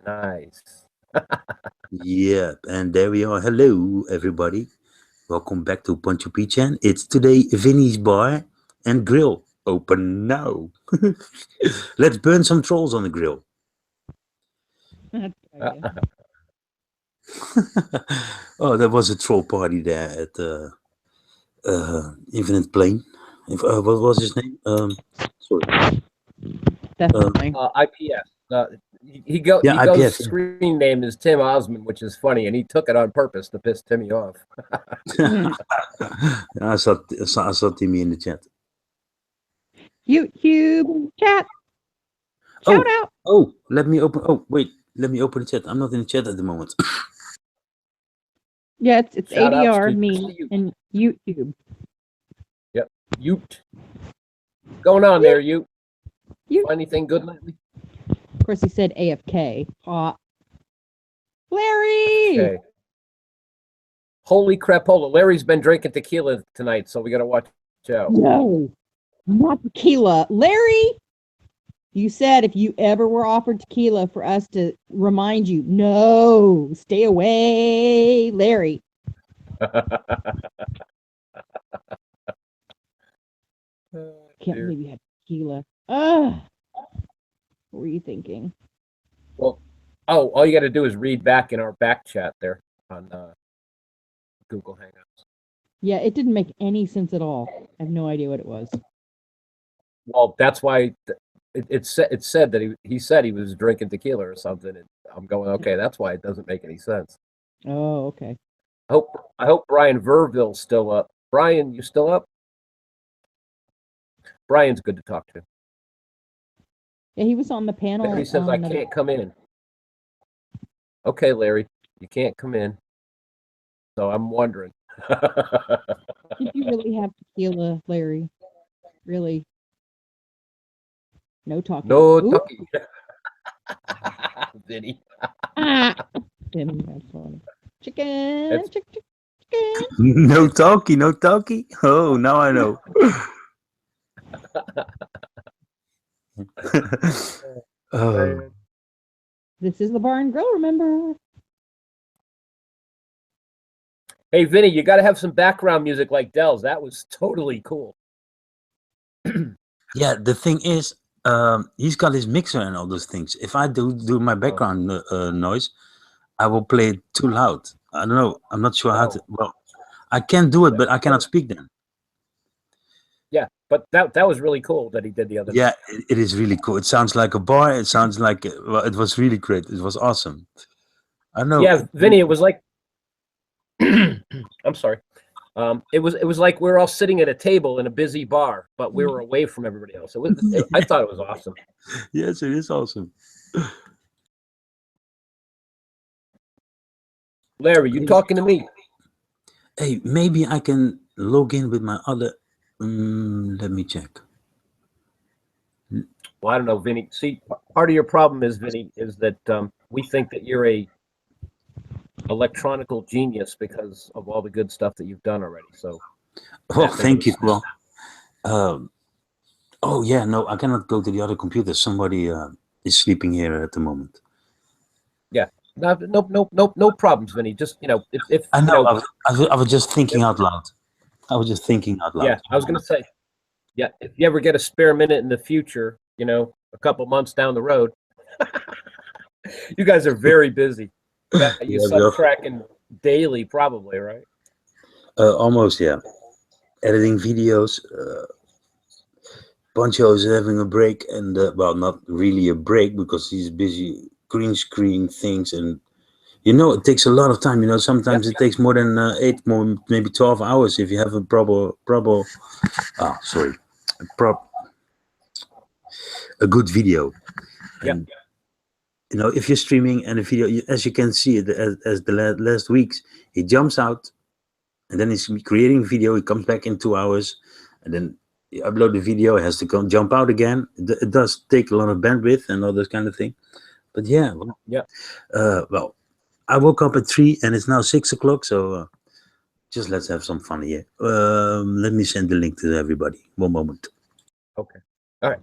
Nice. Yeah, and there we are. Hello, everybody. Welcome back to Poncho Pete. It's today Vinny's bar and grill open now. Let's burn some trolls on the grill. That's a good idea. Oh, there was a troll party there at Infinite Plane. What was his name? Sorry. Definitely. IPS. Yeah, He goes IPF. screen name is Tim Osmond, which is funny, and he took it on purpose to piss Timmy off. I saw Timmy in the chat. YouTube chat. Shout out. Oh, let me open. Oh, wait. Let me open the chat. I'm not in the chat at the moment. Yeah, it's Shout outs ADR, to me, and YouTube. Yep. Ute. Going on there, Ute? Ute. Find anything good lately? Of course, he said AFK. Hot. Larry! Okay. Holy crapola. Larry's been drinking tequila tonight, so we got to watch out. No, not tequila. Larry, you said if you ever were offered tequila for us to remind you, no, stay away, Larry. Can't believe you had tequila. What were you thinking? Well, all you got to do is read back in our back chat there on Google Hangouts. Yeah, it didn't make any sense at all. I have no idea what it was. Well, that's why it said that he said he was drinking tequila or something, and I'm going, okay, that's why it doesn't make any sense. Oh, okay. I hope Brian Verville's still up. Brian, you still up? Brian's good to talk to. Yeah, he was on the panel. Larry says I can't come in. Okay, Larry, you can't come in. So I'm wondering. Did you really have tequila, Larry? Really? No talking. No talking. Vinny. Vinny, that's funny. Chicken. No talkie, no talkie. Oh, now I know. Oh. This is the Bar and Grill, remember? Hey, Vinny, you got to have some background music like Dell's. That was totally cool. Yeah, the thing is, he's got his mixer and all those things. If I do my background noise, I will play it too loud. I don't know. I'm not sure how to. Well, I can do it, but I cannot speak then. Yeah, but that was really cool that he did the other. Yeah, it is really cool. It sounds like a bar. It sounds like well, it was really great. It was awesome. I know. Yeah, Vinny, it was like. I'm sorry. It was like we were all sitting at a table in a busy bar, but we were away from everybody else. I thought it was awesome. Yes, it is awesome. Larry, you talking to me? Hey, maybe I can log in with my other. Let me check. Well, I don't know, Vinny. See, part of your problem is, Vinny, is that we think that you're a electronical genius because of all the good stuff that you've done already. So, well, thank you. Well, oh yeah, no, I cannot go to the other computer. Somebody is sleeping here at the moment. Yeah, no problems, Vinny. Just if I know, I was just thinking out loud. I was just thinking out loud. Yeah, I was gonna say, yeah, if you ever get a spare minute in the future, a couple months down the road, you guys are very busy. You subtracking daily, probably, right? Almost, yeah. Editing videos. Poncho is having a break, and well, not really a break because he's busy green screen things, and it takes a lot of time. Sometimes it takes more than 8, maybe 12 hours if you have a a good video. And, if you're streaming and a video, as you can see, as the last weeks, he jumps out, and then he's creating video. He comes back in 2 hours, and then you upload the video. It has to jump out again. It does take a lot of bandwidth and all those kind of thing. But yeah, well, I woke up at 3 and it's now 6 o'clock. So just let's have some fun here. Let me send the link to everybody. One moment. Okay. All right.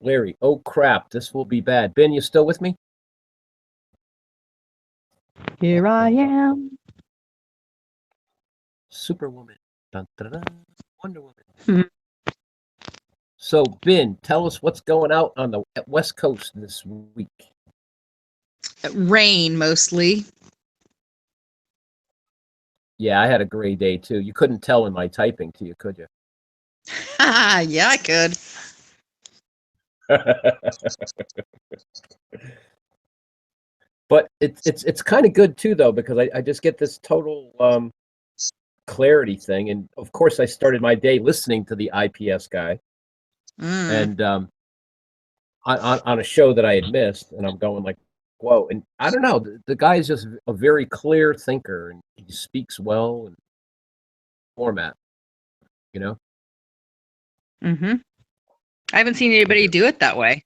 Larry, oh crap, this will be bad. Ben, you still with me? Here I am. Superwoman. Dun, dun, dun, Wonder Woman. Hmm. So, Ben, tell us what's going out on the West Coast this week. Rain mostly. Yeah, I had a gray day too. You couldn't tell in my typing to you, could you? Yeah, I could. But it's kind of good too, though, because I just get this total clarity thing, and of course I started my day listening to the IPS guy, and on a show that I had missed, and I'm going like, whoa! And I don't know, the guy is just a very clear thinker, and he speaks well and format, you know. Mm-hmm. I haven't seen anybody do it that way.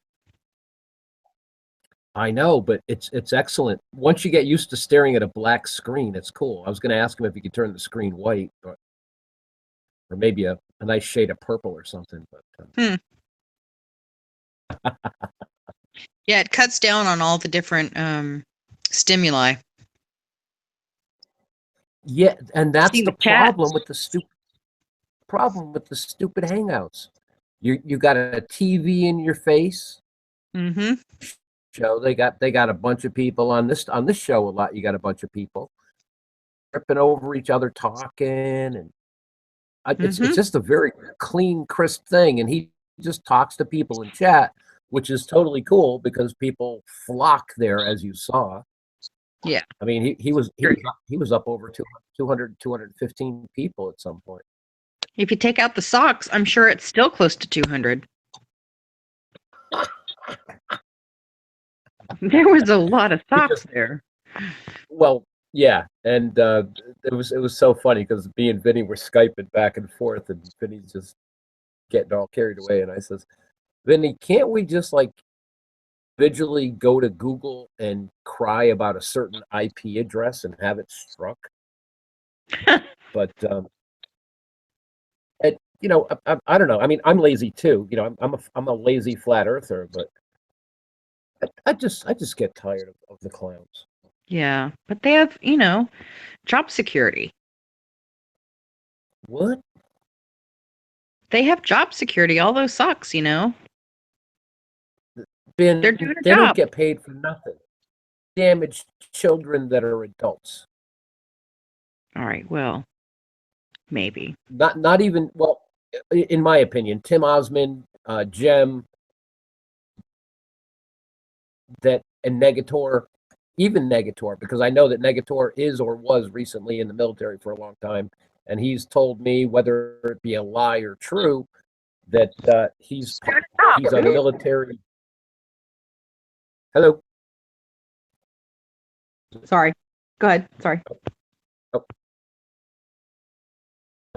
I know, but it's excellent. Once you get used to staring at a black screen, it's cool. I was going to ask him if he could turn the screen white, or maybe a nice shade of purple or something. But Yeah, it cuts down on all the different stimuli. yeah, and that's See the the chat. problem with the stupid Hangouts. You got a TV in your face. Mm-hmm. Show they got a bunch of people on this show a lot. You got a bunch of people tripping over each other, talking, and it's just a very clean, crisp thing. And he just talks to people in chat, which is totally cool because people flock there, as you saw. Yeah. I mean, he was up over 200, 215 people at some point. If you take out the socks, I'm sure it's still close to 200. There was a lot of socks there. Well, yeah, and it was so funny because me and Vinny were Skyping back and forth, and Vinny's just getting all carried away, and I says, Vinny, can't we just like visually go to Google and cry about a certain IP address and have it struck? But you know, I don't know. I mean, I'm lazy too. You know, I'm a lazy flat earther, but I just get tired of the clowns. Yeah, but they have, job security. What? They have job security. All those socks, Ben, They're doing a they don't job. get paid for nothing. Damage children that are adults. All right, well, maybe. Not even, well, in my opinion, Tim Osmond, Jem, and Negator, even Negator, because I know that Negator is or was recently in the military for a long time, and he's told me, whether it be a lie or true, that he's a military. Hello. Sorry. Go ahead. Sorry.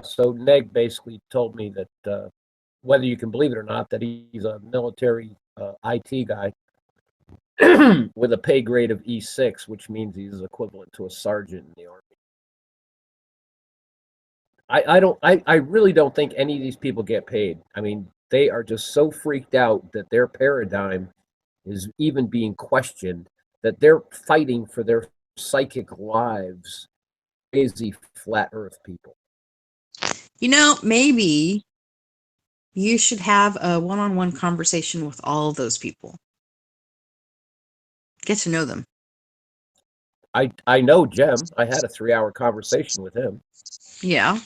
So Neg basically told me that whether you can believe it or not, that he's a military IT guy with a pay grade of E6, which means he's equivalent to a sergeant in the Army. I really don't think any of these people get paid. I mean, they are just so freaked out that their paradigm is even being questioned, that they're fighting for their psychic lives. Crazy flat earth people. Maybe you should have a one-on-one conversation with all of those people. Get to know them. I know Jem. I had a 3-hour conversation with him. Yeah.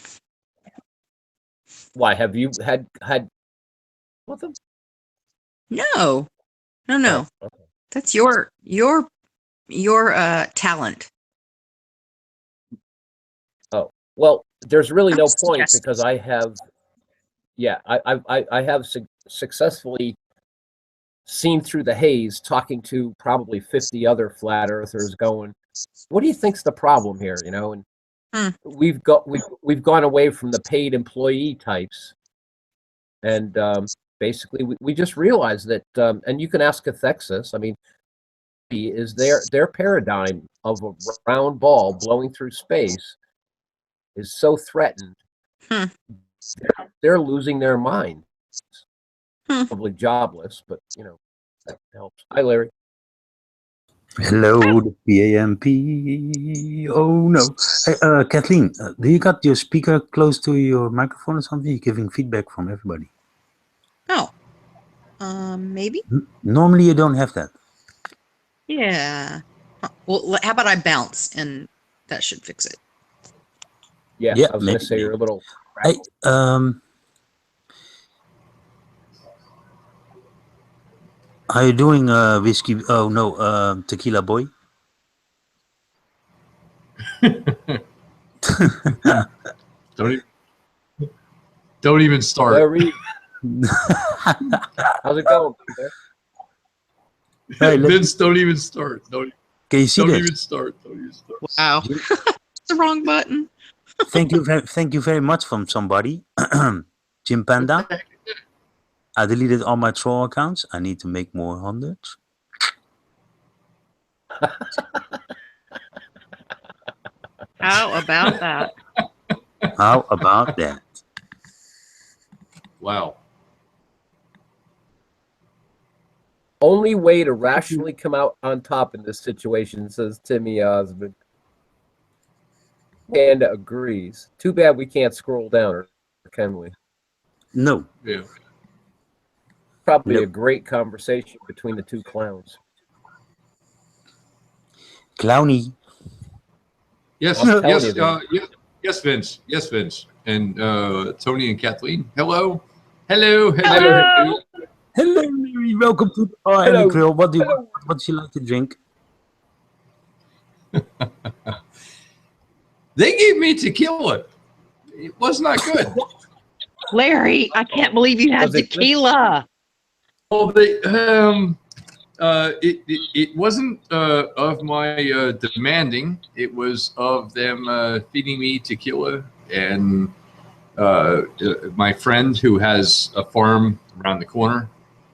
Why, have you had with him? No. Oh, okay. That's your talent. Oh, well, there's really no point suggesting. because I have, I have successfully seen through the haze, talking to probably 50 other flat earthers, going, what do you think's the problem here? You know, and we've gone away from the paid employee types, and basically we just realized that, and you can ask Cathexis, I mean, is their paradigm of a round ball blowing through space is so threatened, they're losing their mind. probably jobless, but you know, that helps. Hi, Larry. Hello, the PAMP. Oh no. Hey, Kathleen, do you got your speaker close to your microphone or something? You're giving feedback from everybody. Oh, maybe. Normally you don't have that. Yeah. Well, how about I bounce and that should fix it. Yeah, Yeah, I was going to maybe. say you're a little. Hey, how you doing, whiskey? Oh no, tequila boy. Don't even start. Larry, how's it going? Hey, Vince, don't even start. Don't can you see even this? start. Don't even start. Wow. It's the wrong button. Thank you very much from somebody. Jim Panda. I deleted all my troll accounts. I need to make more hundreds. How about that? How about that? Wow. Only way to rationally come out on top in this situation, says Timmy Osmond. And agrees. Too bad we can't scroll down, or can we? No. Yeah. Probably Nope. a great conversation between the two clowns. Clowny. Yes. I'm telling Yes. you, Vinny. Yes, Vince. Yes, Vince. And Tony and Kathleen. Hello. Hello. Hello. Hello, Mary. Welcome to the bar and the grill. What do you want? What do you like to drink? They gave me tequila. It was not good. Larry, I can't believe you had Was it good? tequila. Oh, it wasn't of my demanding. It was of them feeding me tequila, and my friend who has a farm around the corner.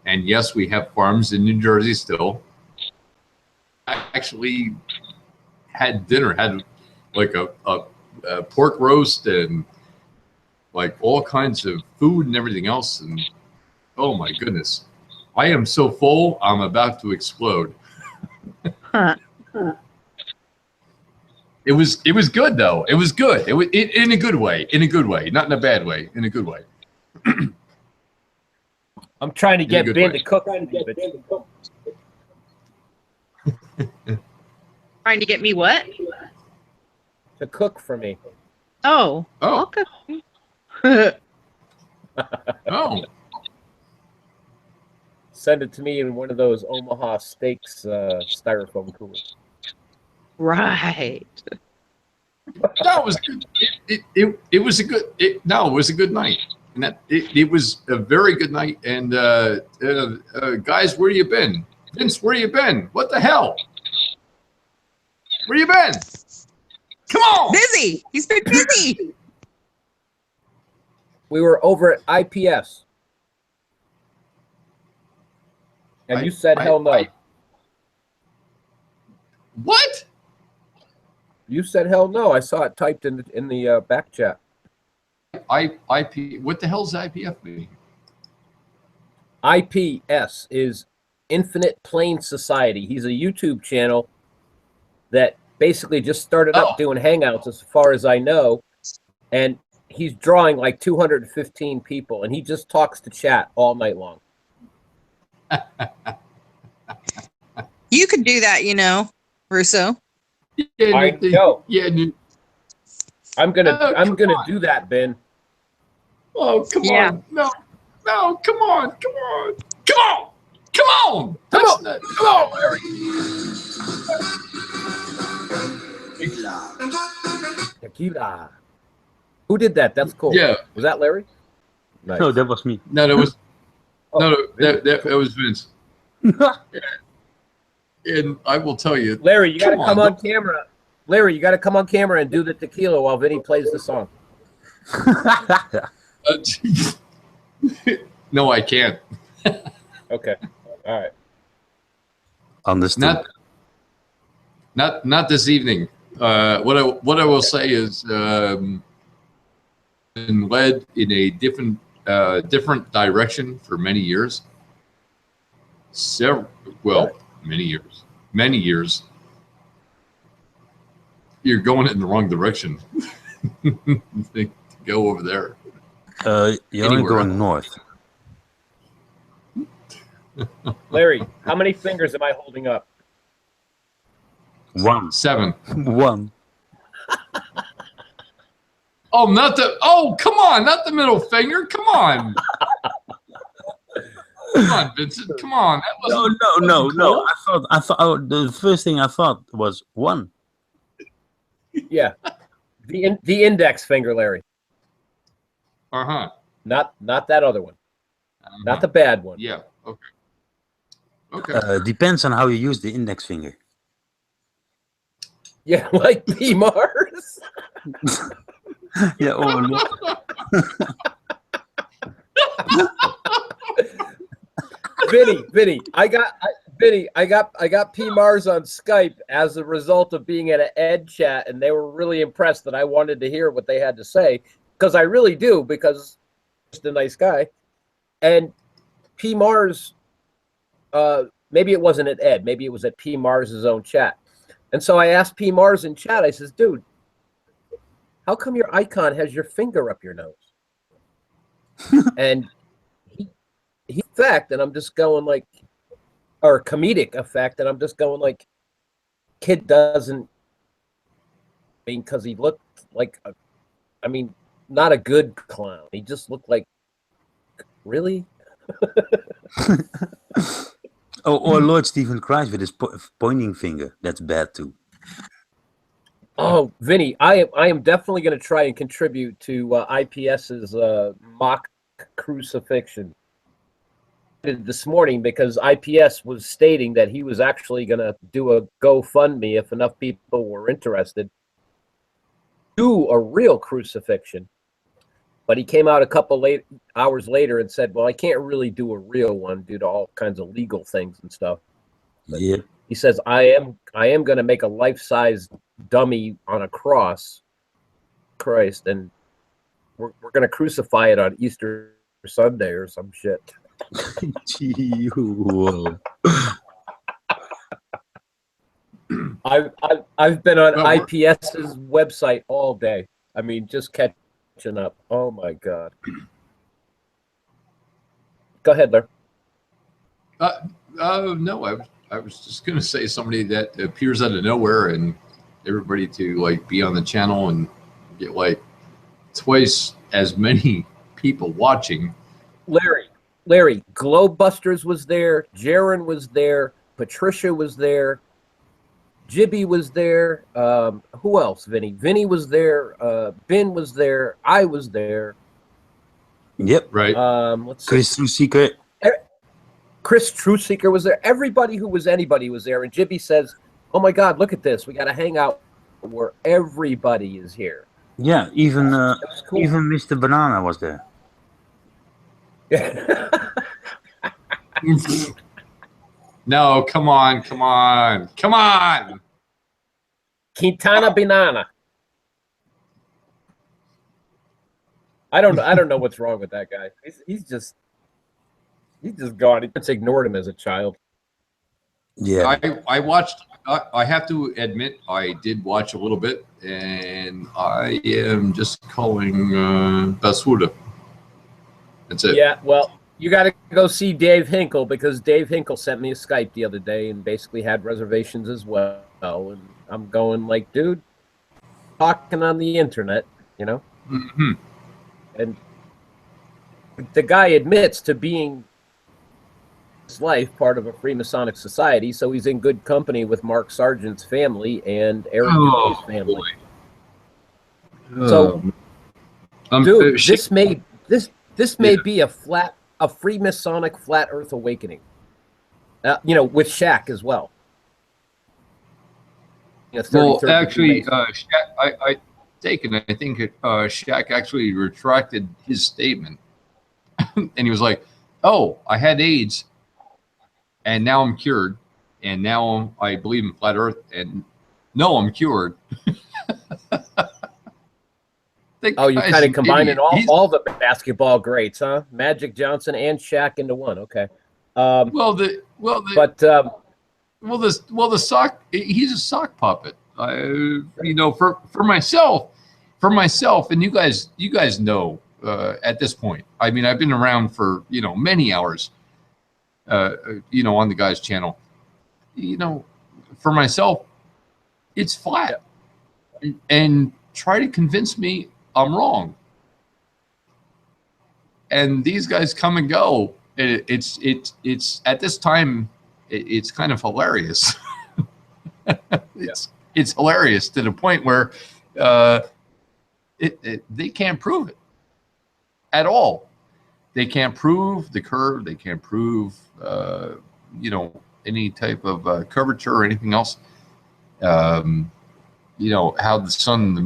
And yes, we have farms in New Jersey still. I actually had dinner, had like a pork roast and like all kinds of food and everything else. And oh my goodness, I am so full, I'm about to explode. Huh. It was good though. It was good. It was in a good way. In a good way, not in a bad way. In a good way. I'm trying to In a get good Ben way. to cook. Trying to get me what? To cook for me. Oh. Oh. Okay. Oh. Send it to me in one of those Omaha Steaks styrofoam coolers. Right. No, it was good. It was a good. It was a good night, and that it was a very good night. And guys, where you been? Vince, where you been? What the hell? Where you been? Come on! Busy. He's been busy. We were over at IPS. And you said hell no. What? You said hell no. I saw it typed in the back chat. IP. What the hell's IPF mean? IPS is Infinite Plane Society. He's a YouTube channel that basically just started up doing Hangouts, as far as I know, and he's drawing like 215 people, and he just talks to chat all night long. You could do that, you know, Russo. Yeah, I know. Yeah. I'm gonna do that, Ben. Oh, come Yeah. on. No, come on. Come on. Come on, Larry. Tequila. Who did that? That's cool. Yeah. Was that Larry? Nice. No, that was me. No, that was Vinny. that was Vince. And I will tell you, Larry, you got to come on camera. Larry, you got to come on camera and do the tequila while Vinny plays the song. No, I can't. Okay. All right. Understood. Not this evening. What I will say is, been led in a different different direction for many years. Many years. You're going in the wrong direction. Go over there. You're only going north. Larry, how many fingers am I holding up? 1. 7. 1. Oh, not the. Oh, come on! Not the middle finger. Come on. Come on, Vincent. Come on. That wasn't No. I thought the first thing I thought was 1. Yeah, the index finger, Larry. Not that other one. Not the bad one. Yeah. Okay. Depends on how you use the index finger. Yeah, like P Mars. Yeah. Oh, no. Vinny, I got P Mars on Skype as a result of being at an Ed chat, and they were really impressed that I wanted to hear what they had to say, because I really do, because he's just a nice guy. And P Mars, maybe it wasn't at Ed, maybe it was at P Mars's own chat. And so I asked P Mars in chat, I says, dude, how come your icon has your finger up your nose? And he effect, and I'm just going like, or comedic effect, and I'm just going like, kid doesn't, I mean, because he looked like, not a good clown. He just looked like, really? Or Lord Stephen Christ with his pointing finger. That's bad too. Oh, Vinny, I am definitely going to try and contribute to IPS's mock crucifixion this morning, because IPS was stating that he was actually going to do a GoFundMe if enough people were interested. Do a real crucifixion. But he came out a couple hours later and said, well, I can't really do a real one due to all kinds of legal things and stuff. But yeah. He says, I am going to make a life-size dummy on a cross, Christ, and we're going to crucify it on Easter Sunday or some shit. Whoa. I've been on IPS's website all day. I mean, just catching up. Oh my God. Go ahead, Larry. No, I was just gonna say somebody that appears out of nowhere and everybody to like be on the channel and get like twice as many people watching. Larry, Globebusters was there, Jaron was there, Patricia was there, Jibby was there. Who else? Vinny was there. Ben was there. I was there. Yep. Right. Let's see. Chris Trueseeker. Chris Trueseeker was there. Everybody who was anybody was there. And Jibby says, "Oh my God, look at this! We got a hangout where everybody is here." Yeah, even cool. even Mr. Banana was there. No, come on. Quintana Banana. I don't know what's wrong with that guy. He's just gone. He just ignored him as a child. Yeah. I watched. I have to admit, I did watch a little bit, and I am just calling Basuda. That's it. Yeah, well, you got to go see Dave Hinkle, because Dave Hinkle sent me a Skype the other day and basically had reservations as well. And I'm going like, dude, talking on the internet, you know? Mm-hmm. And the guy admits to being his life part of a Freemasonic society, so he's in good company with Mark Sargent's family and Eric Dubois' family. So, dude, this may be a Freemasonic flat Earth awakening. You know, with Shaq as well. You know, well, actually, Shaq, I think Shaq actually retracted his statement, and he was like, "Oh, I had AIDS, and now I'm cured, and now I believe in flat Earth, and no, I'm cured." Oh, you guy's kind of an combining idiot. He's- all the basketball greats, huh? Magic Johnson and Shaq into one. Okay. well, But the sock. He's a sock puppet. You know, for myself, and you guys know at this point. I mean, I've been around for many hours. On the guy's channel. For myself, it's flat, and try to convince me I'm wrong. And these guys come and go. It's at this time, it's kind of hilarious. It's hilarious to the point where they can't prove it at all. They can't prove the curve. They can't prove any type of curvature or anything else. How the sun and the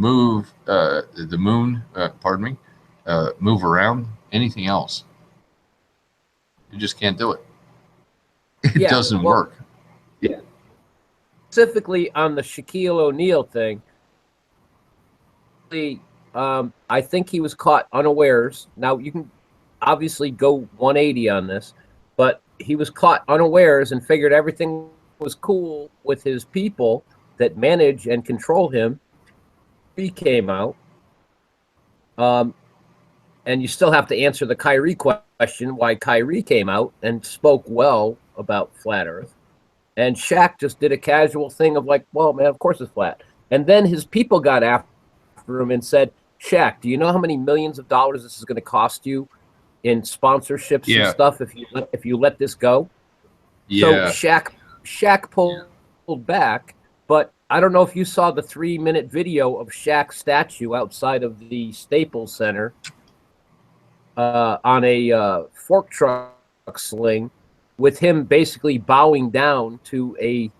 moon, move around. Anything else, you just can't do it. It doesn't work. Yeah. Specifically on the Shaquille O'Neal thing, I think he was caught unawares. Now you can obviously go 180 on this, but he was caught unawares and figured everything was cool with his people that manage and control him. He came out. And you still have to answer the Kyrie question, why Kyrie came out and spoke well about flat Earth. And Shaq just did a casual thing of like, well, man, of course it's flat. And then his people got after him and said, Shaq, do you know how many millions of dollars this is going to cost you in sponsorships and stuff if you let this go? Yeah. So Shaq pulled back, but I don't know if you saw the 3-minute video of Shaq's statue outside of the Staples Center on a fork truck sling with him basically bowing down to a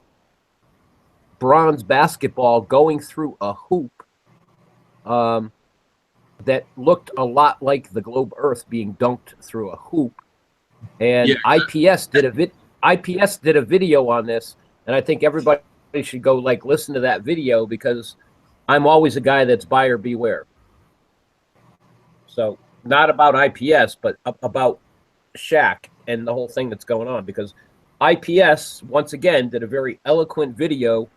bronze basketball going through a hoop that looked a lot like the globe Earth being dunked through a hoop. And IPS did a video on this, and I think everybody should go listen to that video because I'm always a guy that's buyer beware. So not about IPS, but about Shaq and the whole thing that's going on, because IPS once again did a very eloquent video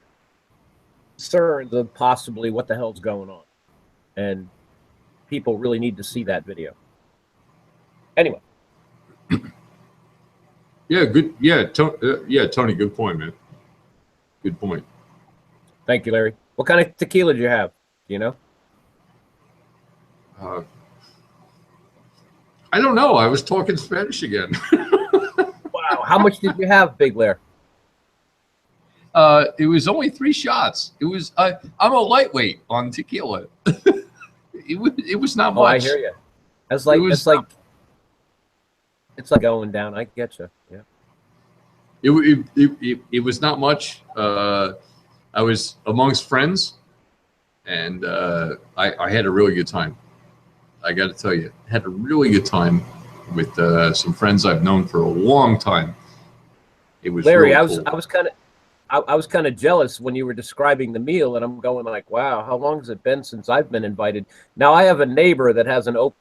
concerns of possibly what the hell's going on, and people really need to see that video. Anyway. Tony, good point, man. Good point. Thank you, Larry. What kind of tequila do you have? Do you know? I don't know. I was talking Spanish again. Wow. How much did you have, Big Lair? It was only 3 shots. It was. I'm a lightweight on tequila. It was not much. Oh, I hear you. It's like going down. I get you. Yeah. It was not much. I was amongst friends, and I had a really good time. I got to tell you, had a really good time with some friends I've known for a long time. It was Larry. Really cool. I was kind of jealous when you were describing the meal, and I'm going like, wow, how long has it been since I've been invited? Now I have a neighbor that has an open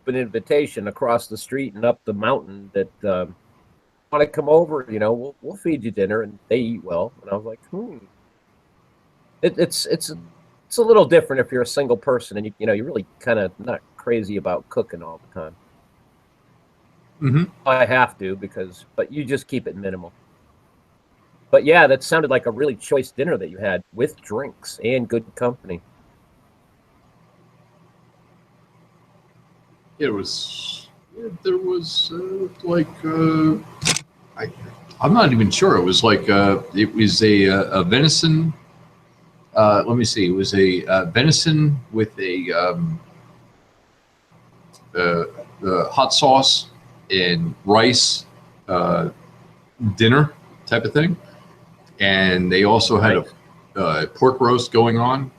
invitation across the street and up the mountain that want to come over. We'll feed you dinner, and they eat well. And I was like, It's a little different if you're a single person and you're really kind of not crazy about cooking all the time. Mm-hmm. I have to but you just keep it minimal. But yeah, that sounded like a really choice dinner that you had with drinks and good company. There was I'm not even sure. It was a venison. Let me see. It was a venison with a hot sauce and rice dinner type of thing, and they also had a pork roast going on.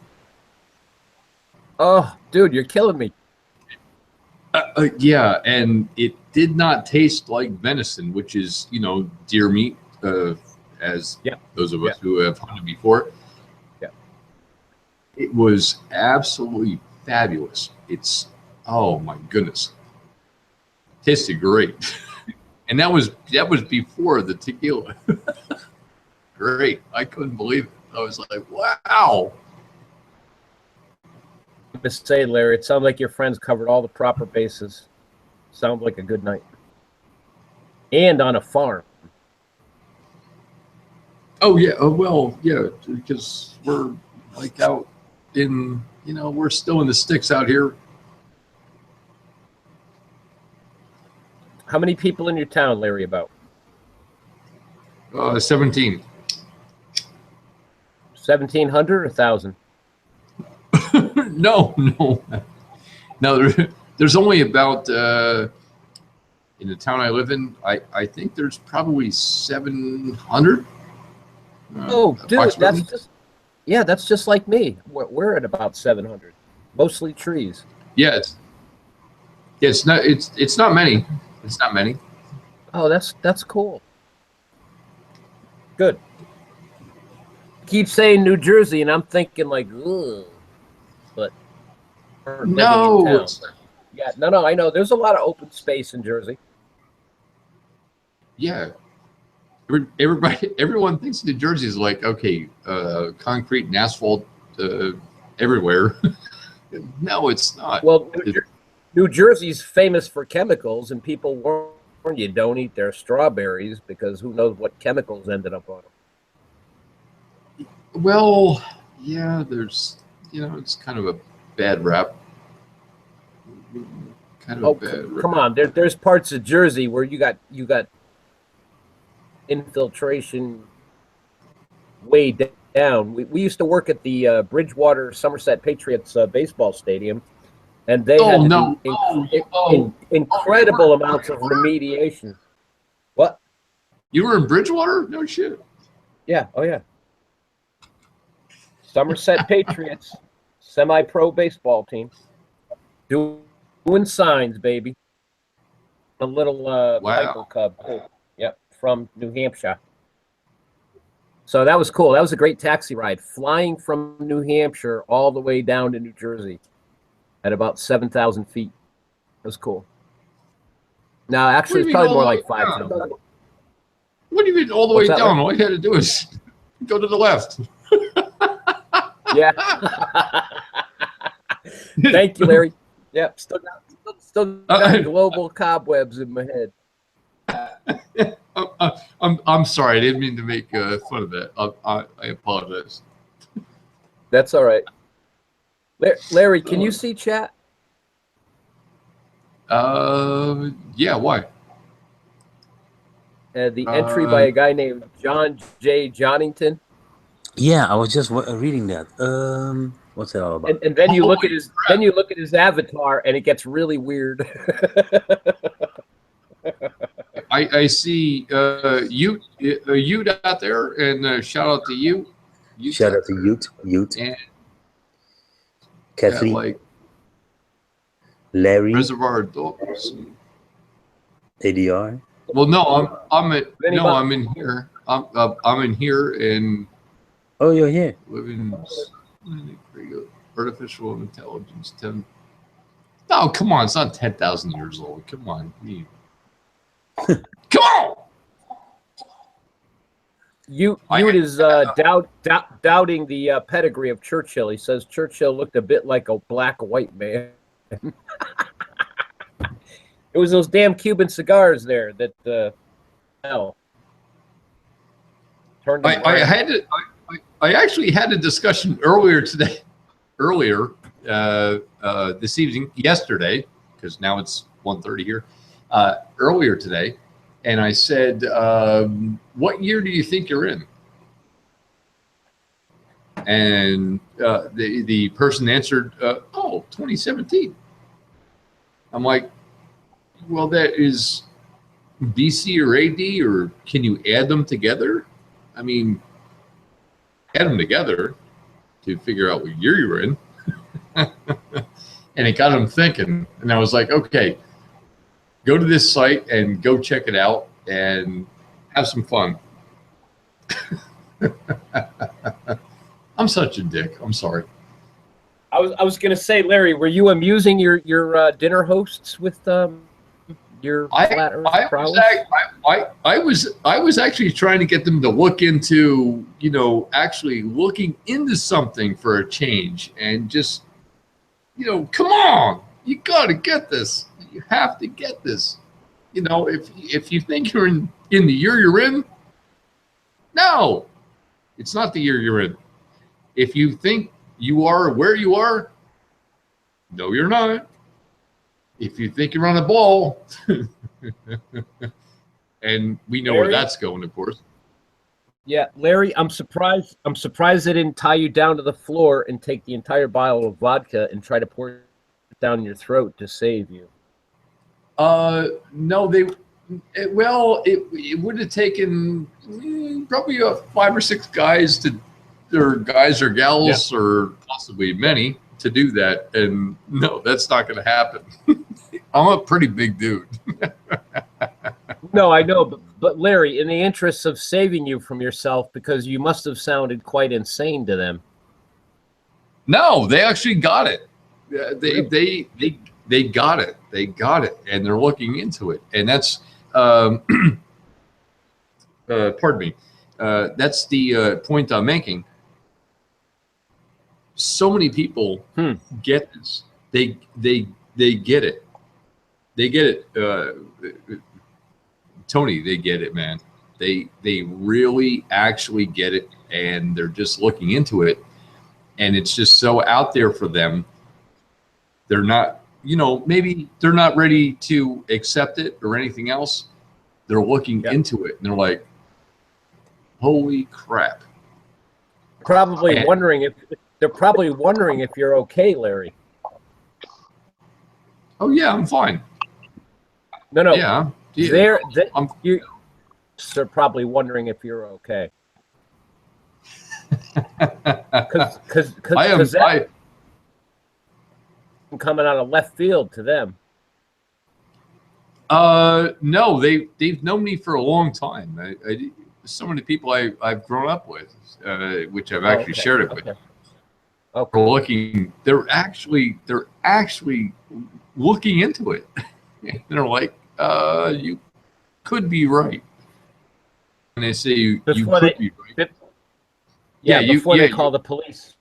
Oh, dude, you're killing me. Yeah, and it did not taste like venison, which is deer meat, as those of us who have hunted before. Yeah, it was absolutely fabulous. It's, oh my goodness, tasted great. And that was before the tequila. Great. I couldn't believe it. I was like, wow. To say, Larry, it sounds like your friends covered all the proper bases. Sounds like a good night. And on a farm. Oh yeah. Oh well, yeah, because we're like out in, you know, we're still in the sticks out here. How many people in your town, Larry, about? 17. 1,700 or 1,000? No. There's only about in the town I live in, I think there's probably 700. Oh, dude, approximately. that's just like me. We're at about 700, mostly trees. Yeah, it's not many. It's not many. Oh, that's cool. Good. Keep saying New Jersey, and I'm thinking like, ugh. But No. yeah, no, I know. There's a lot of open space in Jersey. Yeah. Everyone thinks New Jersey is like, okay, concrete and asphalt everywhere. No, it's not. Well, New Jersey's famous for chemicals, and people warn you don't eat their strawberries because who knows what chemicals ended up on them. Well, yeah, there's, you know, it's kind of a bad rap. Kind of a bad rap. Come on, there's parts of Jersey where you got infiltration way down. We used to work at the Bridgewater Somerset Patriots baseball stadium, and they had incredible amounts of remediation. What? You were in Bridgewater? No shit. Yeah. Oh yeah. Somerset Patriots, semi-pro baseball team, doing signs, baby. A little Michael Cub. Yep, from New Hampshire. So that was cool. That was a great taxi ride, flying from New Hampshire all the way down to New Jersey at about 7,000 feet. It was cool. No, actually, it's probably more like 5,000. What do you mean all the way down? All you had to do is go to the left. Yeah. Thank you, Larry. Yep, still got global cobwebs in my head. I'm sorry. I didn't mean to make fun of that. I apologize. That's all right. Larry, can you see chat? Yeah. Why? The entry by a guy named John J. Johnington. Yeah, I was just reading that. What's that all about? And then you look at his avatar, and it gets really weird. I see Ute out there, and shout out to Ute. Shout out to Ute. And Kathleen. yeah, like Larry. Reservoir Dogs. ADR. Well, no, I'm in here. I'm in here and. Oh, you're here. Living artificial intelligence 10. No, come on, it's not 10,000 years old. Come on, come on. Ute is doubting the pedigree of Churchill. He says Churchill looked a bit like a black white man. It was those damn Cuban cigars there that turned. I actually had a discussion earlier this evening, yesterday, because now it's 1:30 here, earlier today. And I said, what year do you think you're in? And the person answered, 2017. I'm like, well, that is BC or AD, or can you add them together? I mean, add them together to figure out what year you were in. And it got him thinking. And I was like, okay, go to this site and go check it out and have some fun. I'm such a dick. I'm sorry. I was gonna say, Larry, were you amusing your dinner hosts with your flat Earth prowess? I was actually trying to get them to look into, you know, actually looking into something for a change, and just, you know, come on, you got to get this. You have to get this. You know, if you think you're in the year you're in, no, it's not the year you're in. If you think you are where you are, no, you're not. If you think you're on a ball, and we know where that's going, of course. Yeah, Larry, I'm surprised they didn't tie you down to the floor and take the entire bottle of vodka and try to pour it down your throat to save you. No, it would have taken probably 5 or 6 guys or gals, or possibly many, to do that. And no, that's not going to happen. I'm a pretty big dude. No, I know, but Larry, in the interests of saving you from yourself, because you must have sounded quite insane to them. No, they actually got it. They got it. They got it, and they're looking into it. And that's pardon me. That's the point I'm making. So many people get this. They get it. They get it. Tony, they get it, man. They really actually get it, and they're just looking into it, and it's just so out there for them. They're not, you know, maybe they're not ready to accept it or anything else. They're looking into it, and they're like, holy crap. They're probably wondering if you're okay, Larry. Oh yeah, I'm fine. No. Yeah. They're probably wondering if you're okay. Because coming out of left field to them. No, they've known me for a long time. So many people I've grown up with, which I've actually shared it with. Okay. They're actually looking into it. And they're like, you could be right. And they say you could be right. Before they call the police.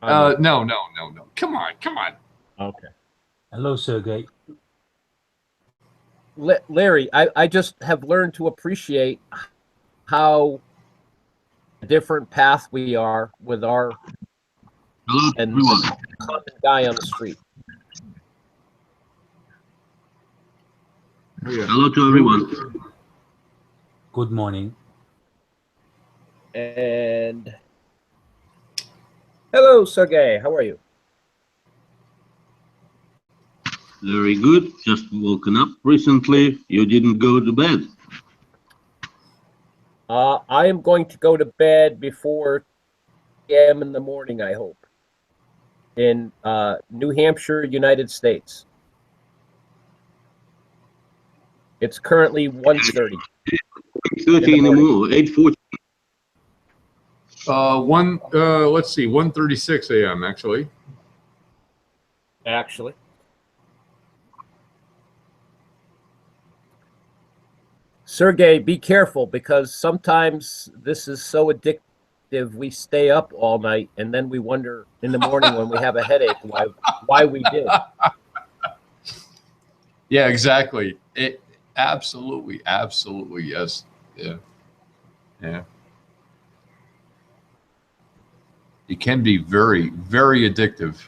No. Come on. Okay. Hello, Sergey. Larry, I just have learned to appreciate how different path we are with our and the common guy on the street. Hello to everyone. Good morning. And hello, Sergey. How are you? Very good. Just woken up recently. You didn't go to bed. I am going to go to bed before 10 a.m. in the morning, I hope, in New Hampshire, United States. It's currently 1:30. 8:30 in the morning. 8:40. Let's see, 1:36 a.m. actually. Sergey, be careful, because sometimes this is so addictive we stay up all night and then we wonder in the morning when we have a headache why we did. Yeah, exactly. Absolutely, yes. Yeah. It can be very, very addictive.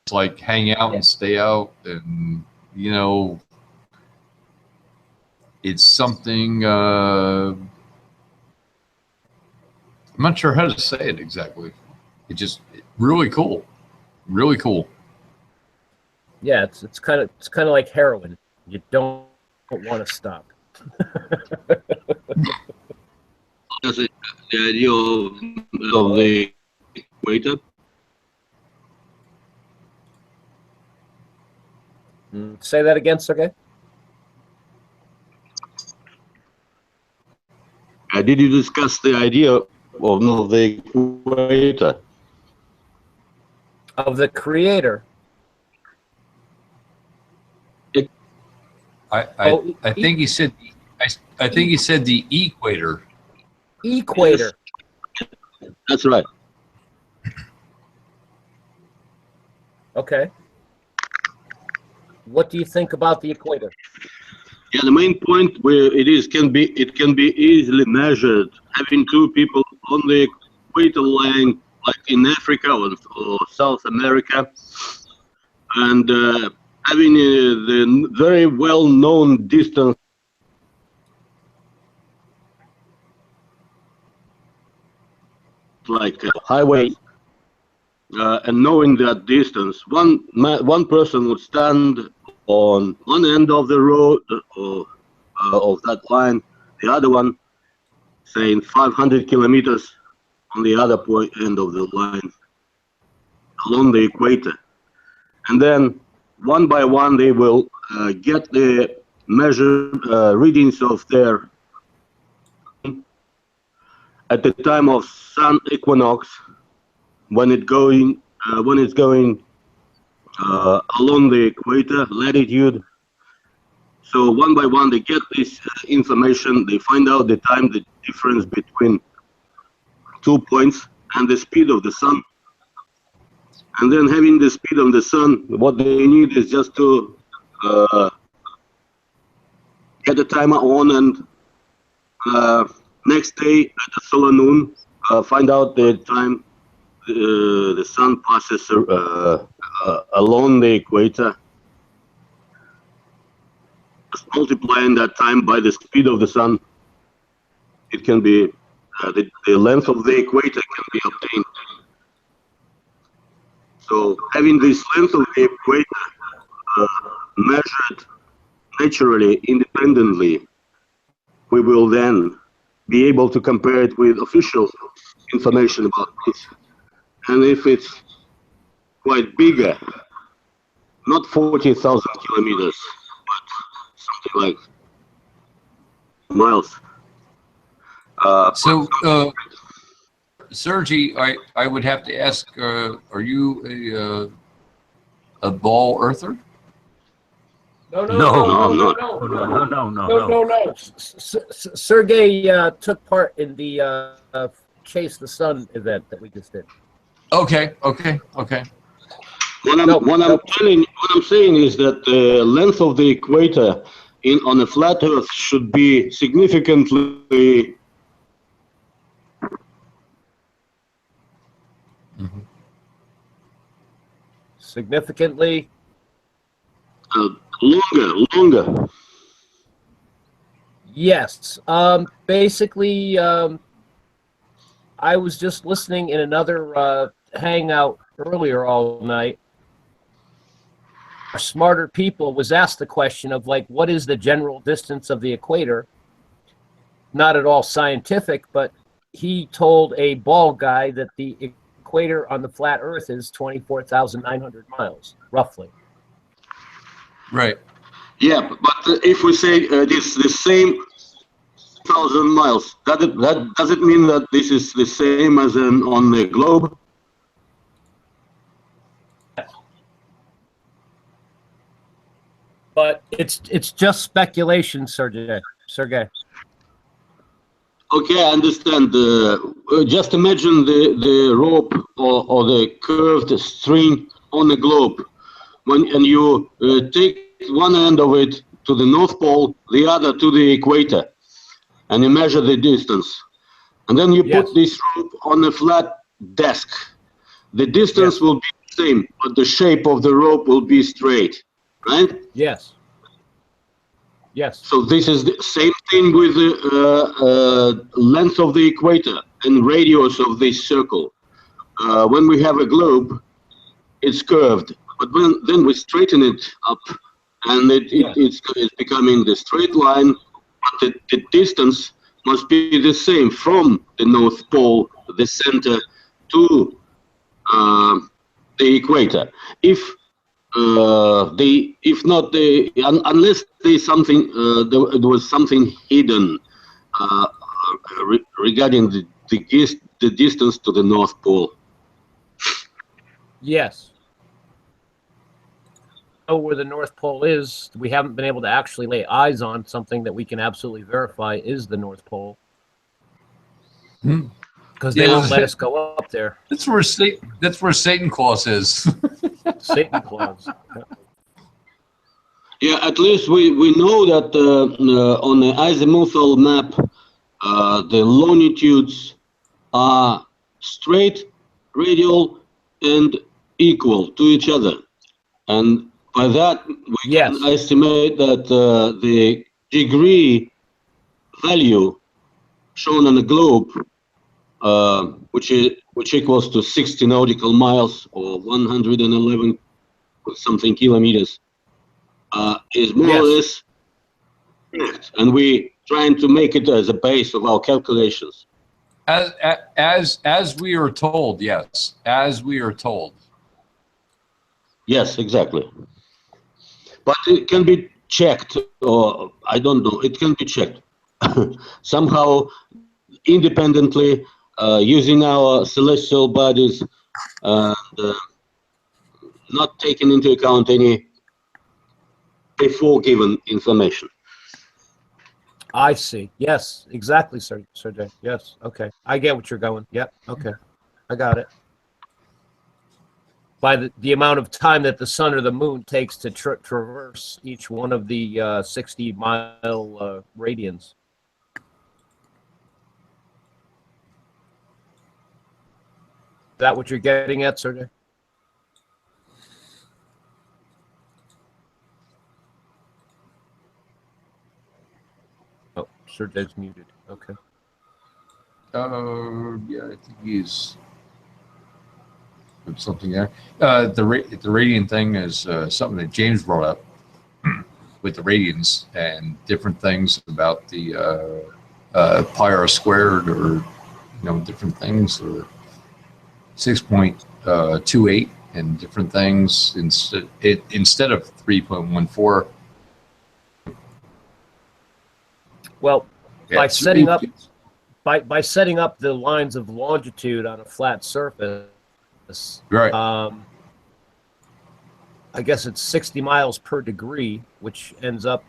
It's like hang out and stay out, and you know, it's something I'm not sure how to say it exactly. Really cool. Yeah, it's kind of like heroin. You don't want to stop. That's the idea of the waiter. Say that again, Sergey. Did you discuss the idea of the waiter? of the creator. I think he said I think he said the equator. Equator. That's right. Okay. What do you think about the equator? Yeah, the main point where it can be easily measured. Having two people on the equator line, like in Africa or South America, and having the very well-known distance, like a highway, and knowing that distance, one person would stand on one end of the road or of that line, the other one saying 500 kilometers on the other end of the line along the equator, and then one by one they will get the measured readings of their at the time of sun equinox, when it's going along the equator latitude. So one by one they get this information, they find out the time, the difference between 2 points and the speed of the sun. And then having the speed of the sun, what they need is just to get the timer on, and next day at the solar noon, find out the time the sun passes along the equator, just multiplying that time by the speed of the sun. It can be the length of the equator can be obtained. So having this length of the equator measured naturally, independently, we will then be able to compare it with official information about this. And if it's quite bigger, not 40,000 kilometers, but something like miles. So, Sergey, I would have to ask, are you a ball earther? No. Sergey took part in the Chase the Sun event that we just did. Okay. What I'm saying is that the length of the equator on a flat Earth should be significantly Significantly longer. Yes. Basically, I was just listening in another hangout earlier all night. Smarter people was asked the question of, like, what is the general distance of the equator? Not at all scientific, but he told a bald guy that the equator on the flat Earth is 24,900 miles, roughly. Right. Yeah, but if we say this the same 1,000 miles, does it mean that this is the same as on the globe? But it's just speculation, Sergey. Okay, I understand. Just imagine the rope or the curved string on the globe. And you take one end of it to the North Pole, the other to the equator, and you measure the distance. And then you put this rope on a flat desk. The distance will be the same, but the shape of the rope will be straight, right? Yes. So this is the same thing with the length of the equator and radius of this circle. When we have a globe, it's curved, but then we straighten it up, and it's becoming the straight line, but the distance must be the same from the North Pole, the center, to the equator. Unless there's something, there was something hidden regarding the distance to the North Pole. Yes. where the North Pole is. We haven't been able to actually lay eyes on something that we can absolutely verify is the North Pole. Because they won't let us go up there. That's where Satan Claus is. Satan Claus. Yeah, at least we know that on the azimuthal map, the longitudes are straight, radial, and equal to each other. And by that, we can estimate that the degree value shown on the globe, which equals to 60 nautical miles or 111 something kilometers, is more or less correct, and we trying to make it as a base of our calculations. As we are told, yes. As we are told. Yes, exactly. But it can be checked, or I don't know. It can be checked somehow independently using our celestial bodies and not taking into account any before given information. I see. Yes, exactly, Sergey. Yes. Okay. I get what you're going. Yep. Okay. I got it. By the amount of time that the sun or the moon takes to traverse each one of the 60-mile radians. Is that what you're getting at, Sergey? Oh, Sergey's muted. Okay. Yeah, I think he's put something there. The radian thing is something that James brought up with the radians and different things about the pi r squared, or different things, or 6.28 and different things instead of 3.14. Well, by setting up the lines of longitude on a flat surface, right? I guess it's 60 miles per degree, which ends up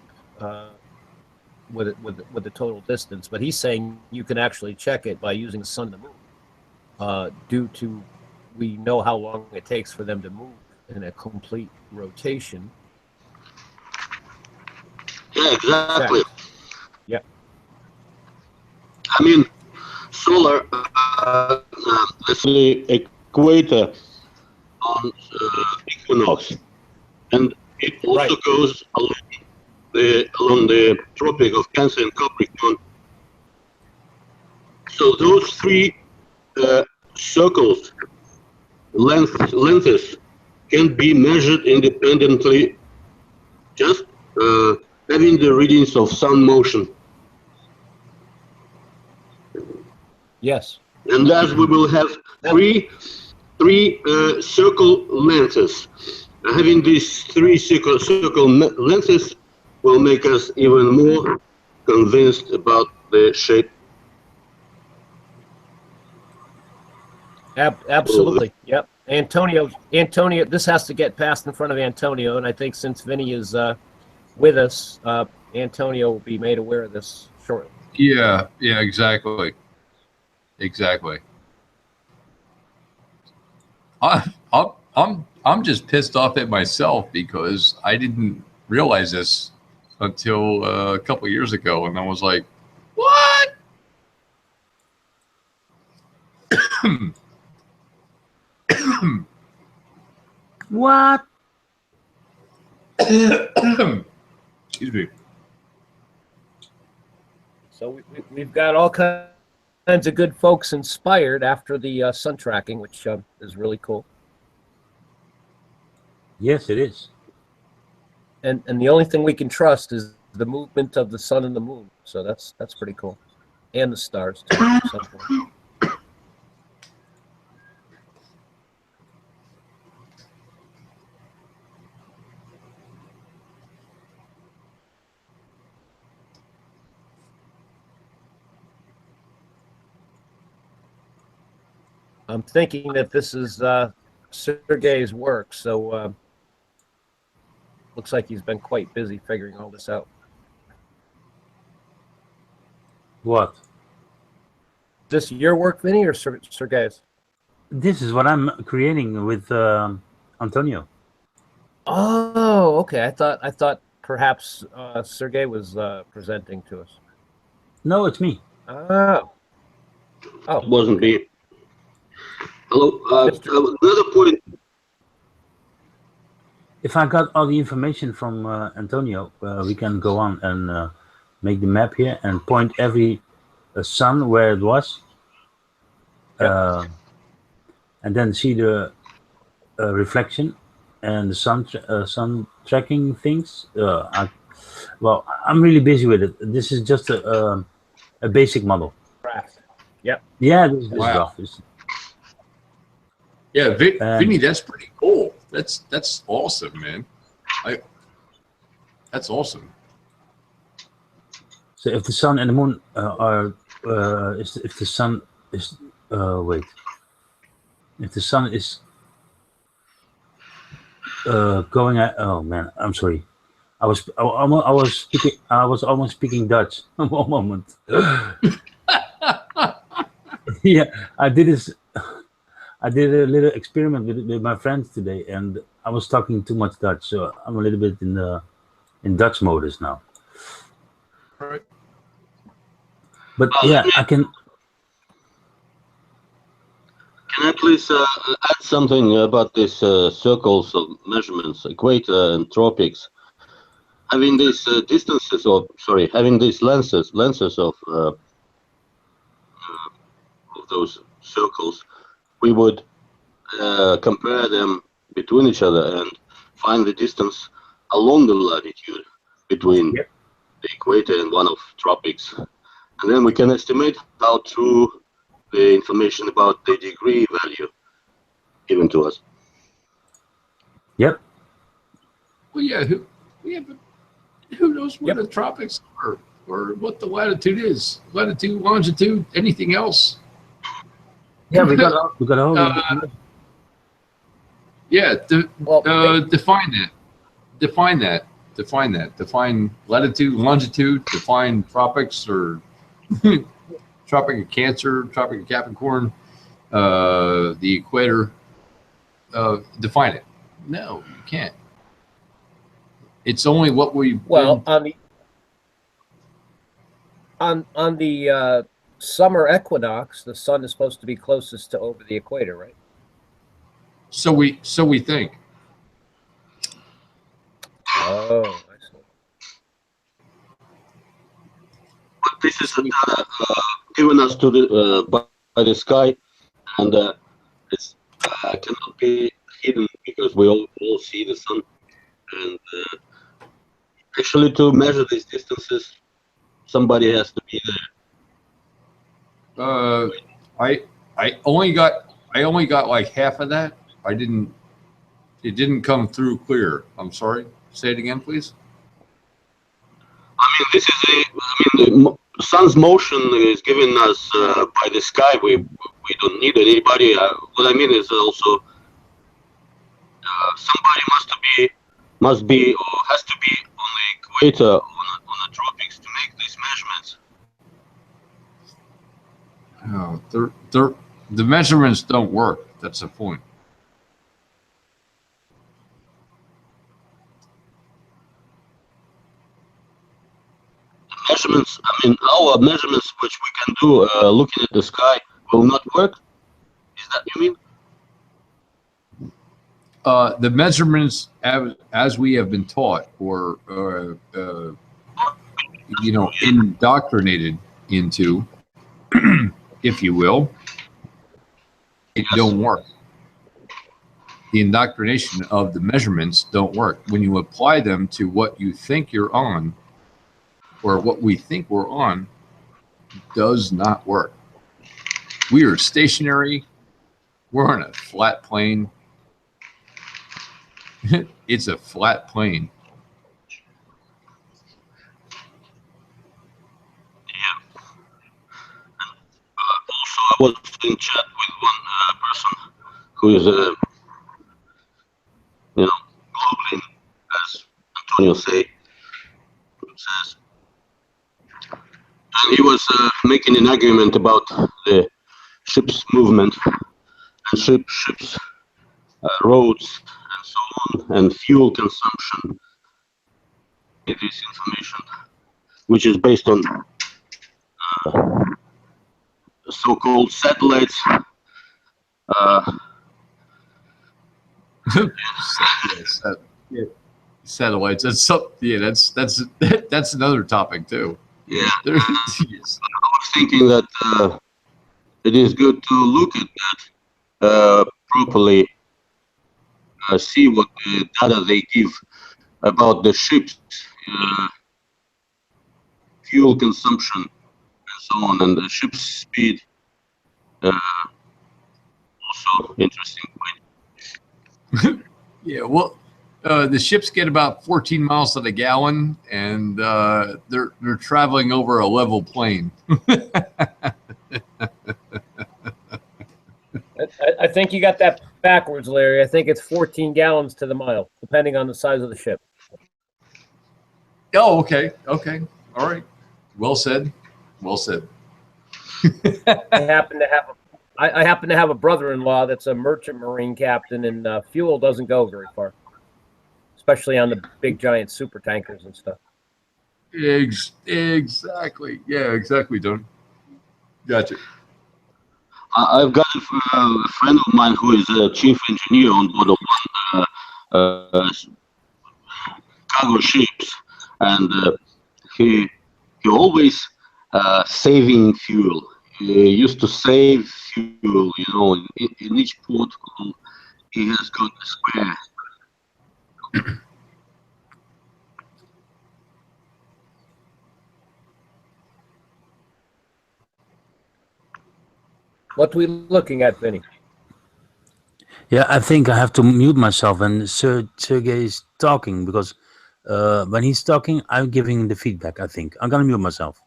with the total distance. But he's saying you can actually check it by using the sun and the moon, due to we know how long it takes for them to move in a complete rotation. Yeah, exactly. Yeah. I mean, solar, let's say equator on equinox, and it also goes along the Tropic of Cancer and Capricorn. So those three circles, lengths, can be measured independently, just having the readings of sun motion. Yes. And thus we will have three circle lengths. Having these three circle lengths will make us even more convinced about the shape. Absolutely. Yep. Antonio, this has to get passed in front of Antonio, and I think since Vinny is with us, Antonio will be made aware of this shortly. Yeah, exactly. I'm just pissed off at myself because I didn't realize this until a couple of years ago, and I was like, "What?" What? Excuse me. So we've got all kinds of good folks inspired after the sun tracking, which is really cool. Yes, it is. And the only thing we can trust is the movement of the sun and the moon. So that's pretty cool, and the stars too. At some point. I'm thinking that this is Sergey's work, so Looks like he's been quite busy figuring all this out. What? This your work, Vinny, or Sergey's? This is what I'm creating with Antonio. Oh, okay. I thought perhaps Sergey was presenting to us. No, it's me. Oh. It wasn't me. Hello. Another point. If I got all the information from Antonio, we can go on and make the map here and point every sun where it was, Yep. and then see the reflection and the sun tracking things. Well, I'm really busy with it. This is just a basic model. Craft. Yep. Yeah, this is Wow. rough. Yeah, Vinny, that's pretty cool. That's awesome, man. That's awesome. So if the sun and the moon if the sun is wait, if the sun is going at, oh man, I'm sorry, I was almost speaking Dutch. One moment. Yeah, I did a little experiment with my friends today, and I was talking too much Dutch, so I'm a little bit in Dutch modus now. Right. But yeah, I can. Can I please add something about these circles of measurements, equator and tropics? Having these distances, or sorry, having these lenses of those circles, we would compare them between each other and find the distance along the latitude between Yep. the equator and one of tropics, and then we can estimate how true the information about the degree value given to us. Yep. Well, yeah. But who knows what Yep. the tropics are, or what the latitude is? Latitude, longitude, anything else? Yeah, we got all. Yeah. Well, Define that. Define latitude, longitude. Define tropics or Tropic of Cancer, Tropic of Capricorn, the equator. Define it. No, you can't. It's only what we. well, on the summer equinox, the sun is supposed to be closest to over the equator, right? So we think. Oh, I see. But this is given us to the by the sky, and it's cannot be hidden because we all see the sun. And actually, to measure these distances, somebody has to be there. I only got like half of that. It didn't come through clear. I'm sorry. Say it again, please. I mean, this is the sun's motion is given us by the sky. We don't need anybody. What I mean is also somebody must be or has to be on the equator on the tropics to make these measurements. Oh, the measurements don't work. That's the point. Measurements. I mean, our measurements, which we can do looking at the sky, will not work. Is that you mean? The measurements, as we have been taught, or indoctrinated into, if you will, it don't work. The indoctrination of the measurements don't work. When you apply them to what you think you're on, or what we think we're on, does not work. We are stationary. We're on a flat plane. It's a flat plane. Yeah. Also, I was in chat with one person who is, globally as Antonio says. And he was making an argument about the ship's movement and ships, roads, and so on, and fuel consumption. It is information which is based on so-called satellites. Satellites. That's another topic too. Yeah. I was thinking that it is good to look at that properly, see what the data they give about the ships, fuel consumption, and so on, and the ship's speed. Also interesting point. Yeah, well, the ships get about 14 miles to the gallon, and they're traveling over a level plain. I think you got that backwards, Larry. I think it's 14 gallons to the mile, depending on the size of the ship. Oh, okay, okay, all right. Well said. Well said. I happen to have a brother-in-law that's a merchant marine captain, and fuel doesn't go very far, especially on the big giant super tankers and stuff. Exactly. Yeah, exactly, Don. Gotcha. I've got a friend of mine who is a chief engineer on board of one cargo ships, and he always saving fuel. He used to save fuel, you know, in each port he has got a square. What are we looking at, Vinny? Yeah, I think I have to mute myself when Sergey is talking, because when he's talking, I'm giving the feedback, I think. I'm going to mute myself.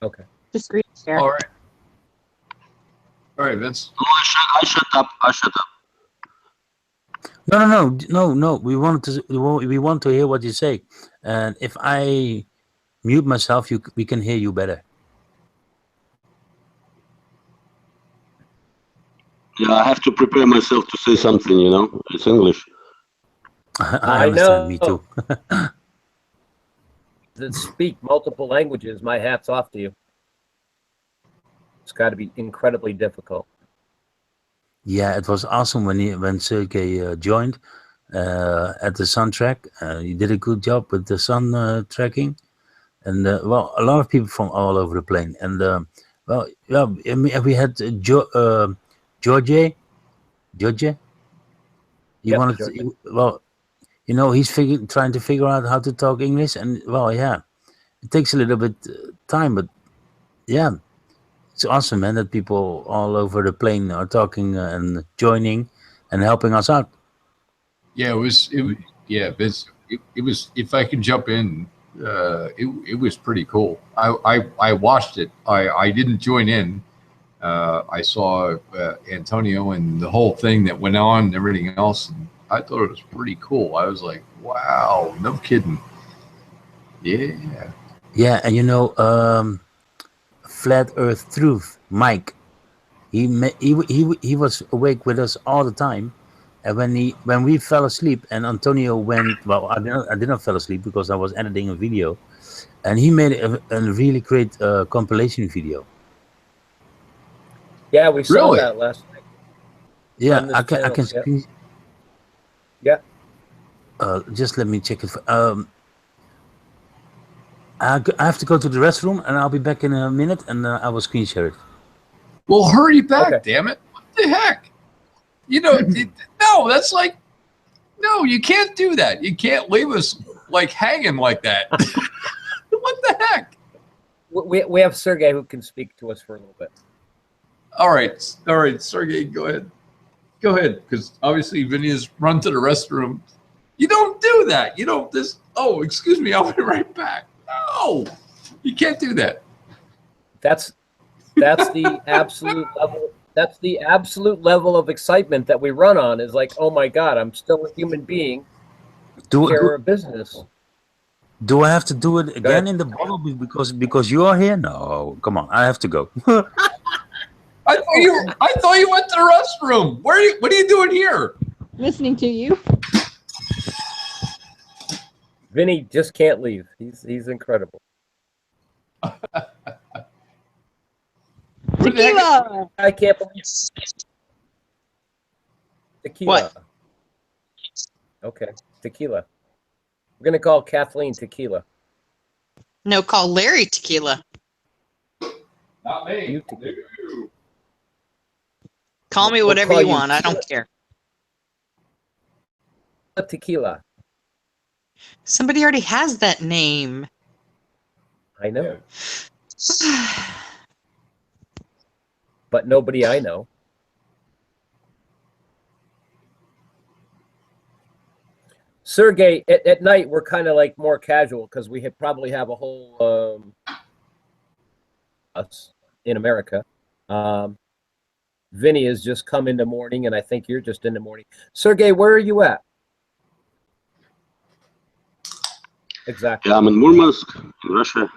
Okay. Just screen share. All right. All right, Vince. No, I shut up. I shut up. No. We want to hear what you say, and if I mute myself, we can hear you better. Yeah, I have to prepare myself to say something, you know. It's English. I understand, me too. That speak multiple languages, my hat's off to you. It's got to be incredibly difficult. Yeah, it was awesome when Sergey joined at the sun track. He did a good job with the sun tracking, and well, a lot of people from all over the plane. And well, yeah, we had George. He Yep, wanted George. well, you know, he's trying to figure out how to talk English, and well, yeah, it takes a little bit time, but yeah, it's awesome, man, that people all over the plane are talking and joining and helping us out. Yeah, Vince, it was, if I can jump in, it was pretty cool. I watched it. I didn't join in. I saw Antonio and the whole thing that went on and everything else, and I thought it was pretty cool. I was like, wow, no kidding. Yeah. Yeah, and you know, Flat Earth Truth, Mike, he was awake with us all the time. And when we fell asleep and Antonio went, well, I did not fall asleep because I was editing a video, and he made a really great compilation video. Yeah, we saw Really? that last night. Yeah, I can channel, screen. Yeah. Just let me check it. I have to go to the restroom, and I'll be back in a minute, and I will screen share it. Well, hurry back, Okay. damn it. What the heck? You know, no, that's like, no, you can't do that. You can't leave us like hanging like that. What the heck? We have Sergey who can speak to us for a little bit. All right, Sergey, go ahead. Go ahead, because obviously Vinny has run to the restroom. You don't do that. You don't oh, excuse me, I'll be right back. No, you can't do that. That's the absolute level. That's the absolute level of excitement that we run on. Is like, oh my God, I'm still a human being. care of business. Do I have to do it again in the bottle because you are here? No, come on, I have to go. I thought you went to the restroom. What are you doing here? Listening to you. Vinny just can't leave. He's incredible. Tequila. I can't believe tequila. What? Okay, tequila. We're gonna call Kathleen Tequila. No, call Larry Tequila. Not me. You tequila. Call me We'll whatever call you you want. I don't care. Tequila. Somebody already has that name. I know, but nobody I know. Sergey, at night we're kind of like more casual because we probably have a whole us in America. Vinny has just come in the morning, and I think you're just in the morning. Sergey, where are you at? Exactly. Yeah, I'm in Murmansk, in Russia.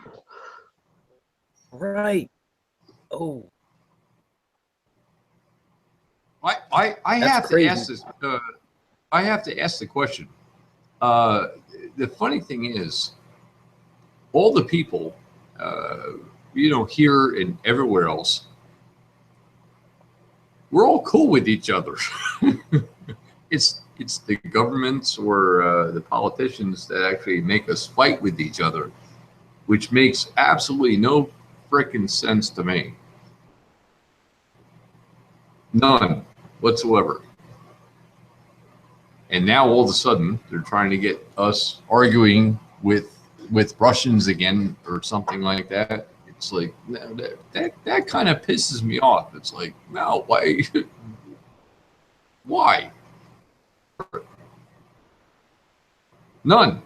Right. Oh. I have to ask this. I have to ask the question. The funny thing is, all the people, here and everywhere else, we're all cool with each other. It's the governments or the politicians that actually make us fight with each other, which makes absolutely no frickin' sense to me. None whatsoever. And now all of a sudden they're trying to get us arguing with Russians again or something like that. It's like that kind of pisses me off. It's like, no, why? Why? None.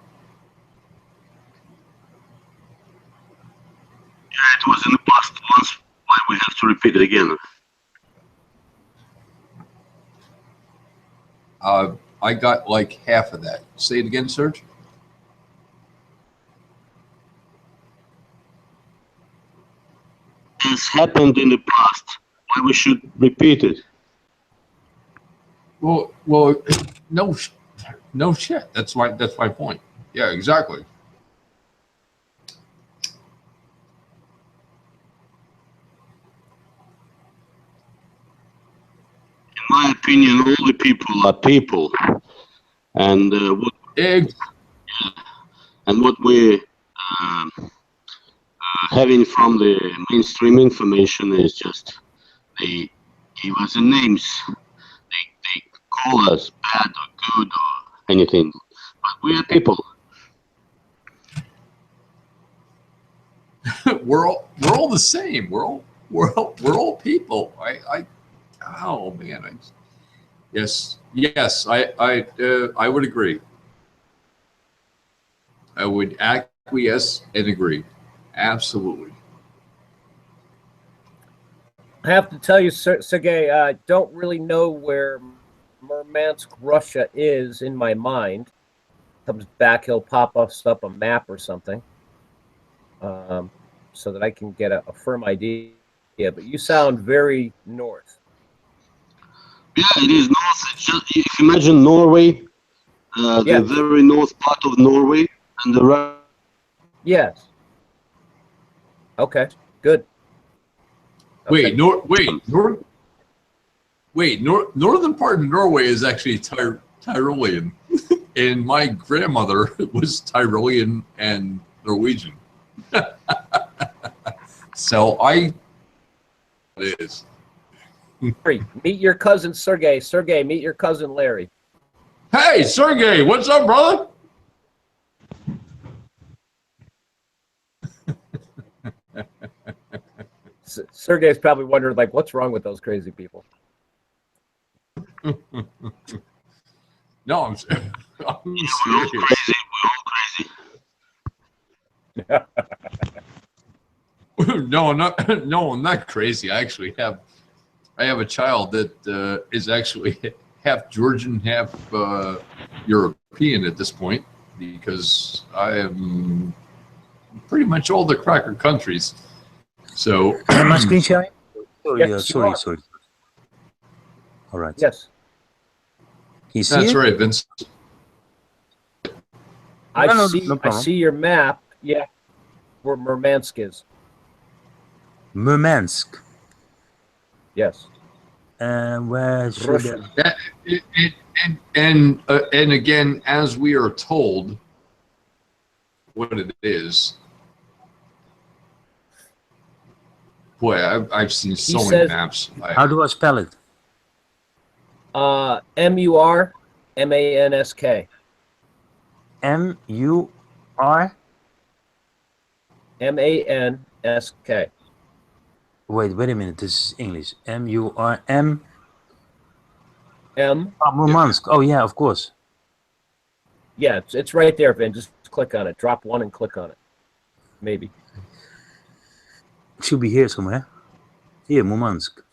Yeah, it was in the past once. Why we have to repeat it again? I got like half of that. Say it again, Serge. It's happened in the past. Why we should repeat it? Well, no shit. That's my point. Yeah, exactly. In my opinion, all the people are people, and what we're having from the mainstream information is just they give us the names. They call us bad or good or anything, but we are people. we're all the same. We're all people. Oh man. Yes, I would agree. I would acquiesce and agree. Absolutely. I have to tell you, Sergey, I don't really know where Murmansk, Russia is in my mind. Comes back, he'll pop us up a map or something, so that I can get a firm idea. Yeah, but you sound very north. Yeah, it is north. It's just, if you imagine Norway, the very north part of Norway, and the Yes. Okay. Good. Okay. Northern part of Norway is actually Tyrolean, and my grandmother was Tyrolean and Norwegian. So it is. Meet your cousin Sergey. Sergey, meet your cousin Larry. Hey, Sergey, what's up, brother? Sergey's probably wondering, like, what's wrong with those crazy people? No, I'm serious. We're all crazy. No, I'm not crazy. I actually have a child that is actually half Georgian, half European. European at this point because I am pretty much all the cracker countries. So Am I screen sharing? Sorry, Yes, you are. sorry. All right. Yes. You see that's it? right, Vince. I No, see. no I problem. see your map. Yeah, where Murmansk is. Murmansk. Yes. Where should Russia. And again, as we are told what it is, boy, I've seen so many says- maps. How do I spell it? MURMANSK. M-U-R? MANSK. Wait a minute. This is English. M-U-R-M? M. Murmansk. Oh, yeah, of course. Yeah, it's right there, Vin. Just click on it. Drop one and click on it. Maybe. It should be here somewhere. Here, Murmansk.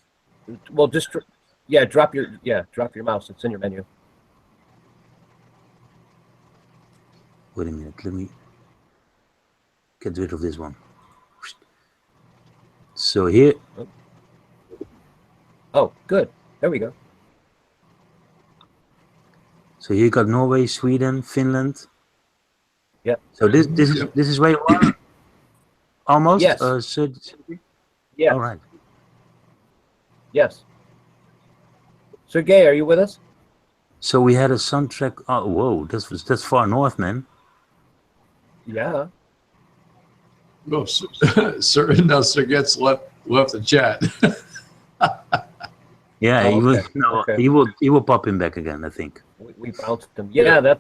Well, just drop your mouse. It's in your menu. Wait a minute. Let me get rid of this one. So here. Oh, good. There we go. So here you got Norway, Sweden, Finland. Yeah. So this is where you are? Almost? Yes. Yeah. All right. Yes. Sergey, are you with us? So we had a soundtrack. Oh, whoa, that's far north, man. Yeah. Oh, sir, no, Sir gets left the chat. Yeah, Oh, he will. okay. No, Okay. he will pop him back again, I think. We bounced him. Yeah,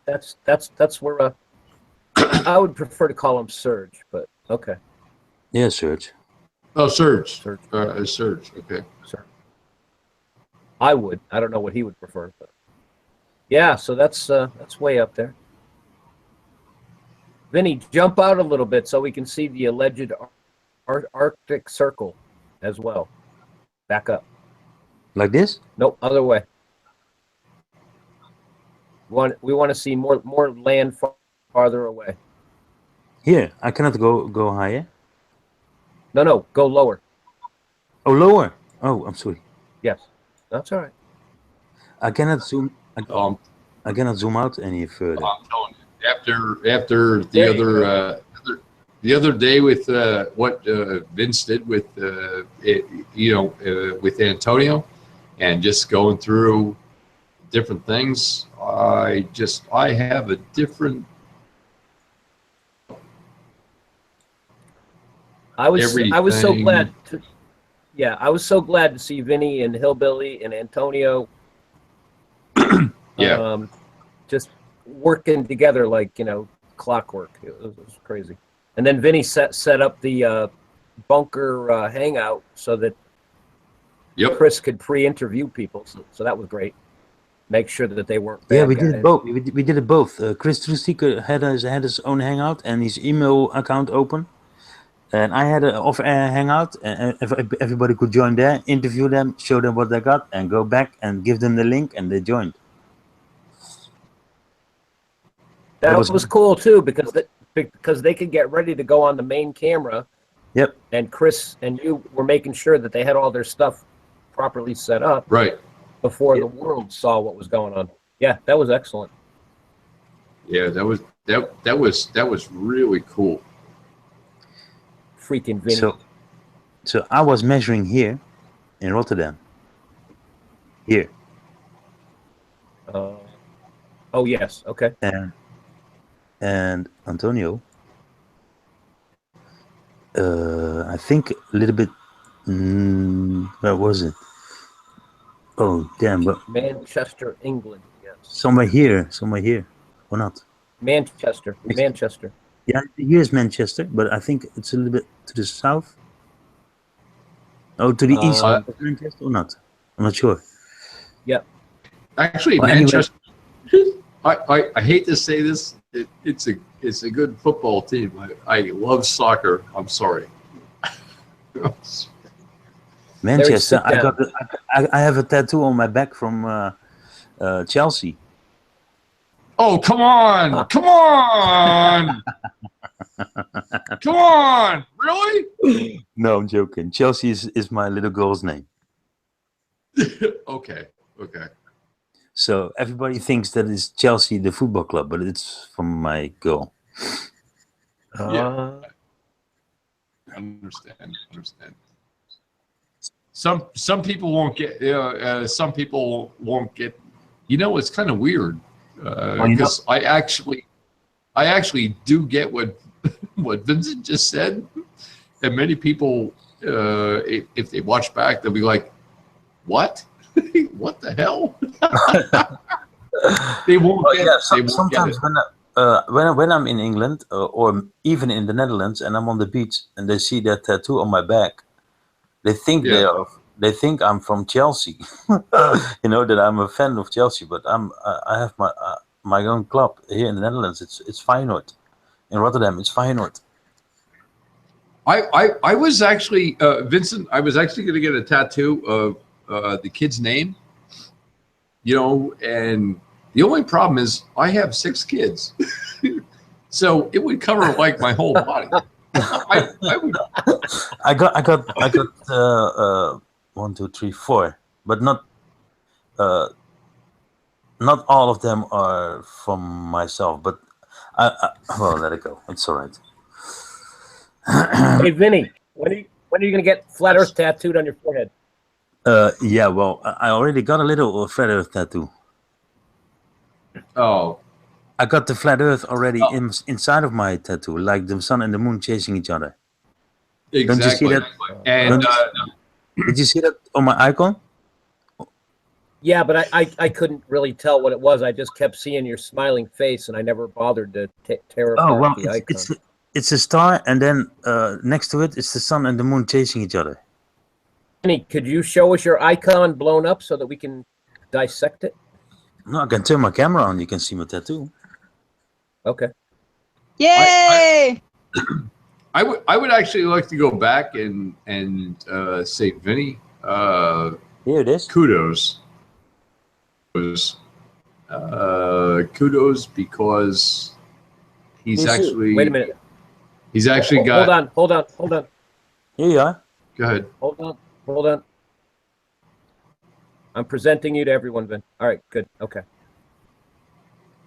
that's where I would prefer to call him Surge, but okay. Yeah, Serge. Oh, Surge. Surge. Surge. Okay. Surge. I would. I don't know what he would prefer, but yeah. So that's way up there. Vinny, jump out a little bit so we can see the alleged Arctic Circle as well. Back up. Like this? Nope, other way. We want to see more land farther away. Here, I cannot go higher. No, go lower. Oh, lower. Oh, I'm sorry. Yes, that's all right. I cannot zoom. I cannot zoom out any further. I'm telling you, after There the other day with what Vince did with with Antonio, and just going through different things, I have a different. I was so everything. glad to, yeah, I was so glad to see Vinny and Hillbilly and Antonio Yeah. just working together like, clockwork. It was crazy. And then Vinny set up the bunker hangout so that Yep. Chris could pre-interview people. So that was great. Make sure that they weren't bad Yeah, we did guys. it both. We did it both. Chris Trustiker had his own hangout and his email account open. And I had an off-air hangout, and everybody could join there, interview them, show them what they got, and go back and give them the link, and they joined. That was- was cool too because they could get ready to go on the main camera. Yep. And Chris and you were making sure that they had all their stuff properly set up Right. before the world saw what was going on. Yeah, that was excellent. Yeah, that was really cool. Freaking Vinny. So I was measuring here in Rotterdam. Here. Oh yes, okay. And Antonio, I think a little bit. Where was it? Oh damn! But Manchester, England. Yes. somewhere here, or not? Manchester. Yeah, here's Manchester, but I think it's a little bit to the south. Oh, to the east of Manchester or not? I'm not sure. Yep. Actually, Well, anyway. Manchester. I hate to say this. It's a good football team. I love soccer. I'm sorry. Manchester. Larry, sit I have a tattoo on my back from Chelsea. Oh, come on! Come on! Come on! Really? No, I'm joking. Chelsea is my little girl's name. Okay. Okay. So everybody thinks that it's Chelsea, the football club, but it's from my girl. Yeah. Understand. Some people won't get. Some people won't get. You know, it's kind of weird because I actually do get what Vincent just said, and many people, if they watch back, they'll be like, "What? What the hell?" They won't get. Yeah, They won't sometimes get it. when I'm in England or even in the Netherlands and I'm on the beach and they see that tattoo on my back, they think they think I'm from Chelsea. You know, that I'm a fan of Chelsea, but I have my own club here in the Netherlands. It's Feyenoord. In Rotterdam, it's Feyenoord. I was actually Vincent. I was actually going to get a tattoo of the kid's name. You know, and the only problem is I have 6 kids, so it would cover like my whole body. I would. I got 1, 2, 3, 4, but not all of them are from myself. But well, let it go. It's all right. Hey, Vinny, when are you going to get Flat Earth tattooed on your forehead? Yeah, well, I already got a little Flat Earth tattoo. Oh, I got the Flat Earth already inside of my tattoo, like the sun and the moon chasing each other. exactly. Don't you see that? And Did you see that on my icon? Yeah, but I couldn't really tell what it was. I just kept seeing your smiling face, and I never bothered to tear apart Oh, well, the icon. it's a star, and then next to it, it's the sun and the moon chasing each other. Vinny, could you show us your icon blown up so that we can dissect it? No, I can turn my camera on. You can see my tattoo. Okay. Yay! I would actually like to go back and say, Vinny, Here it is. kudos. Kudos because he's actually. Wait a minute. He's actually got. Hold on. Here you are. Go ahead. Hold on. I'm presenting you to everyone, Vin. All right, good. Okay.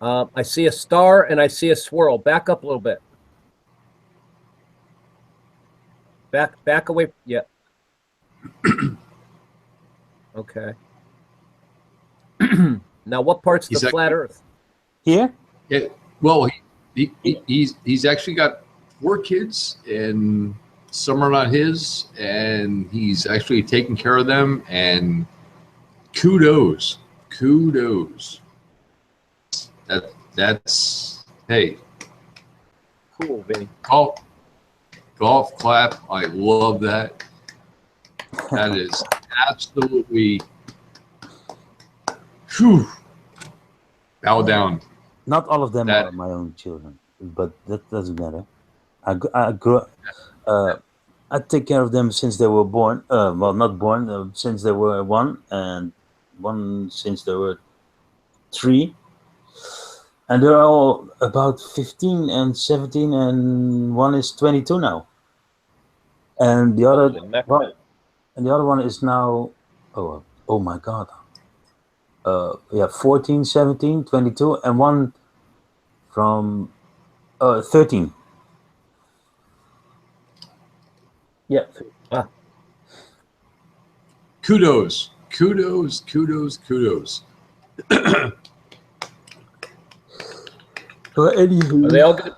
I see a star and I see a swirl. Back up a little bit. Back away. Yeah. Okay. Now, what part's the flat Earth? Here? Yeah. Well, he's actually got 4 kids, and some are not his, and he's actually taking care of them. And kudos. That's hey. Cool, Vinny. Golf clap. I love that. That is absolutely. Whew. Bow down. Not all of them are my own children, but that doesn't matter. I take care of them since they were born. Well, not born, since they were 1, and 1 since they were 3. And they're all about 15 and 17, and 1 is 22 now. And the other one is now, oh my God. Yeah, 14, 17, 22, and 1 from 13. Yeah. Kudos. Anywho.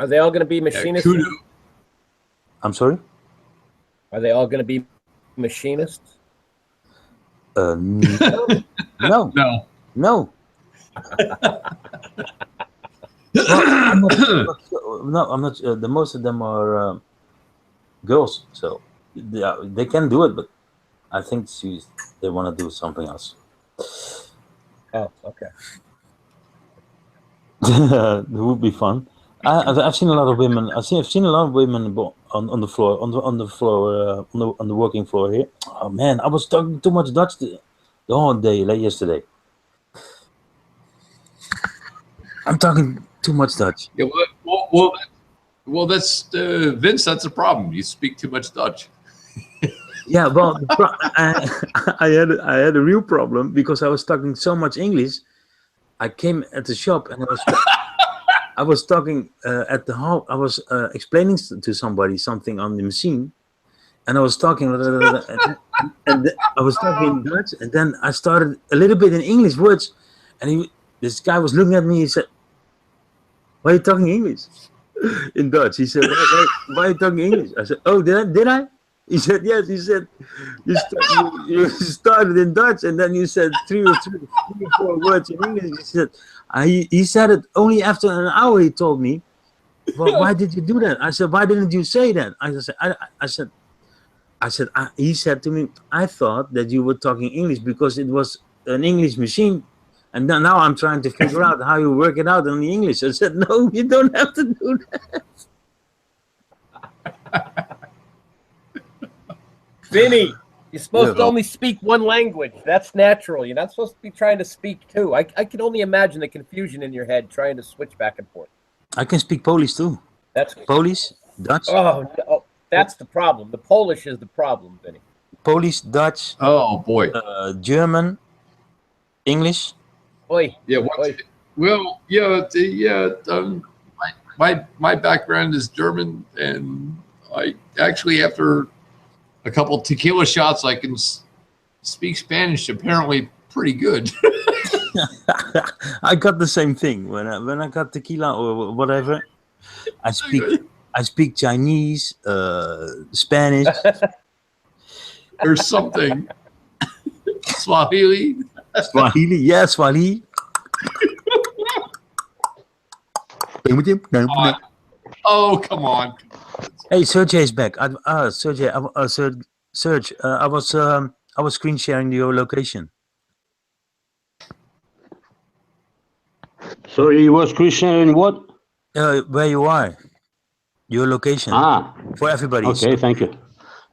Are they all gonna be machinists? I'm sorry? Are they all gonna be machinists? No. No. No. I'm not. The most of them are girls, so they can do it, but I think they want to do something else. Oh, okay. It would be fun. I've seen a lot of women. I've seen a lot of women on the floor, on the working floor here. Oh man, I was talking too much Dutch the whole day, like yesterday. I'm talking too much Dutch. Yeah, well, that's Vince. That's a problem. You speak too much Dutch. Yeah, well, I had a real problem because I was talking so much English. I came at the shop and I was talking at the hall. I was explaining to somebody something on the machine, and I was talking and I was talking in Dutch, and then I started a little bit in English words, and this guy was looking at me. He said, "Why are you talking English?" In Dutch. He said, why are you talking English? I said, oh, did I? He said, yes. He said, you started in Dutch and then you said three or four words in English. He said, he said it only after an hour. He told me, well, why did you do that? I said, why didn't you say that? He said to me, I thought that you were talking English because it was an English machine. And now I'm trying to figure out how you work it out in the English. I said, no, you don't have to do that. Vinny, you're supposed to only speak one language. That's natural. You're not supposed to be trying to speak two. I can only imagine the confusion in your head trying to switch back and forth. I can speak Polish too. That's Polish, Dutch. Oh, no, that's the problem. The Polish is the problem, Vinny. Polish, Dutch. Oh boy. German, English. Oi. Yeah. Oi. Well, yeah. My background is German, and I actually, after a couple tequila shots, I can speak Spanish apparently pretty good. I got the same thing when I got tequila or whatever. I speak Chinese, Spanish. There's something. Swahili. Swahili, yeah, Swahili. Oh, come on. Hey, Sergey is back. Sergey, Serge, I was screen sharing your location. Sorry, you were screen sharing what? Where you are, your location. For everybody. Okay, thank you.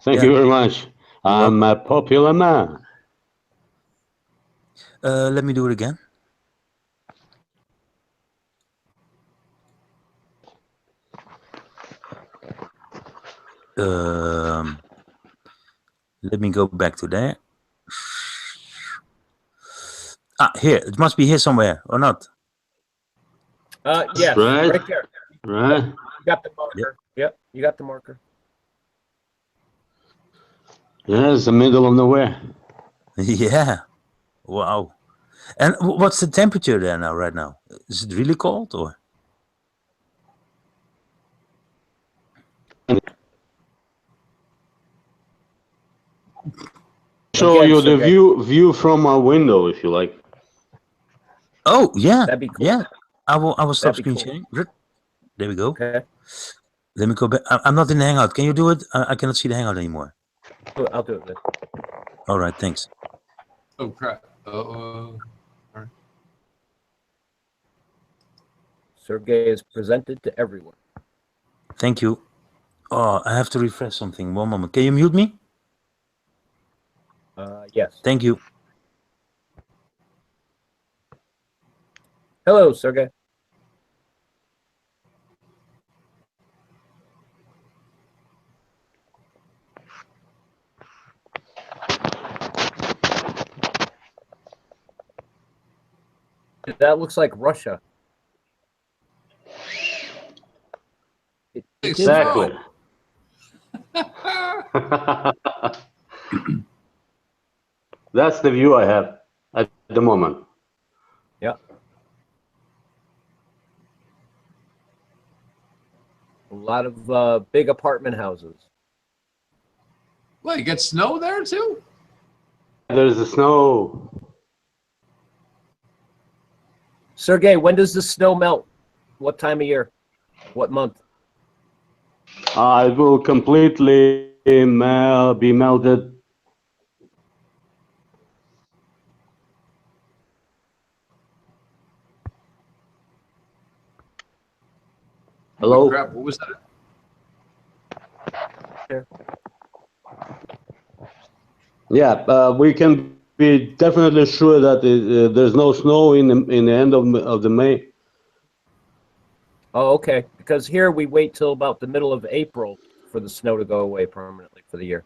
Thank you very much. I'm a popular man. Let me do it again. Let me go back to there. Here. It must be here somewhere, or not? Yes, right there. Right. You got the marker. Yep, you got the marker. Yeah, it's the middle of nowhere. Yeah. Wow. And what's the temperature there now, right now? Is it really cold or? Show you the view from our window, if you like. Oh yeah, that'd be cool. Yeah. I will stop screen sharing. There we go. Okay. Let me go back. I'm not in the Hangout. Can you do it? I cannot see the Hangout anymore. I'll do it then. All right, thanks. Oh crap. All right. Sergey is presented to everyone. Thank you. Oh, I have to refresh something. One moment. Can you mute me? Yes. Thank you. Hello, Sergey. That looks like Russia. Exactly. That's the view I have at the moment. Yeah. A lot of big apartment houses. Well, you get snow there too? There's the snow. Sergey, when does the snow melt? What time of year? What month? It will completely be melted. Hello? Oh, crap, what was that? There. Yeah, we can be definitely sure that there's no snow in the end of the May. Oh, okay. Because here we wait till about the middle of April for the snow to go away permanently for the year.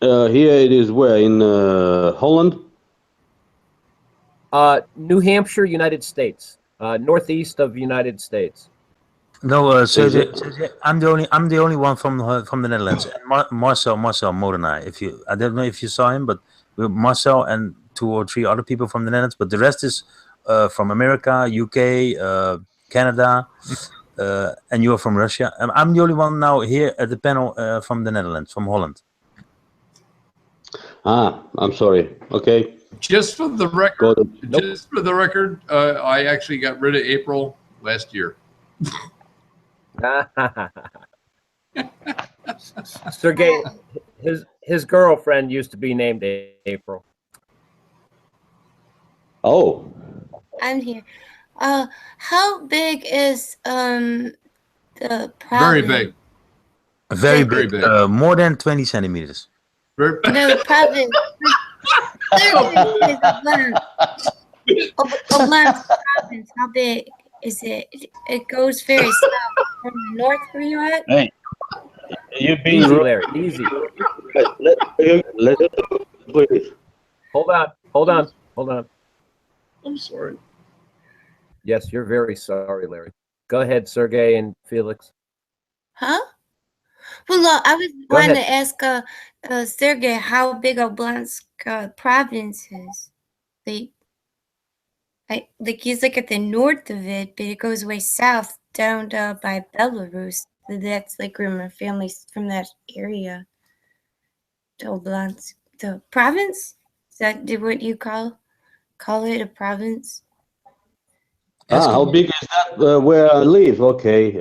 Here it is where? In Holland? New Hampshire, United States. Northeast of United States. No, Is it? I'm the only one from the Netherlands. And Marcel Molenaar. If you, I don't know if you saw him, but Marcel and 2 or 3 other people from the Netherlands. But the rest is from America, UK, Canada, and you are from Russia. And I'm the only one now here at the panel from the Netherlands, from Holland. Ah, I'm sorry. Okay. Just for the Got record, it. Nope. just for the record, I actually got rid of April last year. Sergey, his girlfriend used to be named April. Oh, I'm here. How big is the Very province? big. Very Very big, big. more than 20 centimeters. Very, No, the province. Oblast province. How big is it? It goes very south from the north where you at. hey, you've been Easy, rude. Larry. Easy. Let please. Hold on. I'm sorry. Yes, you're very sorry, Larry. Go ahead, Sergey and Felix. Huh? Well, look, I was Go wanting ahead. to ask Sergey how big Oblast province is. Like he's like at the north of it, but it goes way south down by Belarus. That's like where my family's from, that area. The Oblast, the province. Is that what you call it, a province? Ah, how big is that? Where I live? Okay.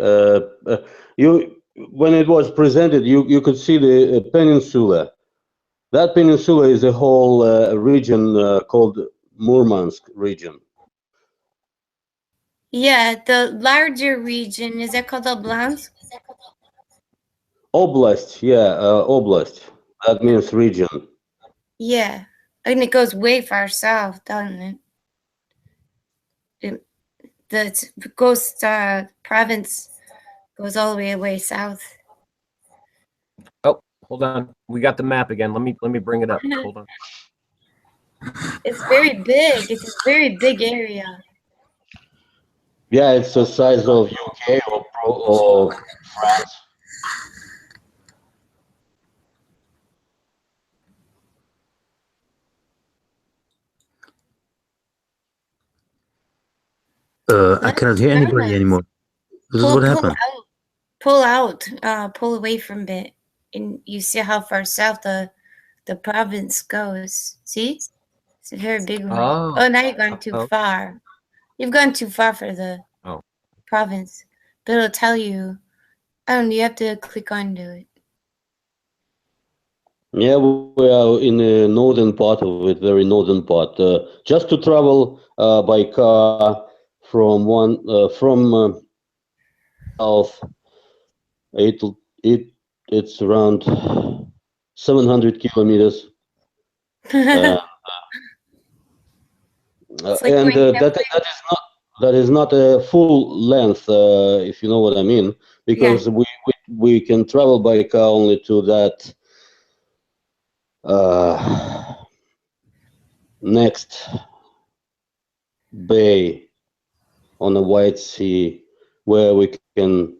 You, when it was presented, you could see the peninsula. That peninsula is a whole region called Murmansk region. Yeah, the larger region, is that called Oblast? Oblast, yeah, oblast. That means region. Yeah, and it goes way far south, doesn't it? The ghost province goes all the way south. Oh, hold on. We got the map again. Let me bring it up. Hold on. It's very big. It's a very big area. Yeah, it's the size of UK or France. I cannot hear anybody anymore. This is what happened. Pull away from it, and you see how far south the province goes. See, it's a very big one. Oh. Now you've gone too far. You've gone too far for the province, but it'll tell you. I don't know, you have to click onto it. Yeah, we are in the northern part of it, very northern part. Just to travel by car from south, it's around 700 kilometers. It's like And going that is not a full length, if you know what I mean, because we can travel by car only to that next bay on the White Sea, where we can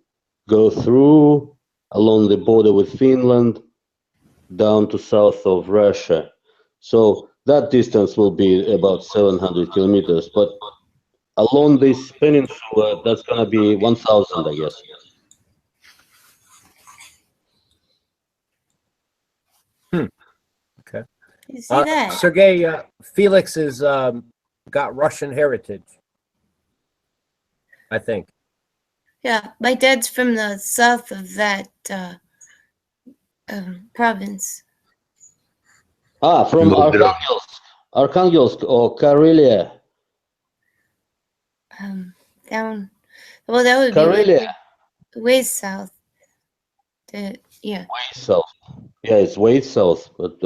go through along the border with Finland down to south of Russia. So that distance will be about 700 kilometers, but along this peninsula, that's gonna be 1,000, I guess. Okay. You see that? Sergey, Felix is got Russian heritage, I think. Yeah, my dad's from the south of that province. From Arkhangelsk or Karelia. Down. Well, that would Karelia. be way south. Yeah. Way south. Yeah, it's way south, but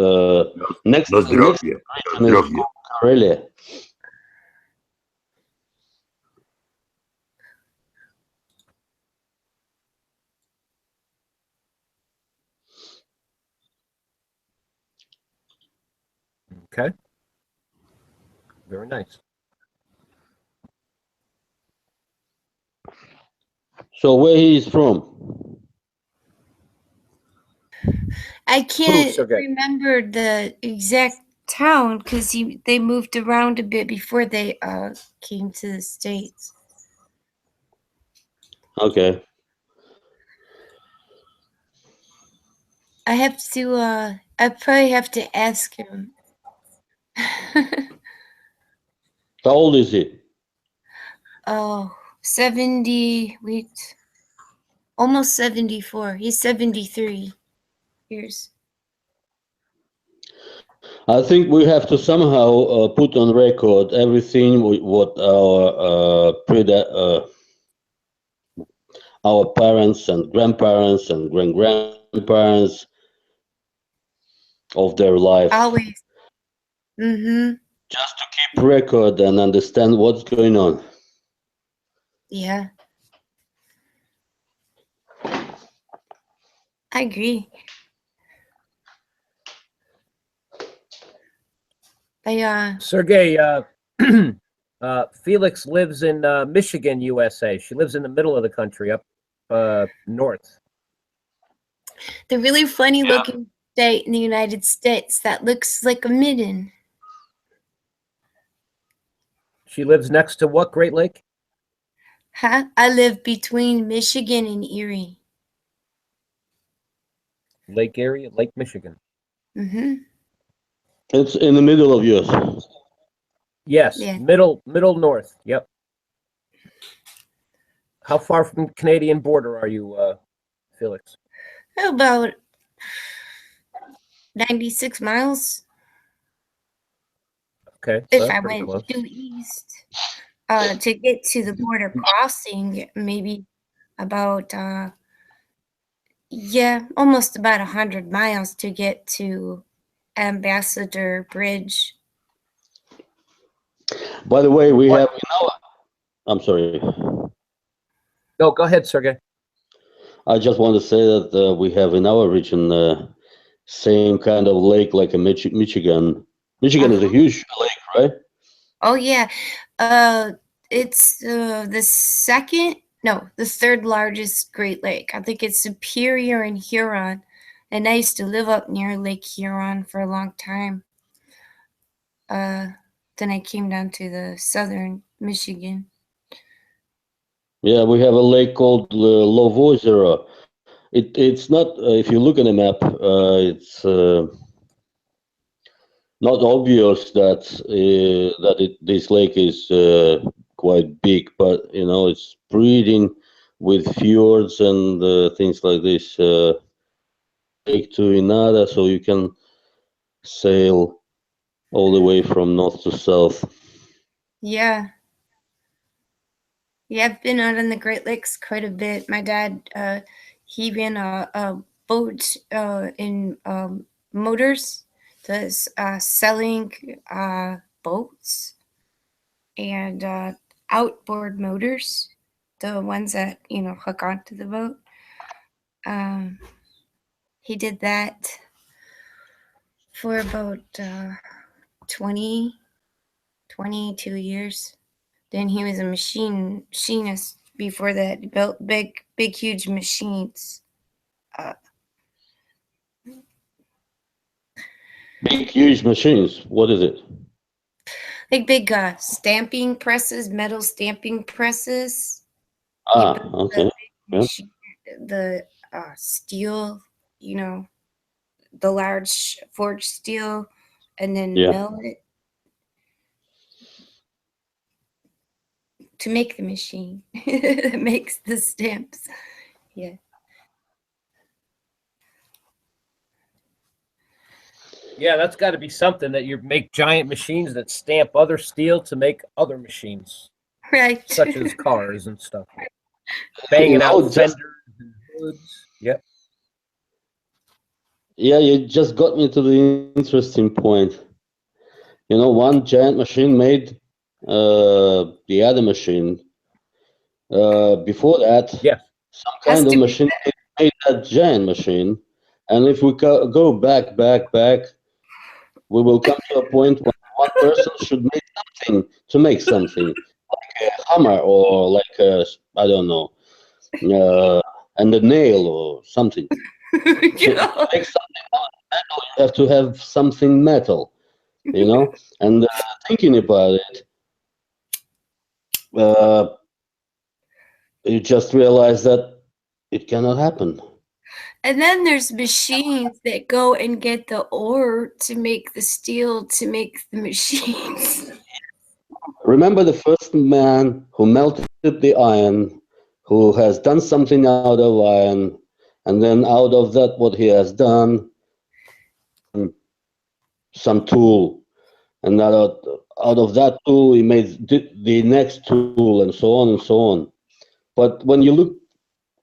next region is Karelia. Okay. Very nice. So where he is from? I can't Sergey? remember the exact town because they moved around a bit before they came to the States. Okay. I have to I probably have to ask him. How old is he? Oh, 70, wait. Almost 74. He's 73 years. I think we have to somehow put on record everything what our parents and grandparents and grandparents of their life. Always. Mm-hmm. Just to keep record and understand what's going on. Yeah. I agree. Sergey, Felix lives in Michigan, USA. She lives in the middle of the country, up north. the really funny looking state in the United States that looks like a midden. She lives next to what Great Lake? Huh? I live between Michigan and Erie. Lake area, Lake Michigan. Mm-hmm. It's in the middle of yours. Yes, Yeah. middle north. Yep. How far from the Canadian border are you, Felix? About 96 miles. Okay, If that's I pretty went close. due east to get to the border crossing, maybe about almost about 100 miles to get to Ambassador Bridge. By the way, we have I'm sorry. No, go ahead, Sergey. I just want to say that we have in our region same kind of lake like a Michigan. Michigan is a huge lake, right? Oh yeah, it's the third largest Great Lake. I think it's Superior and Huron, and I used to live up near Lake Huron for a long time. Then I came down to the southern Michigan. Yeah, we have a lake called Lovozero. It's not if you look at a map, it's not obvious that this lake is quite big, but you know it's breeding with fjords and things like this. Lake to Inada, so you can sail all the way from north to south. Yeah. Yeah, I've been out on the Great Lakes quite a bit. My dad, he ran a boat in motors, does selling boats and outboard motors, the ones that, hook onto the boat. He did that for about 22 years. Then he was a machinist before that. He built big, huge machines. Big, huge machines. What is it? Like big stamping presses, metal stamping presses. Okay. The steel, the large forged steel, and then mill it to make the machine that makes the stamps. Yeah. Yeah, that's got to be something that you make giant machines that stamp other steel to make other machines, Right. such as cars and stuff. Banging out fenders and hoods. Yep. Yeah, you just got me to the interesting point. You know, one giant machine made the other machine. Before that, some kind of machine made that giant machine. And if we go back, we will come to a point when one person should make something to make something, like a hammer or like a, I don't know, and a nail or something. To make something metal, you have to have something metal, you know. And thinking about it, you just realize that it cannot happen. And then there's machines that go and get the ore to make the steel to make the machines. Remember the first man who melted the iron, who has done something out of iron, and then out of that what he has done, some tool, and out of that tool he made the next tool, and so on and so on. But when you look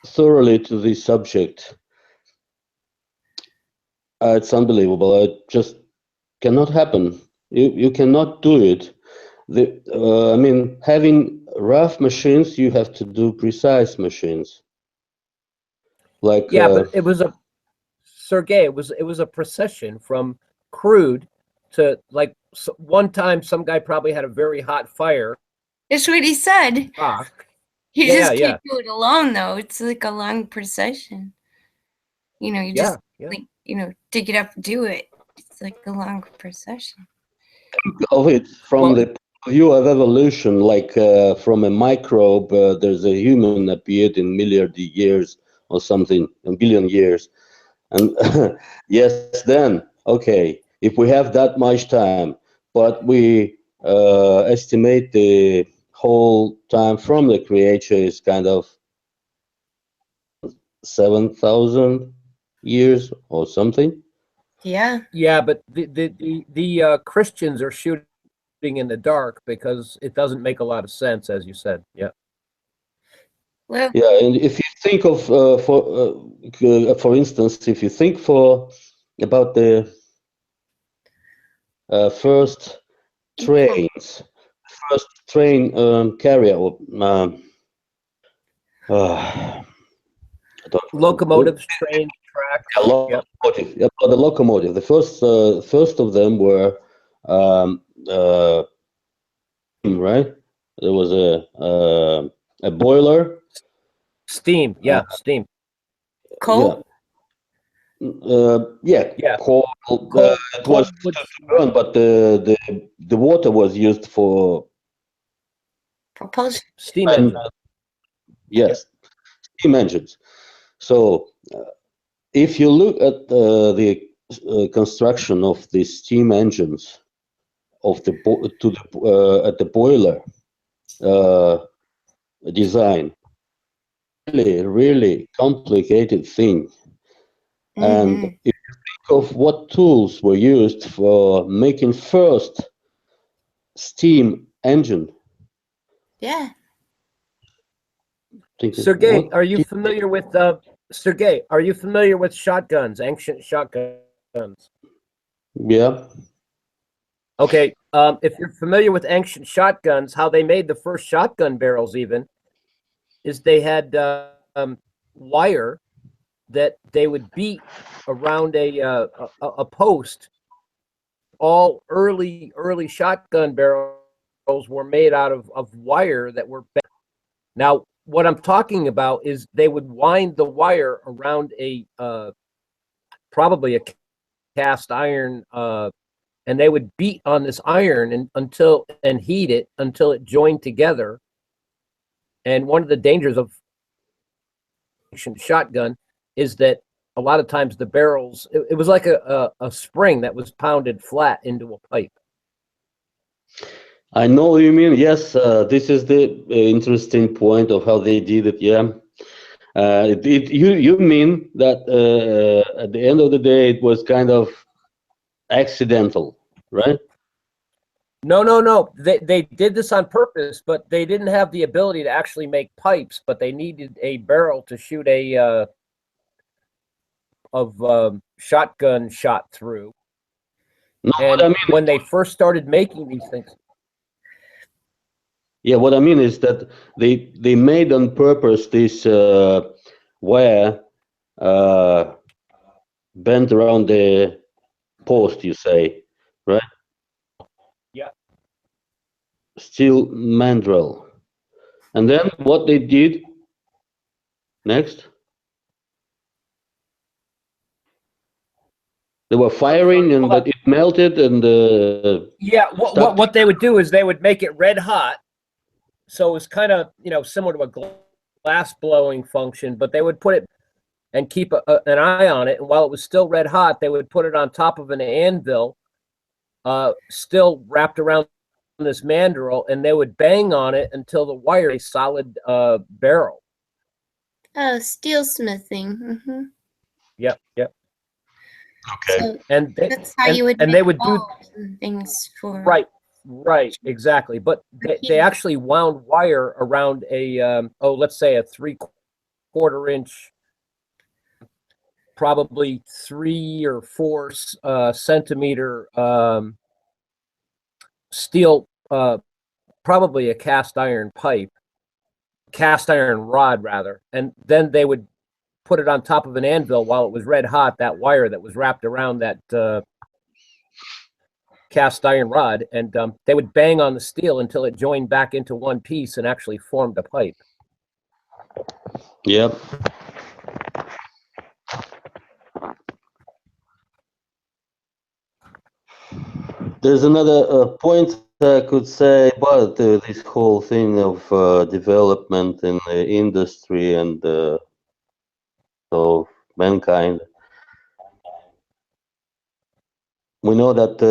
thoroughly to this subject, it's unbelievable. It just cannot happen. You cannot do it. I mean, having rough machines, you have to do precise machines. Like Yeah, but it was a Sergey. It was a procession from crude to like one time. Some guy probably had a very hot fire. That's what he said. Rock. You Yeah, just yeah. can't do it alone, though. It's like a long procession. You know, you just like, you know, dig it up, do it. It's like a long procession. Of it from the view of evolution, like from a microbe, there's a human appeared in milliard years or something, a billion years, and yes, then okay, if we have that much time, but we estimate the whole time from the creation is kind of 7,000 years or something. Yeah. Yeah, but the Christians are shooting in the dark because it doesn't make a lot of sense, as you said. Yeah. Well, Yeah, and if you think of, for instance, if you think about the first trains, first train carrier, Locomotives, trains, tracks. Yeah, locomotive. Yeah, the locomotive. The first of them were, right? There was a boiler. Steam. Yeah, steam. coal. Yeah. Coal. It was to burn, but the water was used for Propulsion. Steam engine. Yes, steam engines. So if you look at the construction of the steam engines of the at the boiler design, really complicated thing. And if you think of what tools were used for making first steam engine. Yeah. Sergey, are you familiar with Sergey? Are you familiar with shotguns, ancient shotguns? Yeah. Okay. If you're familiar with ancient shotguns, how they made the first shotgun barrels even is they had wire that they would beat around a post. All early shotgun barrels were made out of wire that were bent. Now, what I'm talking about is they would wind the wire around a probably a cast iron, and they would beat on this iron and heat it until it joined together. And one of the dangers of shotgun is that a lot of times the barrels, it was like a spring that was pounded flat into a pipe. I know what you mean. Yes, this is the interesting point of how they did it. Yeah, you mean that at the end of the day it was kind of accidental, right? No. They did this on purpose, but they didn't have the ability to actually make pipes. But they needed a barrel to shoot a shotgun shot through. No, and what I mean, when they first started making these things. Yeah, what I mean is that they made on purpose this wire bent around the post, you say, right? Yeah. Steel mandrel. And then what they did next? They were firing, and but it melted, and yeah. What they would do is they would make it red hot, so it was kind of similar to a glass blowing function, but they would put it and keep an eye on it, and while it was still red hot, they would put it on top of an anvil, still wrapped around this mandrel, and they would bang on it until the wire is a solid barrel. Oh, steel smithing. Mm-hmm. Yep. Okay. So And that's how you would and make they would do balls and things for right, exactly. But they actually wound wire around a let's say a 3/4 inch, probably 3 or 4 centimeter steel, probably a cast iron rod rather, and then they would put it on top of an anvil while it was red hot, that wire that was wrapped around that cast iron rod, and they would bang on the steel until it joined back into one piece and actually formed a pipe. Yep. There's another point I could say about this whole thing of development in the industry and of mankind. We know that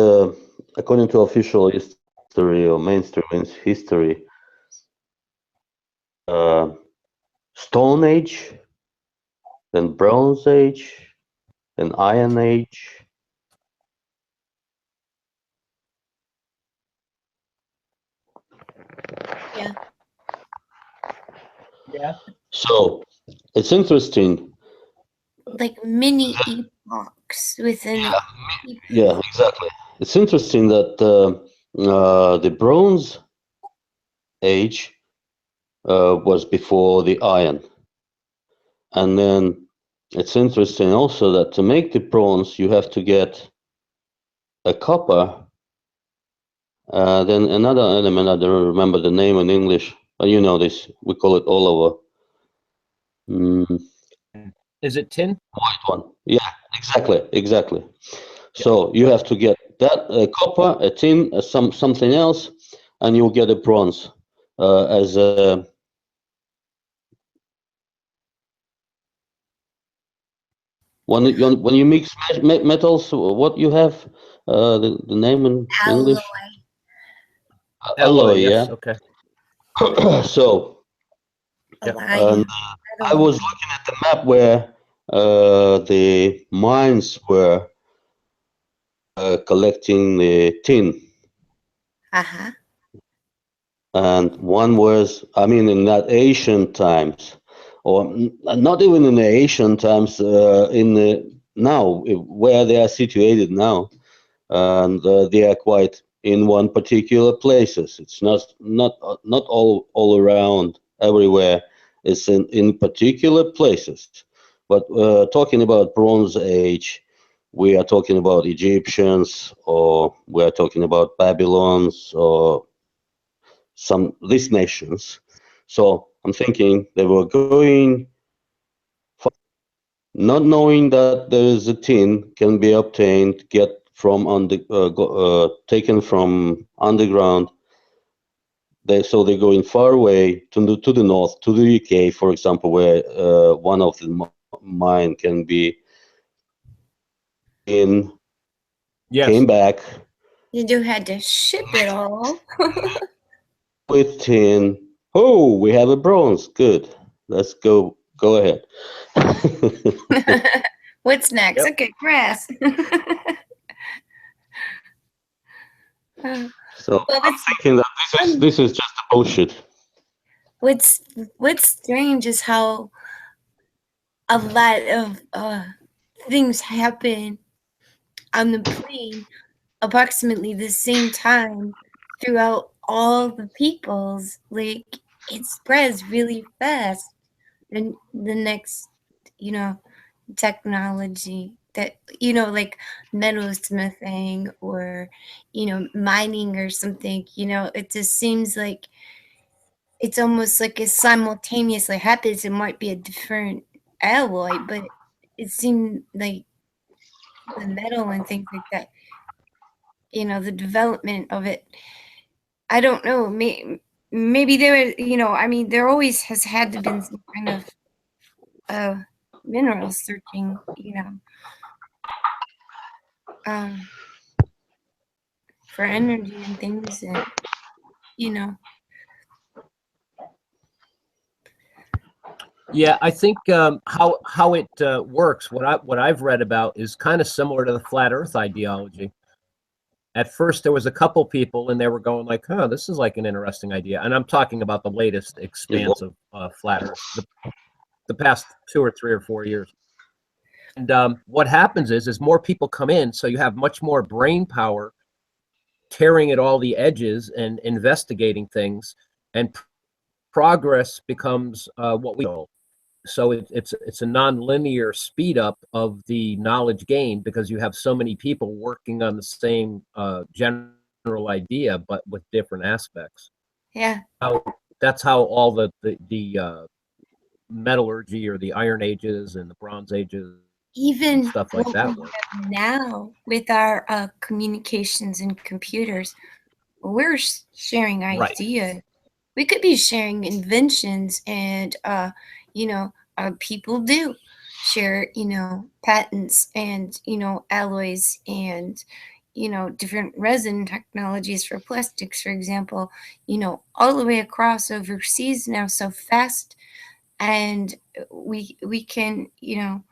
according to official history or mainstream history, Stone Age, then Bronze Age, then Iron Age. Yeah. So it's interesting. Like mini epochs within it. Yeah, exactly. It's interesting that the Bronze Age was before the Iron. And then it's interesting also that to make the bronze, you have to get a copper. Then another element, I don't remember the name in English, but you know this, we call it all over. Is it tin? White one. Yeah, exactly. So you have to get that copper, a tin, something else, and you'll get a bronze as a. When you mix metals, what you have the name in English? Alloy, yes. yeah. Okay. So, and I was looking at the map where the mines were collecting the tin. Uh-huh. And one was, I mean, in that ancient times, or not even in the ancient times, in the now, where they are situated now, and they are quite in one particular places. It's not all around everywhere. It's in particular places. But talking about Bronze Age, we are talking about Egyptians, or we are talking about Babylons, or these nations. So I'm thinking they were going, not knowing that there is a tin can be obtained, get from taken from underground. So they're going far away to the north, to the UK, for example, where one of the mine can be in. Yes. Came back. You do had to ship it all. With tin. Oh, we have a bronze. Good. Let's go. Go ahead. What's next? Yep. Okay, grass. So I'm thinking that this is just a bullshit. What's strange is how a lot of things happen on the plane approximately the same time throughout all the peoples. Like it spreads really fast. And the next, technology that, you know, like metalsmithing or, you know, mining or something, you know, it just seems like it's almost like it simultaneously happens. It might be a different alloy, but it seemed like the metal and things like that, you know, the development of it, I don't know, maybe there, you know, I mean, there always has had to been some kind of mineral searching, you know, for energy and things, and, you know. Yeah, I think how it works. What I've read about is kind of similar to the flat Earth ideology. At first, there was a couple people, and they were going like, "Huh, this is like an interesting idea." And I'm talking about the latest expanse of flat Earth, the past 2 or 3 or 4 years. And what happens is more people come in, so you have much more brain power, tearing at all the edges and investigating things, and progress becomes what we know. So it's a non-linear speed up of the knowledge gain, because you have so many people working on the same general idea, but with different aspects. Yeah. That's how all the metallurgy or the Iron Ages and the Bronze Ages, Even stuff like what that we work. have now with our communications and computers, we're sharing ideas. We could be sharing inventions, and you know, people do share, you know, patents and, you know, alloys and, you know, different resin technologies for plastics, for example, you know, all the way across overseas now so fast, and we can, you know,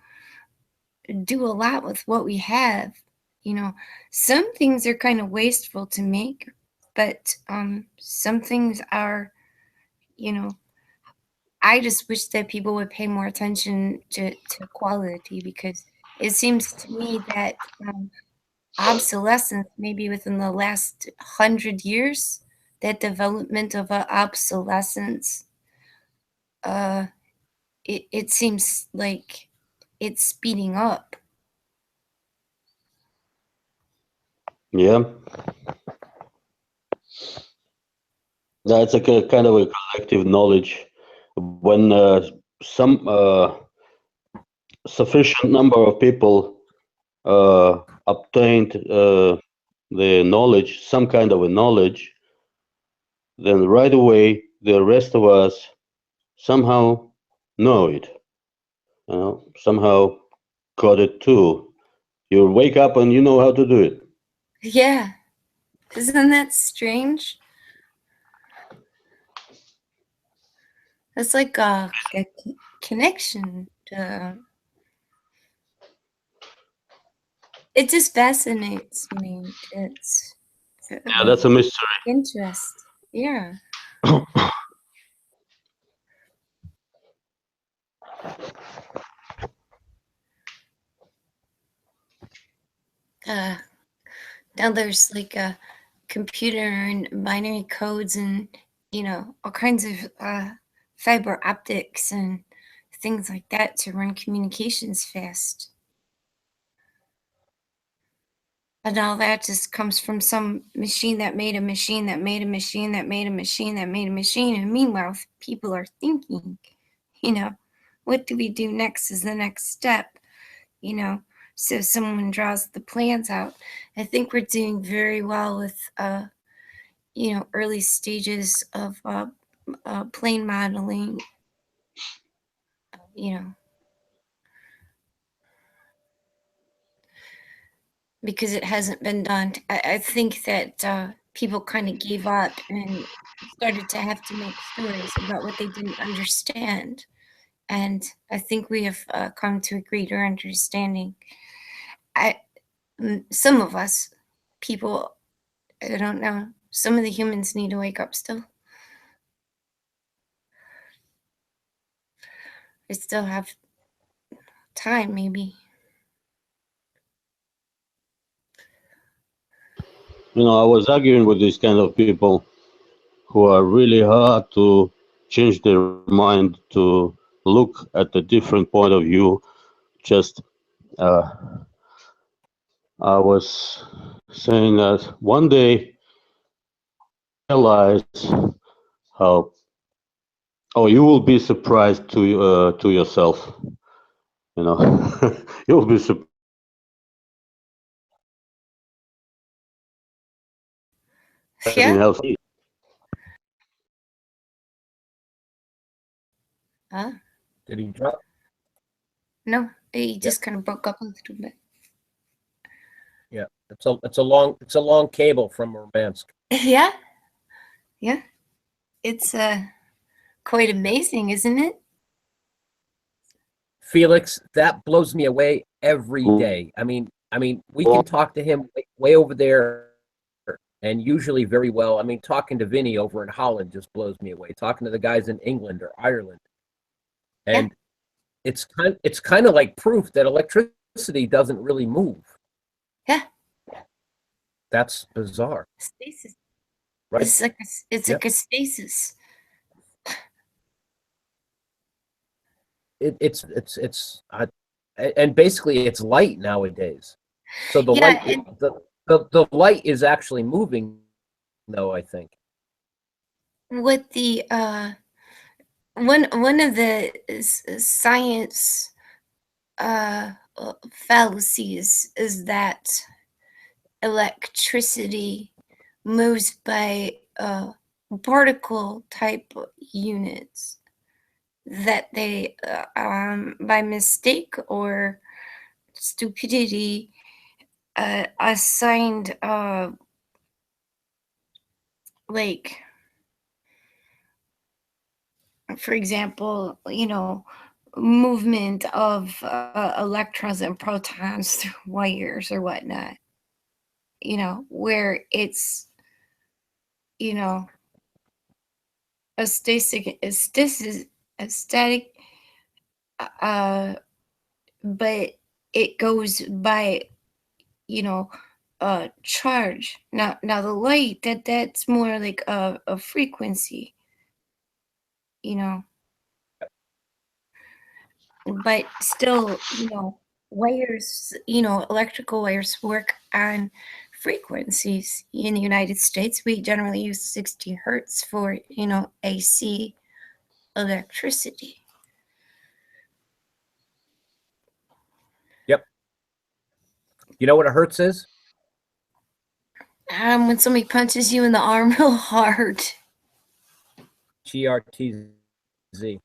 do a lot with what we have. You know, some things are kind of wasteful to make, but some things are, you know, I just wish that people would pay more attention to quality, because it seems to me that obsolescence, maybe within the last 100 years, that development of obsolescence, it seems like it's speeding up. Yeah. That's a kind of a collective knowledge. When some sufficient number of people obtained the knowledge, some kind of a knowledge, then right away the rest of us somehow know it, somehow got it too. You wake up and you know how to do it. Yeah. Isn't that strange? That's like a connection. It just fascinates me. It's Yeah, that's a mystery. interest. Yeah. Now there's like a computer and binary codes and, you know, all kinds of fiber optics and things like that to run communications fast. And all that just comes from some machine that made a machine that made a machine that made a machine that made a machine. And meanwhile, people are thinking, you know, what do we do next is the next step, you know? So someone draws the plans out. I think we're doing very well with, you know, early stages of plane modeling, you know, because it hasn't been done. I think that people kind of gave up and started to have to make stories about what they didn't understand. And I think we have come to a greater understanding. Some of us, people, I don't know, some of the humans need to wake up still. I still have time, maybe. You know, I was arguing with these kind of people who are really hard to change their mind to look at a different point of view. Just I was saying that one day realize how you will be surprised to yourself. You know, you'll be surprised. Yeah. Healthy. Did he drop? No, he just kind of broke up a little bit. Yeah, it's a long cable from Murmansk. Yeah. Yeah. It's quite amazing, isn't it? Felix, that blows me away every day. I mean, we can talk to him way over there, and usually very well. I mean, talking to Vinny over in Holland just blows me away. Talking to the guys in England or Ireland, and it's kind of like proof that electricity doesn't really move. Yeah. That's bizarre. Stasis. Right? It's like like a stasis. And basically it's light nowadays. So the light, the light is actually moving, though, I think. What the one of the science fallacies is that electricity moves by particle type units, that they by mistake or stupidity assigned like, for example, movement of electrons and protons through wires or whatnot, where it's a static but it goes by charge. Now the light, that's more like a frequency, but still, wires, electrical wires work on frequencies. In the United States, we generally use 60 hertz for AC electricity. Yep. You know what a hertz is? When somebody punches you in the arm real hard. GRTZ.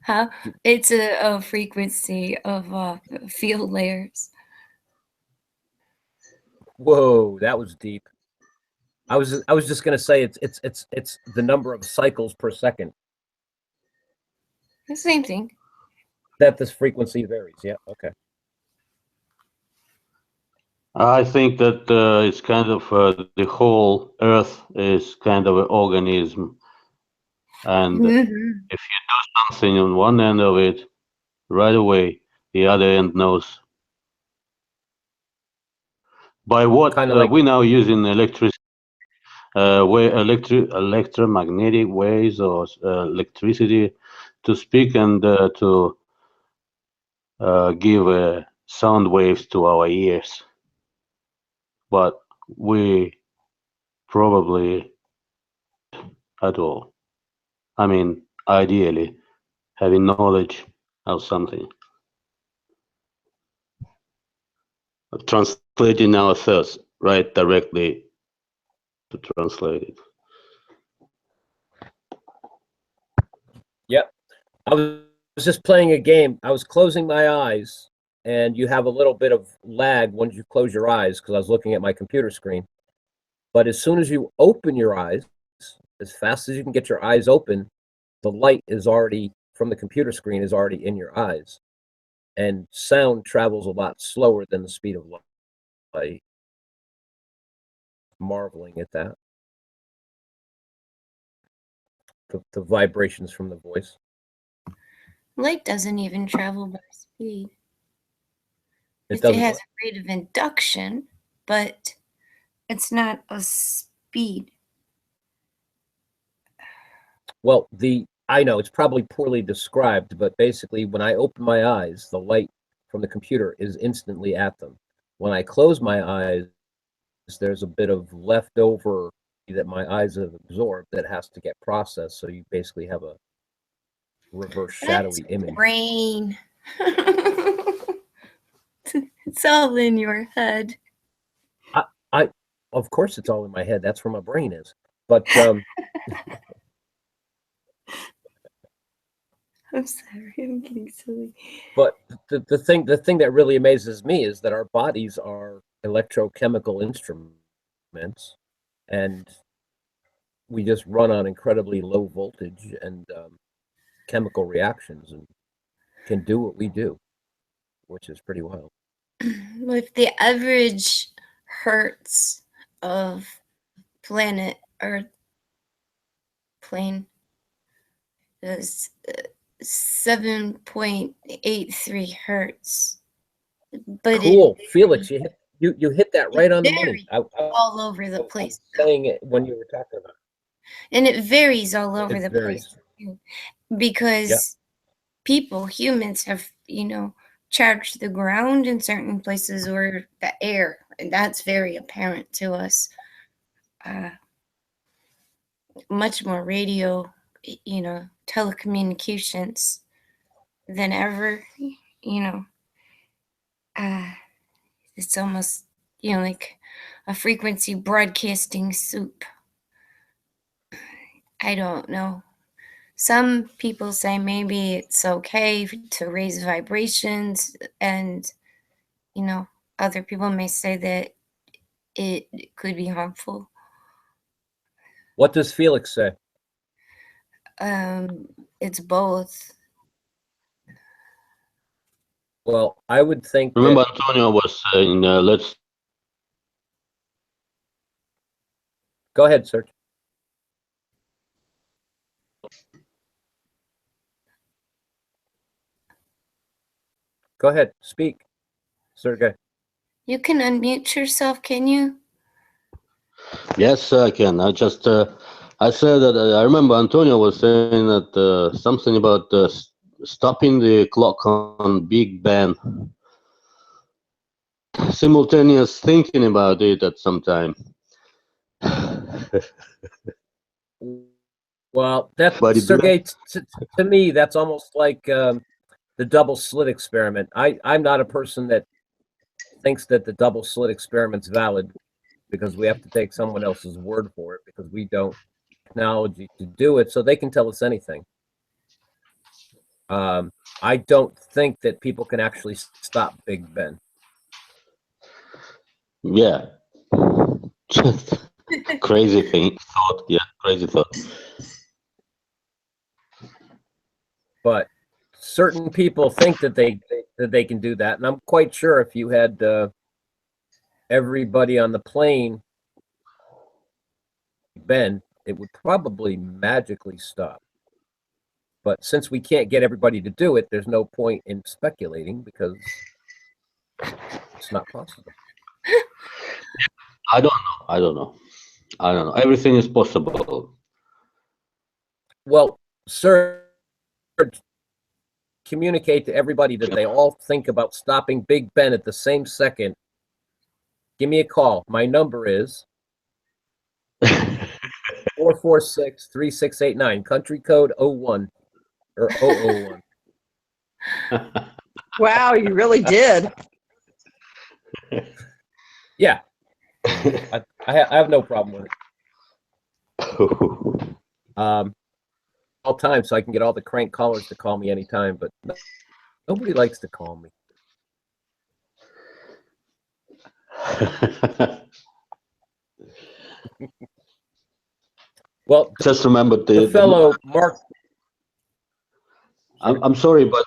Huh? It's a frequency of field layers. Whoa, that was deep. I was just gonna say it's the number of cycles per second The same thing. that this frequency varies. Yeah. Okay. I think that it's kind of the whole Earth is kind of an organism, and if you do something on one end of it, right away the other end knows. By what we now using electricity, electromagnetic waves or electricity to speak and to give sound waves to our ears, but we probably at all. I mean, ideally, having knowledge of something, translating our thoughts right directly to translate it. Yep. I was just playing a game. I was closing my eyes, and you have a little bit of lag once you close your eyes because I was looking at my computer screen. But as soon as you open your eyes, as fast as you can get your eyes open, the light is already from the computer screen is already in your eyes. And sound travels a lot slower than the speed of light. Marveling at that. The vibrations from the voice. Light doesn't even travel by speed. It has a rate of induction, but it's not a speed. Well, I know it's probably poorly described, but basically when I open my eyes, the light from the computer is instantly at them. When I close my eyes, there's a bit of leftover that my eyes have absorbed that has to get processed. So you basically have a reverse shadowy image. Brain. It's all in your head. Of course, it's all in my head. That's where my brain is. But I'm sorry, I'm getting silly. but the thing that really amazes me is that our bodies are electrochemical instruments, and we just run on incredibly low voltage and chemical reactions, and can do what we do, which is pretty wild. If the average hertz of planet Earth plane is 7.83 hertz, but Cool, Felix, you hit that right on the money. I all over the was place, saying it when you were talking about it. and it varies all over It the varies. place too, because people, humans, have charged the ground in certain places or the air, and that's very apparent to us. Much more radio, telecommunications than ever. It's almost like a frequency broadcasting soup. I don't know. Some people say maybe it's okay to raise vibrations, and other people may say that it could be harmful. What does Felix say? It's both. Well, I would think Remember, that, Antonio was saying, let's. go ahead, Serge. Go ahead, speak, Sergey. You can unmute yourself, can you? Yes, I can. I just, I said that I remember Antonio was saying that something about stopping the clock on Big Ben. Simultaneous thinking about it at some time. Well, that, But it Sergey, to me, that's almost like the double slit experiment. I'm not a person that thinks that the double slit experiment's valid, because we have to take someone else's word for it, because we don't have technology to do it, so they can tell us anything. I don't think that people can actually stop Big Ben. Yeah. Just crazy thought. Yeah, crazy thought. But certain people think that they can do that, and I'm quite sure if you had everybody on the plane Ben, it would probably magically stop. But since we can't get everybody to do it, there's no point in speculating, because it's not possible. I don't know. Everything is possible. Well, sir, communicate to everybody that they all think about stopping Big Ben at the same second. Give me a call. My number is 446-3689, country code 01 or 001. Wow, you really did. Yeah, I have no problem with it. All time, so I can get all the crank callers to call me anytime, but nobody likes to call me. Well, just remember the fellow Mark. I'm sorry, but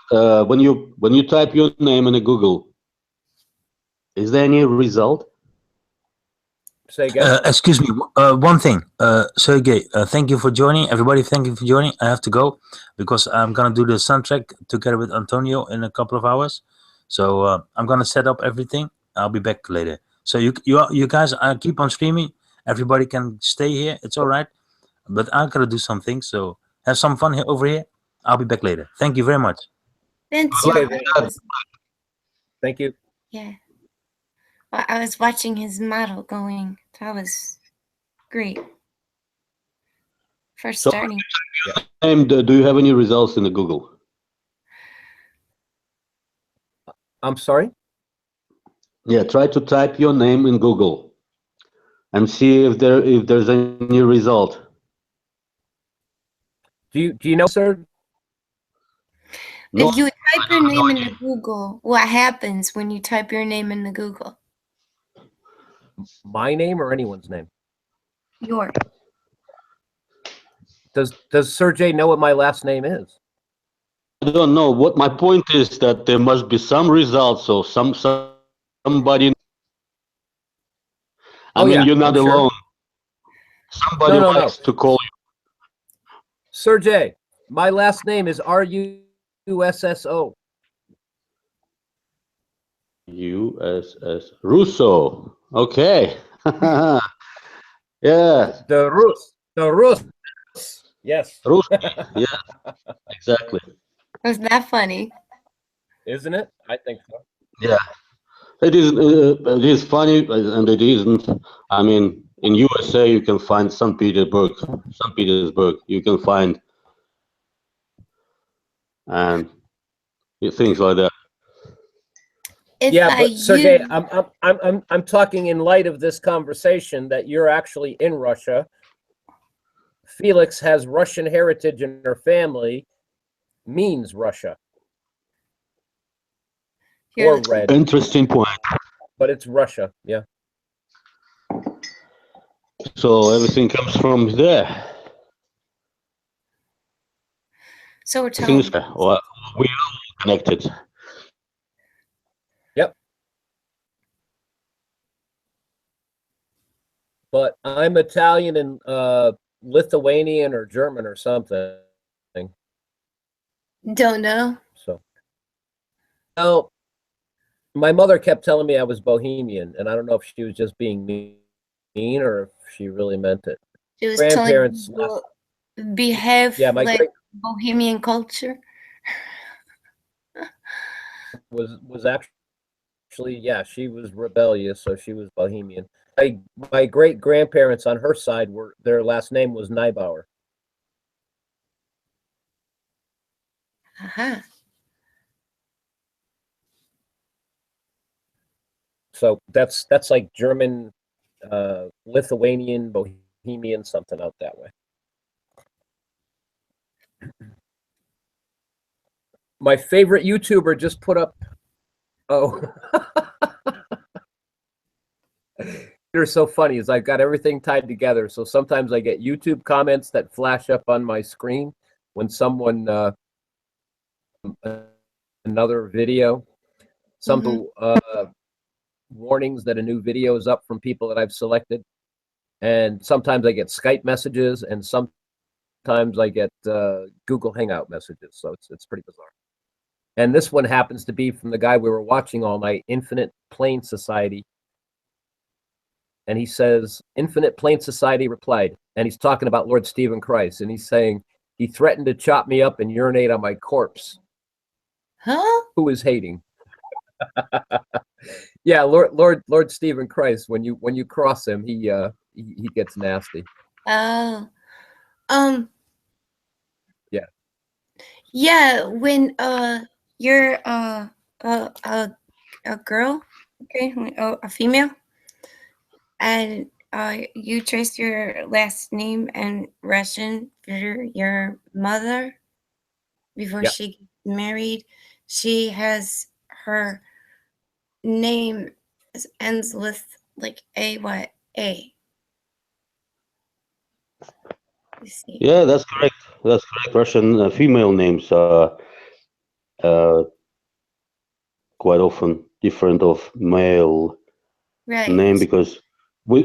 when you type your name in a Google, is there any result? Say again. Excuse me, one thing, Sergey, thank you for joining. Everybody, thank you for joining. I have to go because I'm gonna do the soundtrack together with Antonio in a couple of hours. So I'm gonna set up everything. I'll be back later. So you guys keep on streaming. Everybody can stay here. It's all right. But I'm gonna do something. So Have some fun here over here. I'll be back later. Thank you very much. Vince, Okay, your Vinny. model was- Thank you. yeah. Well, I was watching his model going. That was great. For So- starting. And do you have any results in the Google? I'm sorry. Yeah, try to type your name in Google and see if there's any result. Do you know, sir? No, If you type your name into Google, what happens when you type your name into Google? My name or anyone's name? Your. Does Sergey know what my last name is? I don't know. What my point is that there must be some results. So somebody. I Oh, mean, yeah, you're not I'm sure. alone. Somebody No. likes to call Sergey, my last name is Russo. you. USS Russo. Okay. Yeah, The Rus. Yes. Russo. Yeah, exactly. Was that funny? Isn't it? I think so. Yeah, it is funny, and it isn't. I mean, in USA, you can find St. Petersburg. You can find, and things like that. If Yeah, I but Sergey, use- I'm talking in light of this conversation that you're actually in Russia. Felix has Russian heritage in her family, means Russia. Here- Or red, Interesting point. but it's Russia. Yeah. So everything comes from there. so we're Things telling. well, we are connected. Yep. But I'm Italian and Lithuanian or German or something. Don't know. So, well, my mother kept telling me I was Bohemian, and I don't know if she was just being mean or if she really meant it. It was Grandparents telling you to behave Yeah, my like great Bohemian culture. was actually, yeah, she was rebellious, so she was Bohemian. My great grandparents on her side their last name was Neibauer. Uh-huh. So that's like German, Lithuanian, Bohemian, something out that way. My favorite YouTuber just put up. Oh, they're so funny. Is I've got everything tied together. So sometimes I get YouTube comments that flash up on my screen when someone another video. Some warnings that a new video is up from people that I've selected, and sometimes I get Skype messages, and sometimes I get Google Hangout messages. So it's pretty bizarre. And this one happens to be from the guy we were watching all night, Infinite Plane Society. And he says, Infinite Plane Society replied, and he's talking about Lord Stephen Christ, and he's saying, he threatened to chop me up and urinate on my corpse. Huh? Who is hating? Yeah, Lord Stephen Christ, when you cross him, he gets nasty. Oh. Yeah. Yeah, when you're a girl, okay, a female, and you trace your last name and Russian for your mother before Yeah. she gets married, she has her name ends with like A. You see. Yeah, that's correct. That's correct. Russian female names are quite often different of male Right. name because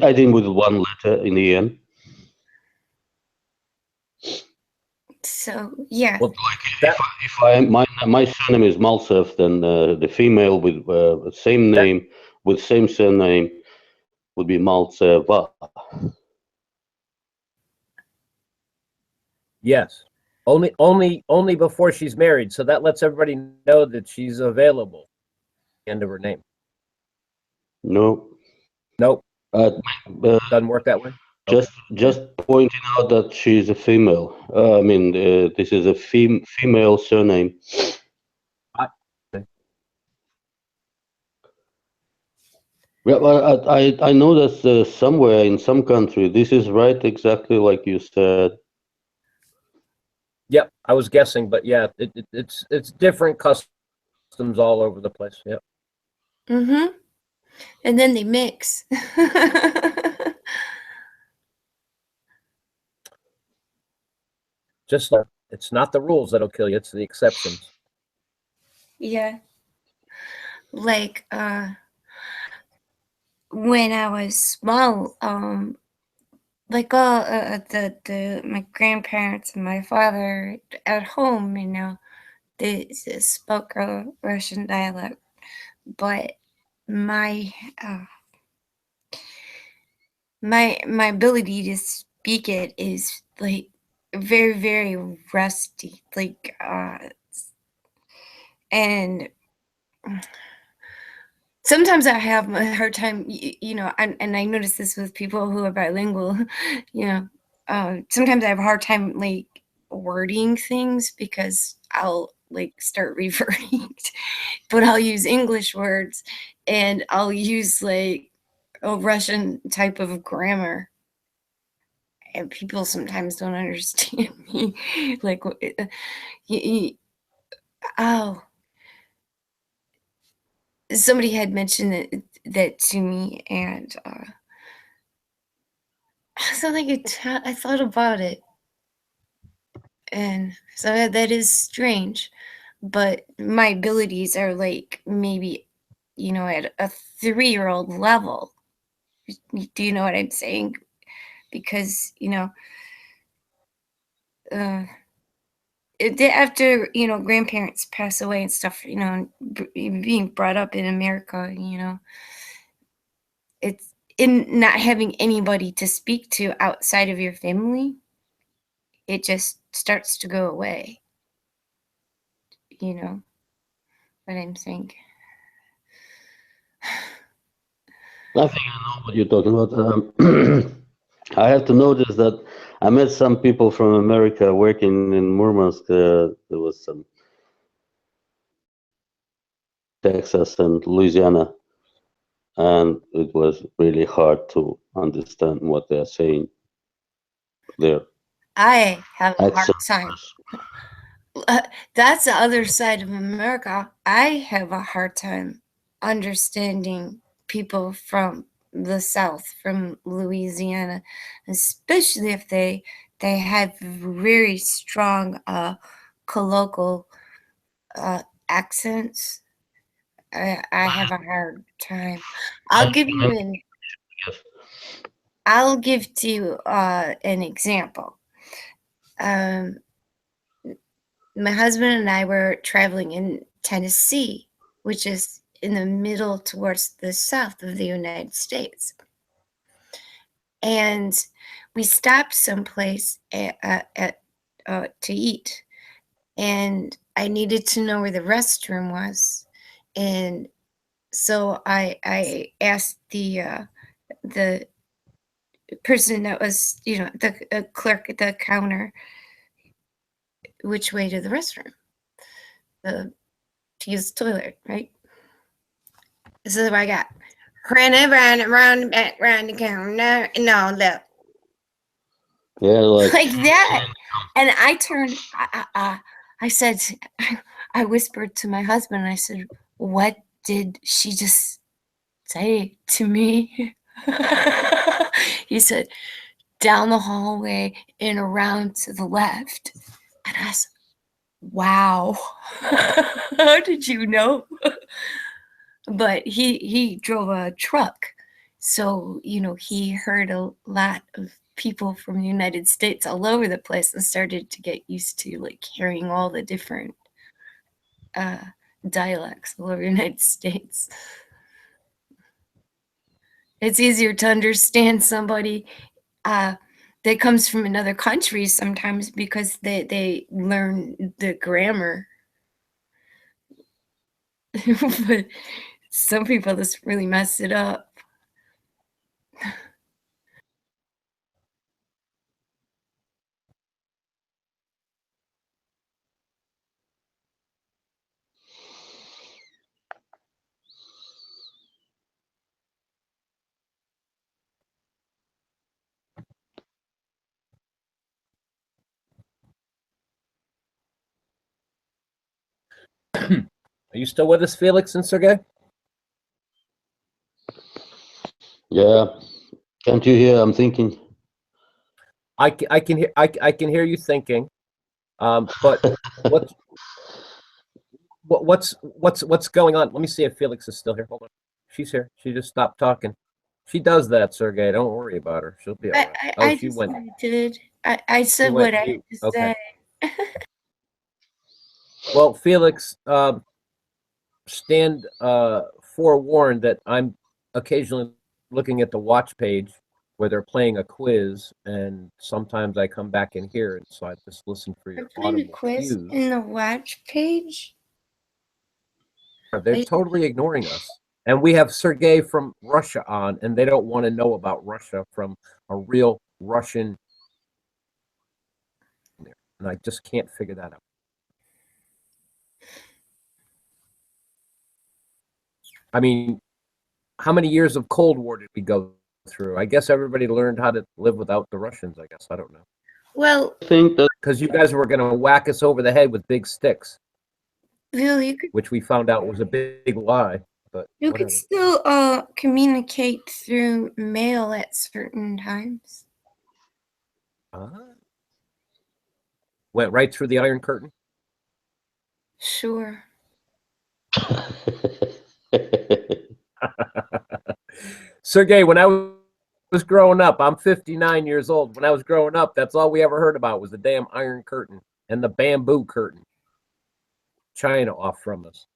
I think with one letter in the end. So yeah. Well, My surname is Maltsev, then the female with same name with same surname would be Maltseva. yes. Only before she's married. So that lets everybody know that she's available. End of her name. No. Nope. Uh, Doesn't work that way. just pointing out that she's a female. I mean, this is a female surname. Yeah, well, I know that somewhere in some country this is right exactly like you said. Yep, I was guessing, but yeah, it's different customs all over the place. Yep. Mm-hmm. And then they mix. Just like it's not the rules that'll kill you; it's the exceptions. Yeah. Like when I was small, like all the my grandparents and my father at home, you know, they spoke a Russian dialect, but my my ability to speak it is like very, very rusty, like and sometimes I have a hard time, you know, and I notice this with people who are bilingual, you know, sometimes I have a hard time like wording things because I'll like start reverting, but I'll use English words and I'll use like a Russian type of grammar. And people sometimes don't understand me. Like, oh, somebody had mentioned that to me, and so like I thought about it, and so that is strange. But my abilities are like maybe, you know, at a 3-year-old level. Do you know what I'm saying? Because you know, after you know grandparents pass away and stuff, you know, being brought up in America, you know, it's in not having anybody to speak to outside of your family, it just starts to go away. You know what I'm saying? I think I know what you're talking about. I have to notice that I met some people from America working in Murmansk. There was some Texas and Louisiana, and it was really hard to understand what they're saying. Their I have a hard accent. time. That's the other side of America. I have a hard time understanding people from the South, from Louisiana, especially if they have very strong colloquial accents. I have a hard time. I'll give you I'll give to you an example. My husband and I were traveling in Tennessee, which is in the middle towards the south of the United States. And we stopped someplace to eat. And I needed to know where the restroom was. And so I asked the person that was, you know, the clerk at the counter, which way to the restroom, to use the toilet, right? This is what I got. Run around back, round the corner, no, look. Yeah, Like that. And I turned, I said, I whispered to my husband, I said, what did she just say to me? He said, down the hallway and around to the left. And I said, wow. How did you know? But he drove a truck, so you know he heard a lot of people from the United States all over the place and started to get used to like hearing all the different dialects all over the United States. It's easier to understand somebody that comes from another country sometimes because they learn the grammar. But some people just really mess it up. Are you still with us, Felix and Sergey? Yeah. Can't you hear? I'm thinking. I can hear you thinking. But what's going on? Let me see if Felix is still here. Hold on. She's here. She just stopped talking. She does that, Sergey. Don't worry about her. She'll be all right. I She just went. did. I said went what I mute. had to Okay. say. Well, Felix, stand forewarned that I'm occasionally looking at the watch page where they're playing a quiz, and sometimes I come back in here, and so I just listen for your We're playing a audible quiz cues. in the watch page. They're totally ignoring us. And we have Sergey from Russia on, and they don't want to know about Russia from a real Russian. And I just can't figure that out. I mean, how many years of Cold War did we go through? I guess everybody learned how to live without the Russians, I guess. I don't know. Well, I think that Because you guys were going to whack us over the head with big sticks, Bill, you could which we found out was a big lie. But you whatever. could still communicate through mail at certain times. Went right through the Iron Curtain. Sure. Sergey, when I was growing up, I'm 59 years old. When I was growing up, that's all we ever heard about was the damn Iron Curtain and the bamboo curtain. China off from us.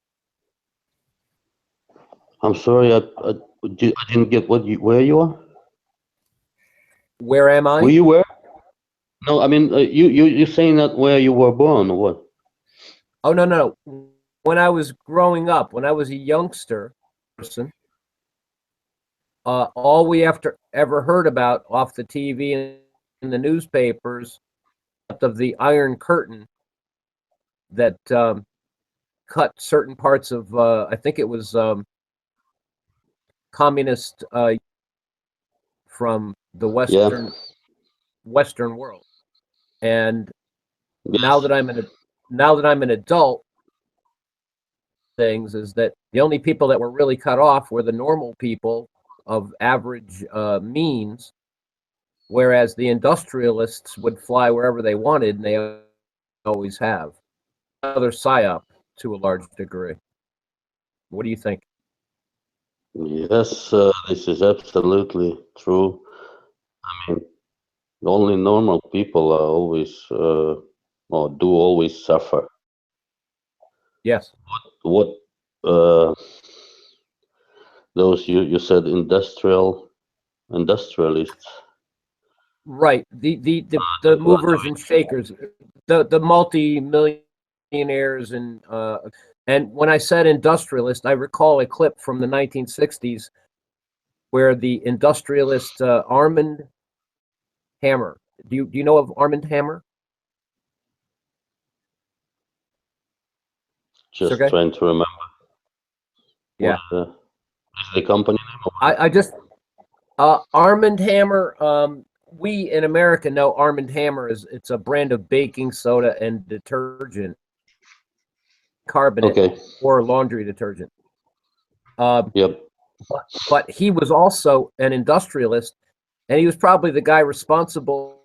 I'm sorry, I didn't get where you are. Where am I? Where you were? No, I mean you're saying that where you were born or what? Oh no. When I was growing up, when I was a youngster person, all we ever heard about off the TV and the newspapers of the Iron Curtain that cut certain parts of I think it was communist from the Western world. And Yes. now that I'm an adult, things is that the only people that were really cut off were the normal people of average means, whereas the industrialists would fly wherever they wanted, and they always have. Another psyop to a large degree. What do you think? Yes, this is absolutely true. I mean, only normal people are always or do always suffer. Yes. What those you said industrialists. Right. The movers and shakers, the multi-millionaires and when I said industrialist, I recall a clip from the 1960s where the industrialist Armand Hammer. Do you know of Armand Hammer? Just Sergey? trying to remember. Yeah. What, is the company name? I just Armand Hammer. We in America know Armand Hammer it's a brand of baking soda and detergent, carbonate or laundry detergent. Yep. But he was also an industrialist, and he was probably the guy responsible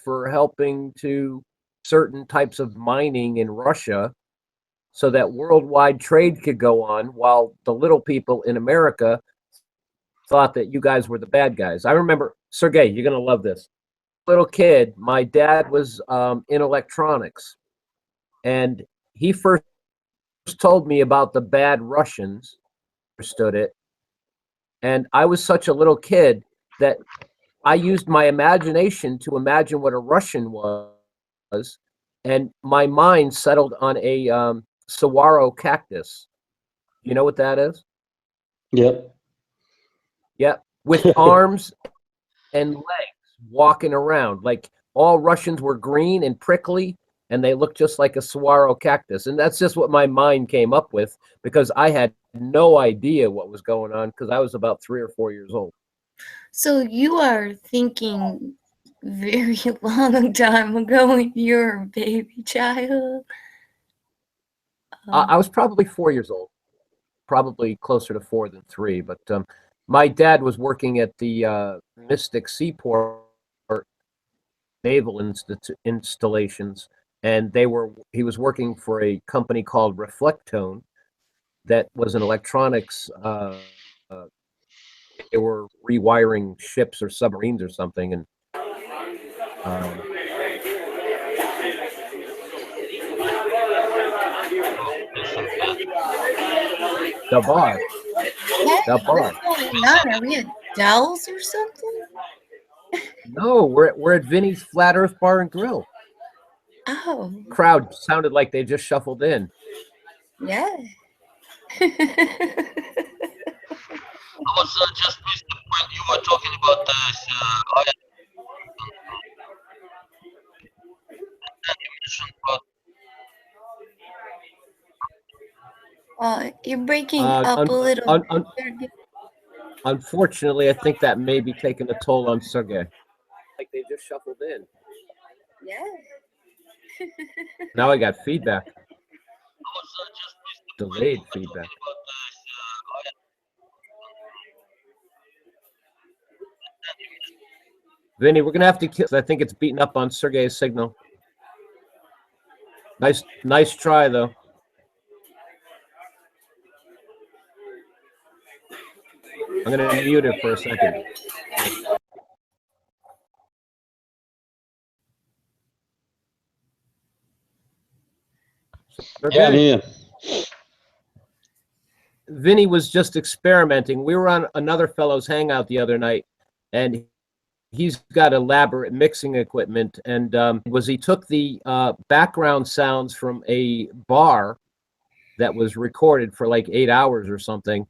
for helping to certain types of mining in Russia so that worldwide trade could go on while the little people in America thought that you guys were the bad guys. I remember, Sergey, you're going to love this. Little kid, my dad was in electronics, and he first told me about the bad Russians, understood it, and I was such a little kid that I used my imagination to imagine what a Russian was, and my mind settled on a saguaro cactus. You know what that is? Yep. Yeah, with arms and legs walking around. Like all Russians were green and prickly, and they looked just like a saguaro cactus. And that's just what my mind came up with, because I had no idea what was going on, because I was about 3 or 4 years old. So you are thinking very long time ago when you were a baby child. I was probably 4 years old, probably closer to 4 than 3. But my dad was working at the Mystic Seaport Naval Installations, and he was working for a company called Reflectone that was an electronics. They were rewiring ships or submarines or something, and the bar. Hey, The bar. what's going on? Are we at Dell's or something? No, we're at Vinny's Flat Earth Bar and Grill. Oh, Crowd sounded like they just shuffled in. yeah. I was just missed the point you were talking about this. You mentioned about You're breaking up a little. Unfortunately, I think that may be taking a toll on Sergey. Like they just shuffled in. Yeah. Now I got feedback. Delayed feedback. Vinny, we're gonna have to kill. I think it's beating up on Sergey's signal. Nice try though. I'm gonna mute it for a second. Yeah, I'm here. Vinny was just experimenting. We were on another fellow's hangout the other night, and he's got elaborate mixing equipment. And he took the background sounds from a bar that was recorded for like 8 hours or something,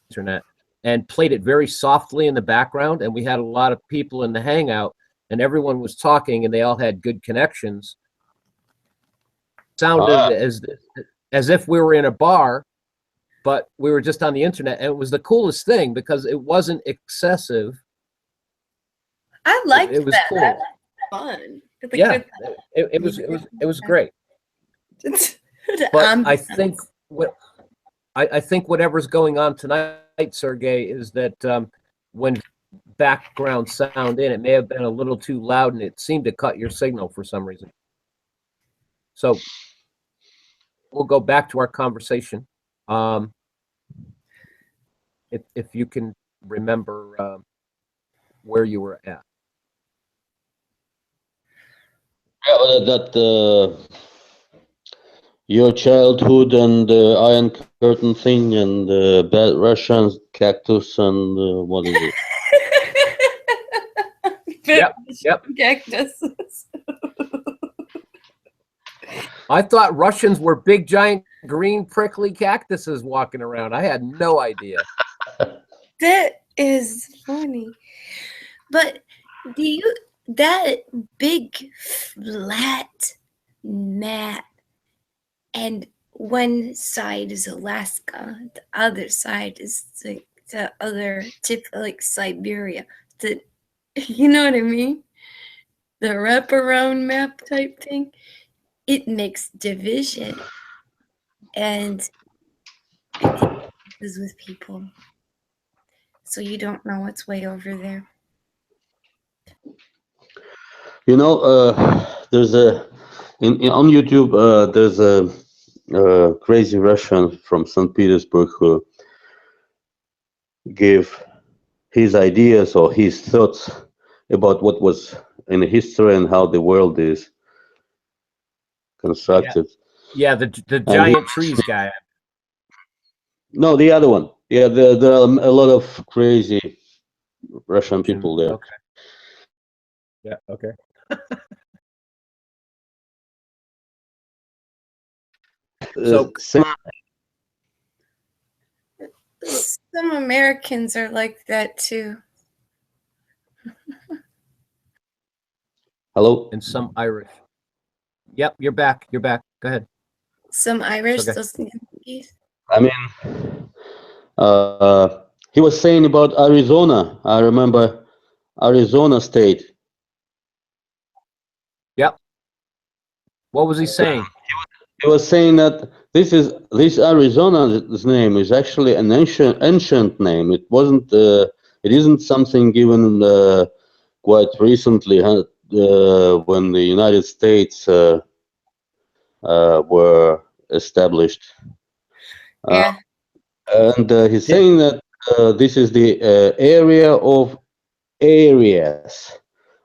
internet, and played it very softly in the background. And we had a lot of people in the hangout, and everyone was talking, and they all had good connections. Sounded as if we were in a bar, but we were just on the internet, and it was the coolest thing because it wasn't excessive. I liked it was that. cool. That was fun. Yeah, it was great. But I think whatever's going on tonight, Sergey, is that when background sound in, it may have been a little too loud, and it seemed to cut your signal for some reason. So we'll go back to our conversation. If you can remember where you were at. Yeah, that your childhood and the Iron Curtain thing and the bad Russian cactus and what is it? Yep. Cactuses. I thought Russians were big, giant, green, prickly cactuses walking around. I had no idea. That is funny. But that big flat map, and one side is Alaska, the other side is the other tip, like Siberia. You know what I mean? The wraparound map type thing. It makes division, and I think it messes with people, so you don't know what's way over there. You know, there's on YouTube. There's a crazy Russian from St. Petersburg who gave his ideas or his thoughts about what was in history and how the world is constructed. Yeah, the giant trees guy. No, the other one. Yeah, there are a lot of crazy Russian people there. Okay. Yeah. Okay. So Same- Some Americans are like that too. Hello. and some Irish. Yep, you're back. You're back. Go ahead. Some Irish Okay. still sing cookies. I mean, he was saying about Arizona. I remember Arizona State. Yep. What was he saying? He was saying that this Arizona's name is actually an ancient name. It wasn't. It isn't something given quite recently, when the United States were established. Yeah. And he's saying that this is the area of areas,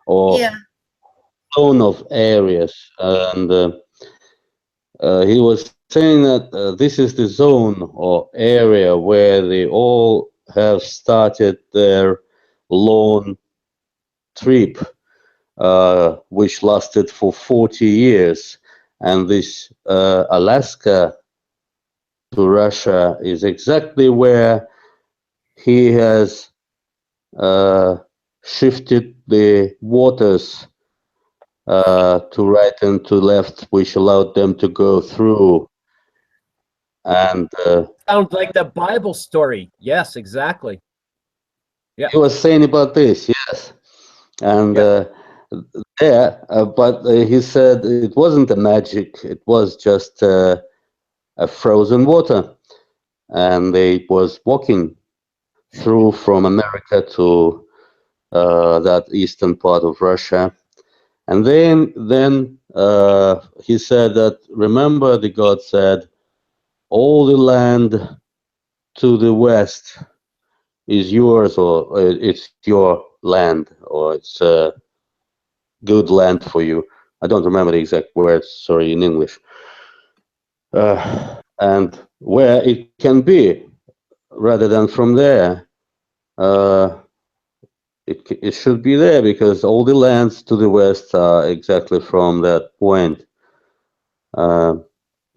or Yeah. zone of areas, and he was saying that this is the zone or area where they all have started their long trip, which lasted for 40 years, and this Alaska to Russia is exactly where he has shifted the waters to right and to left, which allowed them to go through. And Sounds like the Bible story. Yes, exactly. Yeah. he was saying about this, yes. And but he said it wasn't a magic, it was just a frozen water. And they was walking through from America to that eastern part of Russia. And then he said that, remember, the God said, all the land to the west is yours, or it's your land, or it's good land for you. I don't remember the exact words, sorry, in English. And where it can be, rather than from there, it should be there, because all the lands to the west are exactly from that point.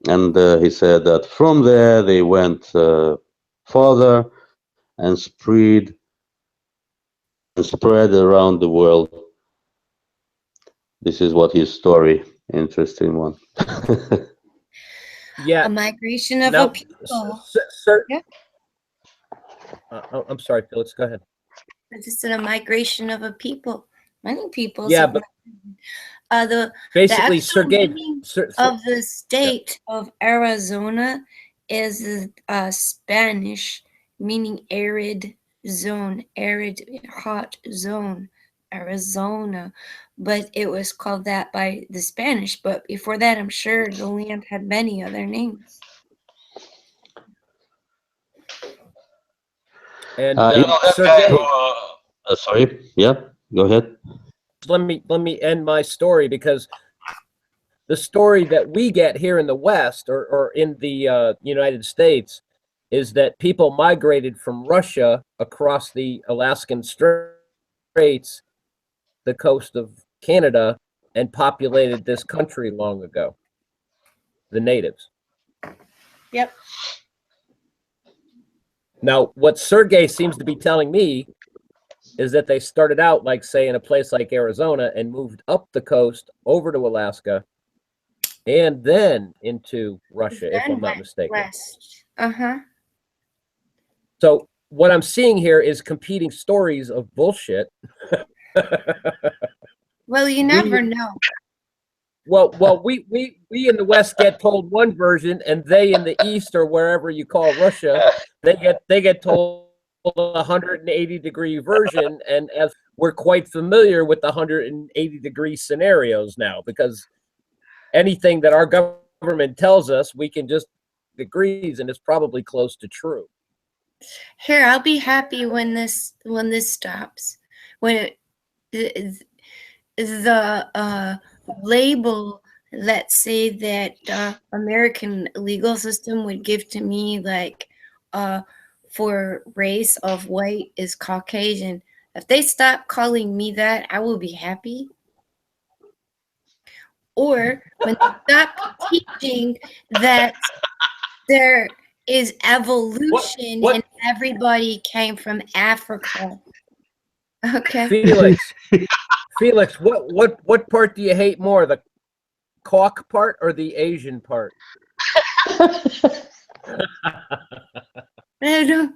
And he said that from there they went farther and spread around the world. This is what his story. Interesting one. Yeah. A migration of Now, a people. sir. Yeah. I'm sorry, Felix. Go ahead. It's a migration of a people. Many peoples. Yeah, have but the basically, actual Sergey, meaning of the state of Arizona is Spanish, meaning arid zone, arid hot zone, Arizona. But it was called that by the Spanish. But before that, I'm sure the land had many other names. and You know that Sergey, guy who, sorry, yeah, go ahead. let me end my story, because the story that we get here in the West, or in the United States, is that people migrated from Russia across the Alaskan Straits, the coast of Canada, and populated this country long ago. The natives. Yep. Now, what Sergey seems to be telling me is that they started out, like, say, in a place like Arizona and moved up the coast over to Alaska and then into Russia, if I'm not mistaken. West. Uh-huh. So what I'm seeing here is competing stories of bullshit. Well, you never know. Well, we in the West get told one version, and they in the East, or wherever you call Russia, they get told a 180-degree version, and as we're quite familiar with the 180-degree scenarios now, because anything that our government tells us, we can just agrees, and it's probably close to true. Here, I'll be happy when this stops. When the label, let's say that American legal system would give to me, like for race of white is Caucasian, If they stop calling me that, I will be happy. Or when they stop teaching that there is evolution and everybody came from Africa. Okay. Felix, what part do you hate more, the cock part or the Asian part? I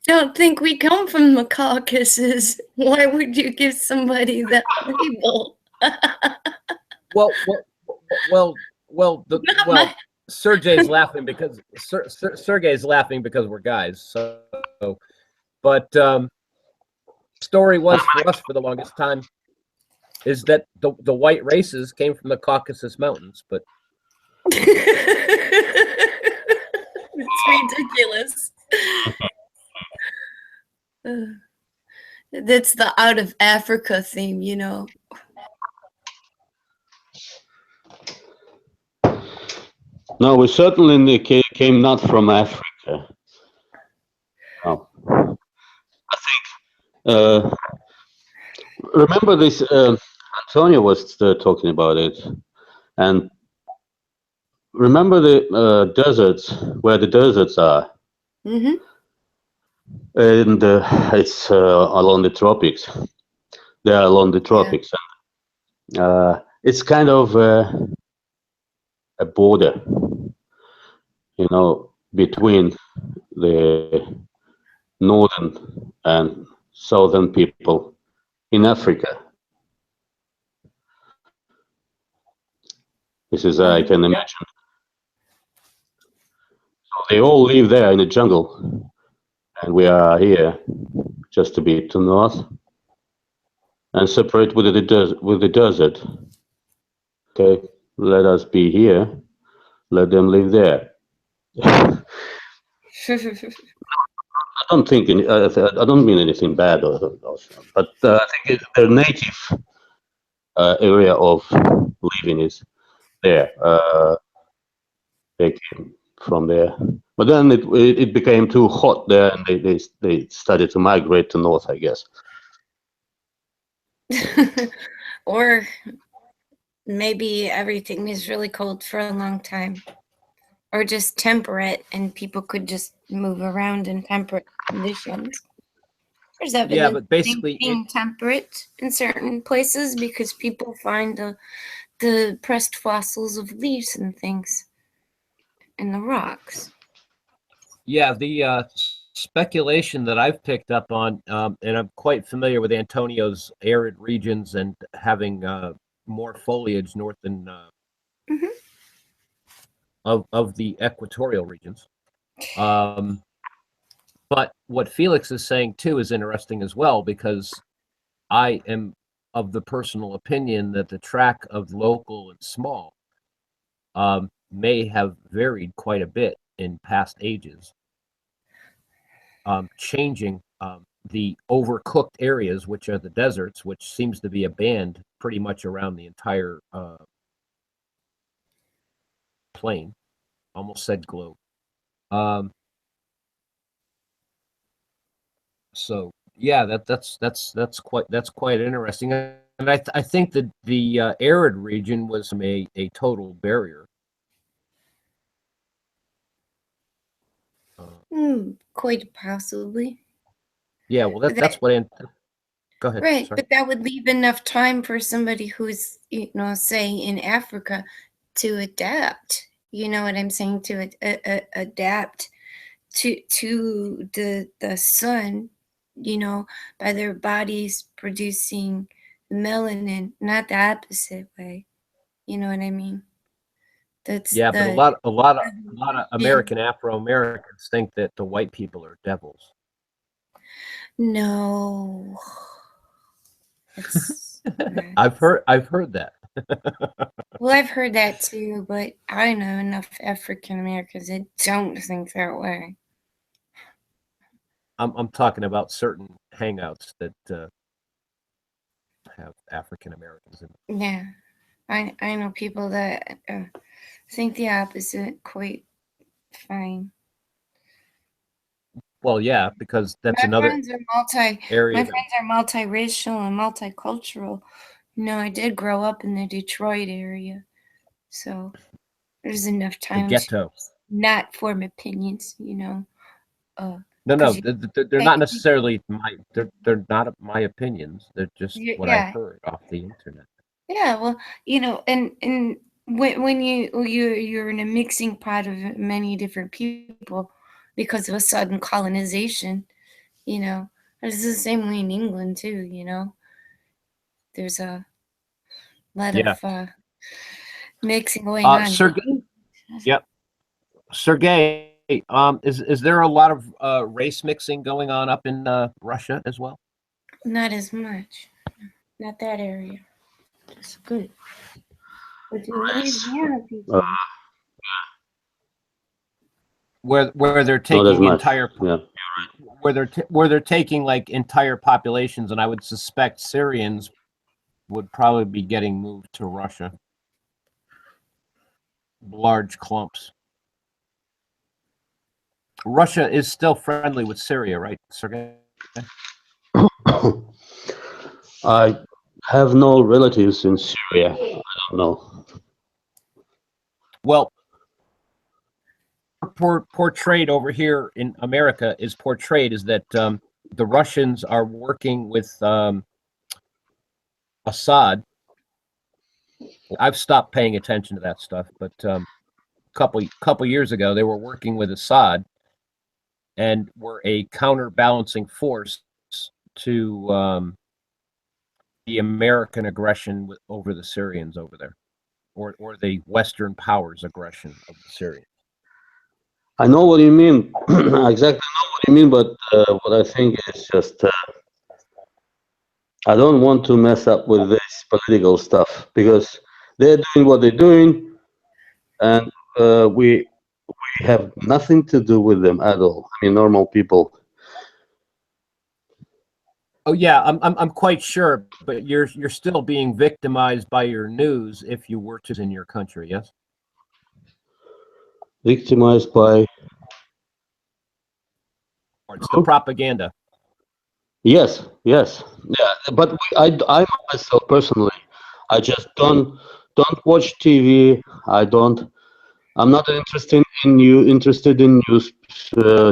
don't think we come from the Caucasus. Why would you give somebody that label? Sergey's laughing because Sergey's laughing because we're guys. So, but story was for us for the longest time is that the white races came from the Caucasus Mountains, but it's ridiculous. That's the out of Africa theme, you know. No, we certainly came not from Africa. No. I think, remember this, Antonio was talking about it, and remember the deserts, where the deserts are? Mm-hmm. And it's along the tropics. They are along the tropics. Yeah. It's kind of a border, you know, between the northern and southern people in Africa. This is, I can imagine. So they all live there in the jungle, and we are here just a bit to north and separate with the desert. Okay, let us be here. Let them live there. I don't think I don't mean anything bad, but I think their native area of living is there. They came from there, but then it became too hot there, and they started to migrate to north, I guess. Or maybe everything is really cold for a long time, or just temperate, and people could just move around in temperate conditions. There's evidence but basically being temperate in certain places because people find the pressed fossils of leaves and things in the rocks. Yeah, the speculation that I've picked up on, and I'm quite familiar with Antonio's arid regions and having more foliage north than of the equatorial regions. But what Felix is saying too is interesting as well, because I am of the personal opinion that the track of local and small may have varied quite a bit in past ages, changing the overcooked areas, which are the deserts, which seems to be a band pretty much around the entire plain, almost said globe. So yeah, that's quite interesting, and I think that the arid region was a total barrier. Quite possibly. Yeah, well, that's what. Go ahead. Right, Sorry. but that would leave enough time for somebody who's, you know, say in Africa, to adapt. You know what I'm saying? To adapt to the sun, you know, by their bodies producing melanin, not the opposite way. You know what I mean? That's Yeah, but a lot of American Yeah. Afro-Americans think that the white people are devils. No. I've heard that. Well, I've heard that too, but I know enough African Americans that don't think that way. I'm talking about certain hangouts that have African Americans in them. Yeah, I know people that think the opposite quite fine. Well, yeah, because that's My another friends are area. multiracial and multicultural. You know, I did grow up in the Detroit area, so there's enough The time to ghetto. not form opinions. You know, No, 'cause they're not necessarily they're not my opinions. They're just what I yeah, heard off the internet. yeah. Well, you know, and when you're in a mixing pot of many different people because of a sudden colonization, you know, it's the same way in England too. You know, there's a lot Yeah. of mixing going on. Sergey, yep. Sergey, is there a lot of race mixing going on up in Russia as well? Not as much. Not that area. It's good. But the Louisiana people. Where they're Not as taking much. entire Yeah. where they're taking like entire populations, and I would suspect Syrians would probably be getting moved to Russia. Large clumps. Russia is still friendly with Syria, right, Sergey? I have no relatives in Syria. I don't know. Well, portrayed over here in America is portrayed as that the Russians are working with Assad. I've stopped paying attention to that stuff, but couple years ago they were working with Assad and were a counterbalancing force to the American aggression over the Syrians over there, or the Western powers' aggression of the Syrians. I know what you mean. I exactly know what you mean, but what I think is just I don't want to mess up with this political stuff because they're doing what they're doing, and we have nothing to do with them at all. I mean, normal people. Oh yeah, I'm quite sure, but you're still being victimized by your news if you were to in your country, yes? Victimized by Or it's the propaganda. yes, yeah. But I myself personally, I just don't watch TV. I'm not interested in news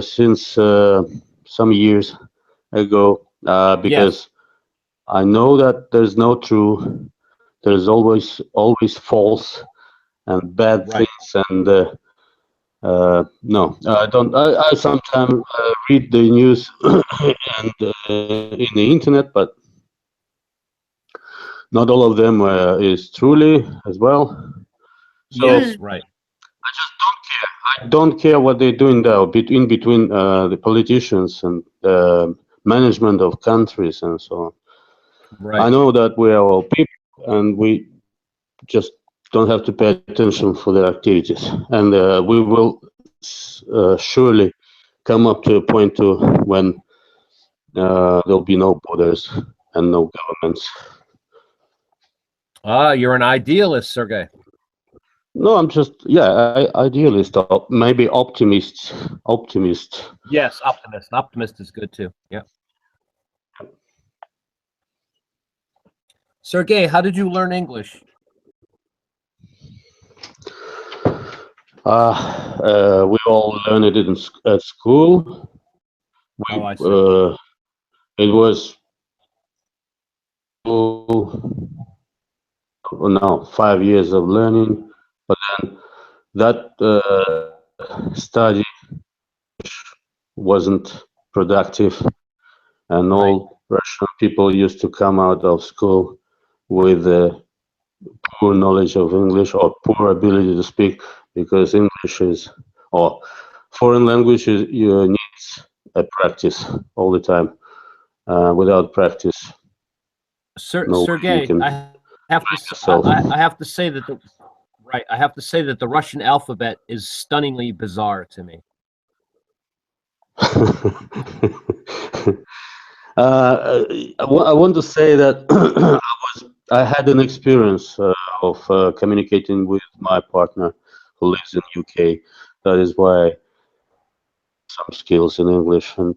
since some years ago because I know that there's no true. There's always false and bad things, and no, I don't. I sometimes read the news and in the internet, but not all of them is truly as well. So Yes, right. I just don't care. I don't care what they're doing there between the politicians and management of countries and so on. Right. I know that we are all people, and we just don't have to pay attention for their activities, and we will surely come up to a point to when there'll be no borders and no governments. Ah, you're an idealist, Sergey. No, I'm just idealist, maybe optimist. Yes, optimist. Optimist is good too. Yeah. Sergey, how did you learn English? We all learned it at school. I see. It was now 5 years of learning, but then that study wasn't productive, and all Russian people used to come out of school with poor knowledge of English or poor ability to speak, because English is, or foreign languages, you needs a practice all the time. Without practice, Sergey, I have to say that the Russian alphabet is stunningly bizarre to me. I want to say that I had an experience of communicating with my partner who lives in UK. That is why some skills in English, and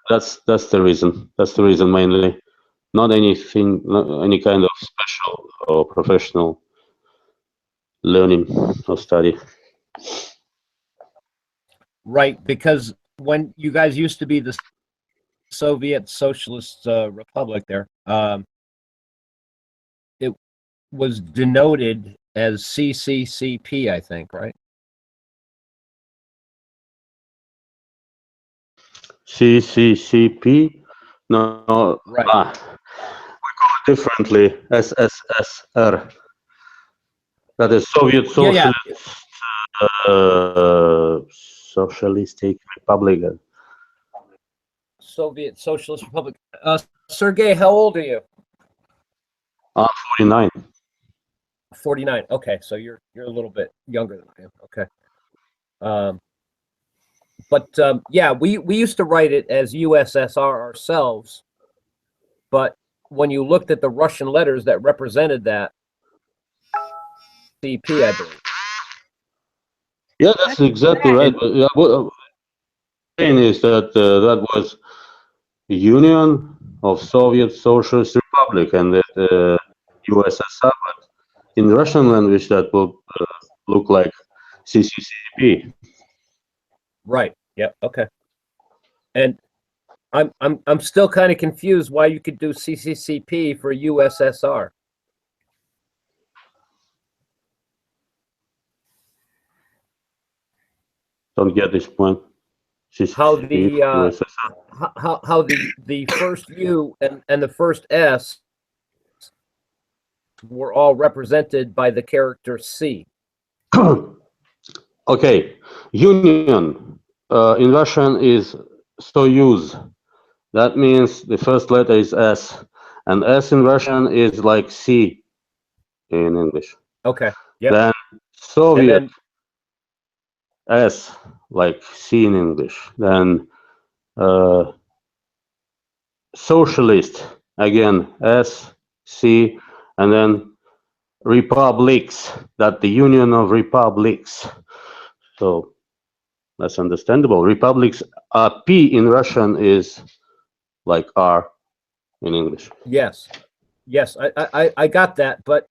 Yes. that's the reason. That's the reason mainly. Not anything, not any kind of special or professional learning or study. Right, because when you guys used to be the Soviet Socialist Republic there, it was denoted as CCCP, I think, right? CCCP? No, Right. we call it differently. SSSR. That is Soviet Yeah, Socialist Socialistic Republic. Soviet Socialist Republic. Sergey, how old are you? I'm 49. 49. Okay, so you're a little bit younger than him. Okay. But yeah, we used to write it as USSR ourselves, but when you looked at the Russian letters that represented that, CP, I believe. Yeah, that's exactly right. But, what I'm saying is that that was Union of Soviet Socialist Republic and that USSR. But in Russian language, that will look like CCCP. Right. Yeah. Okay. And I'm still kind of confused why you could do CCCP for USSR. Don't get this point. How CCCP, the USSR. how the first U and the first S were all represented by the character C. Okay, Union in Russian is Soyuz. That means the first letter is S, and S in Russian is like C in English. Okay. Yeah. Then Soviet S, like C in English. Then Socialist, again S, C, and then Republics, that the Union of Republics. So that's understandable. Republics, P in Russian is like R in English. Yes. Yes. I got that. But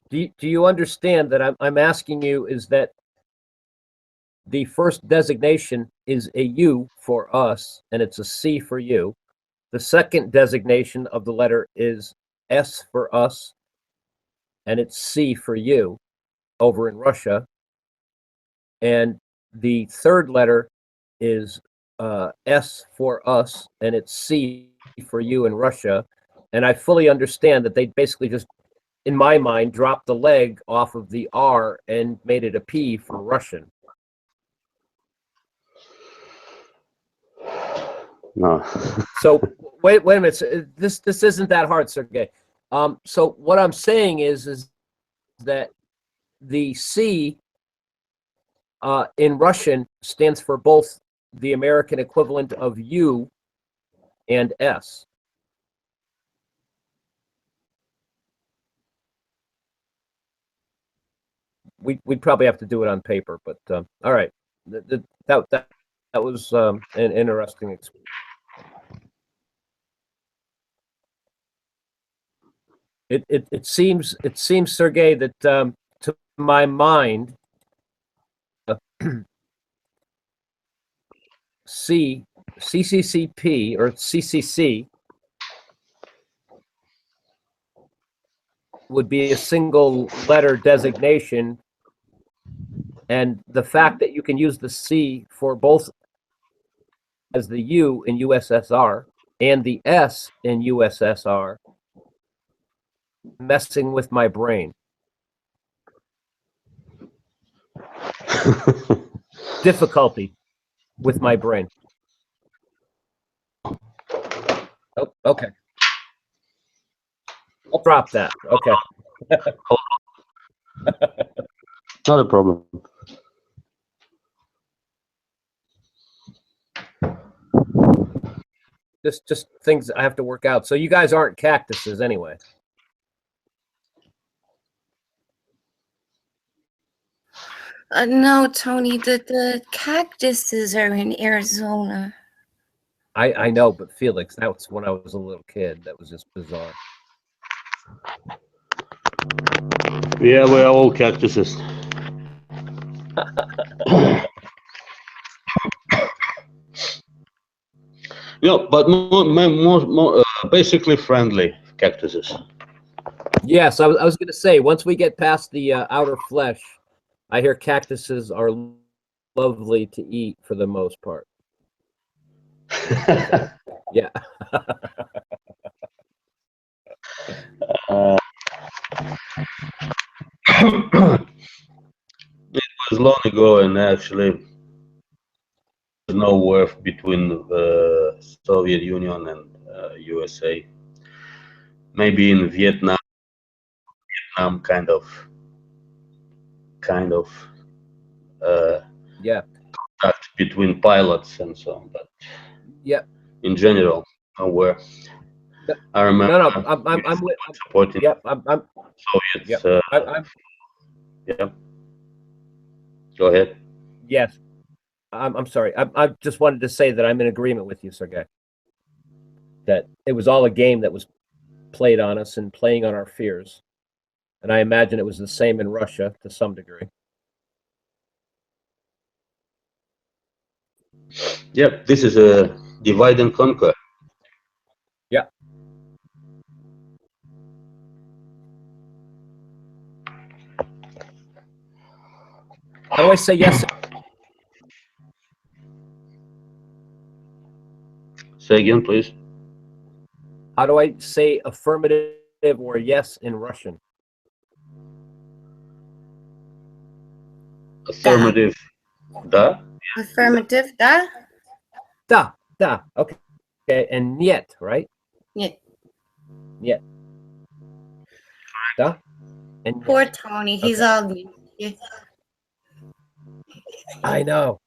do you understand that I'm asking you is that the first designation is a U for us and it's a C for you. The second designation of the letter is S for us and it's C for you over in Russia. And the third letter is S for us and it's C for you in Russia. And I fully understand that they basically just, in my mind, dropped the leg off of the R and made it a P for Russian. No. So wait a minute. This isn't that hard, Sergey. So what I'm saying is that the C in Russian stands for both the American equivalent of U and S. We'd probably have to do it on paper, but all right. That was an interesting experience. It seems Sergey that to my mind CCCP or CCC would be a single letter designation, and the fact that you can use the C for both as the U in USSR and the S in USSR messing with my brain. Difficulty with my brain. Oh, okay. I'll drop that. Okay. Not a problem. Just things I have to work out. So you guys aren't cactuses anyway. No, Tony, the cactuses are in Arizona. I know, but Felix, that was when I was a little kid. That was just bizarre. Yeah, we're all cactuses. Yeah, but more basically friendly cactuses. Yes, I was going to say, once we get past the outer flesh, I hear cactuses are lovely to eat for the most part. Yeah. It was long ago, and actually, there's no war between the Soviet Union and USA. Maybe in Vietnam, kind of Yeah. contact between pilots and so on, but Yeah. in general, no war. No, I remember. No, I'm with. supporting Yep, I'm. Soviets. Yep. I'm. Yeah. Go ahead. Yes. I'm sorry. I just wanted to say that I'm in agreement with you, Sergey. That it was all a game that was played on us and playing on our fears, and I imagine it was the same in Russia to some degree. Yeah, this is a divide and conquer. Yeah. How do I say yes? Say again, please. How do I say affirmative or yes in Russian? Affirmative. Da. Affirmative, da? Da. Okay. And niet, right? Yeah. Niet. Da. And Poor niet. Tony, he's Okay. all yeah. I know.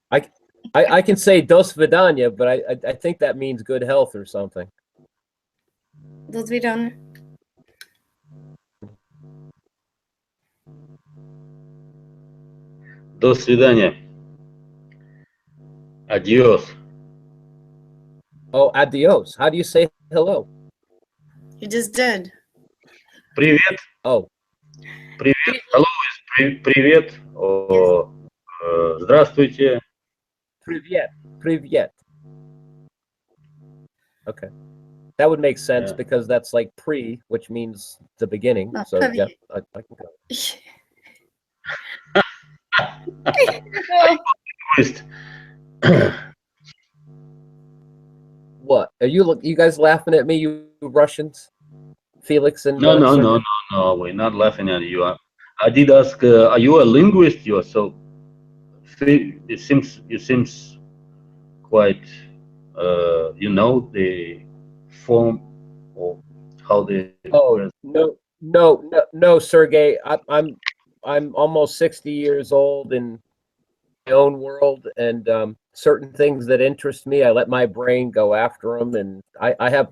I can say dos vidanya, but I think that means good health or something. Those we don't. До свидания. Adios. Oh, adios. How do you say hello? You just did. Привет. Oh, Привет. Hello is привет. Or здравствуйте. privyet. Privyet. Okay. That would make sense Yeah. because that's like pre, which means the beginning. No, So yeah, privyet. I can go. Twist. What? Are you guys laughing at me, you Russians? Felix and No, Sergey? we're not laughing at you. I did ask, are you a linguist? You are so. It seems quite. You know the form or how the. Oh no, Sergey. I'm almost 60 years old in my own world, and certain things that interest me, I let my brain go after them, and I have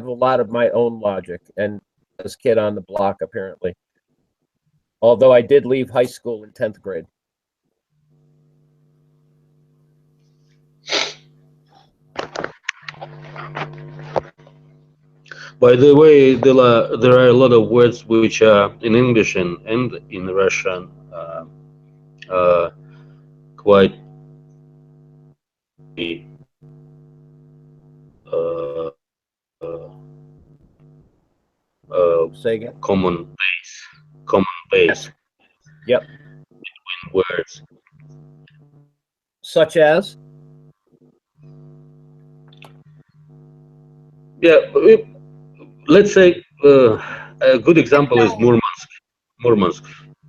a lot of my own logic. And this kid on the block, apparently. Although I did leave high school in 10th grade. By the way, there are a lot of words which are in English and in Russian quite uh, Say again. common base Yep. words. Such as? Yeah, let's say a good example is Murmansk. Murmansk,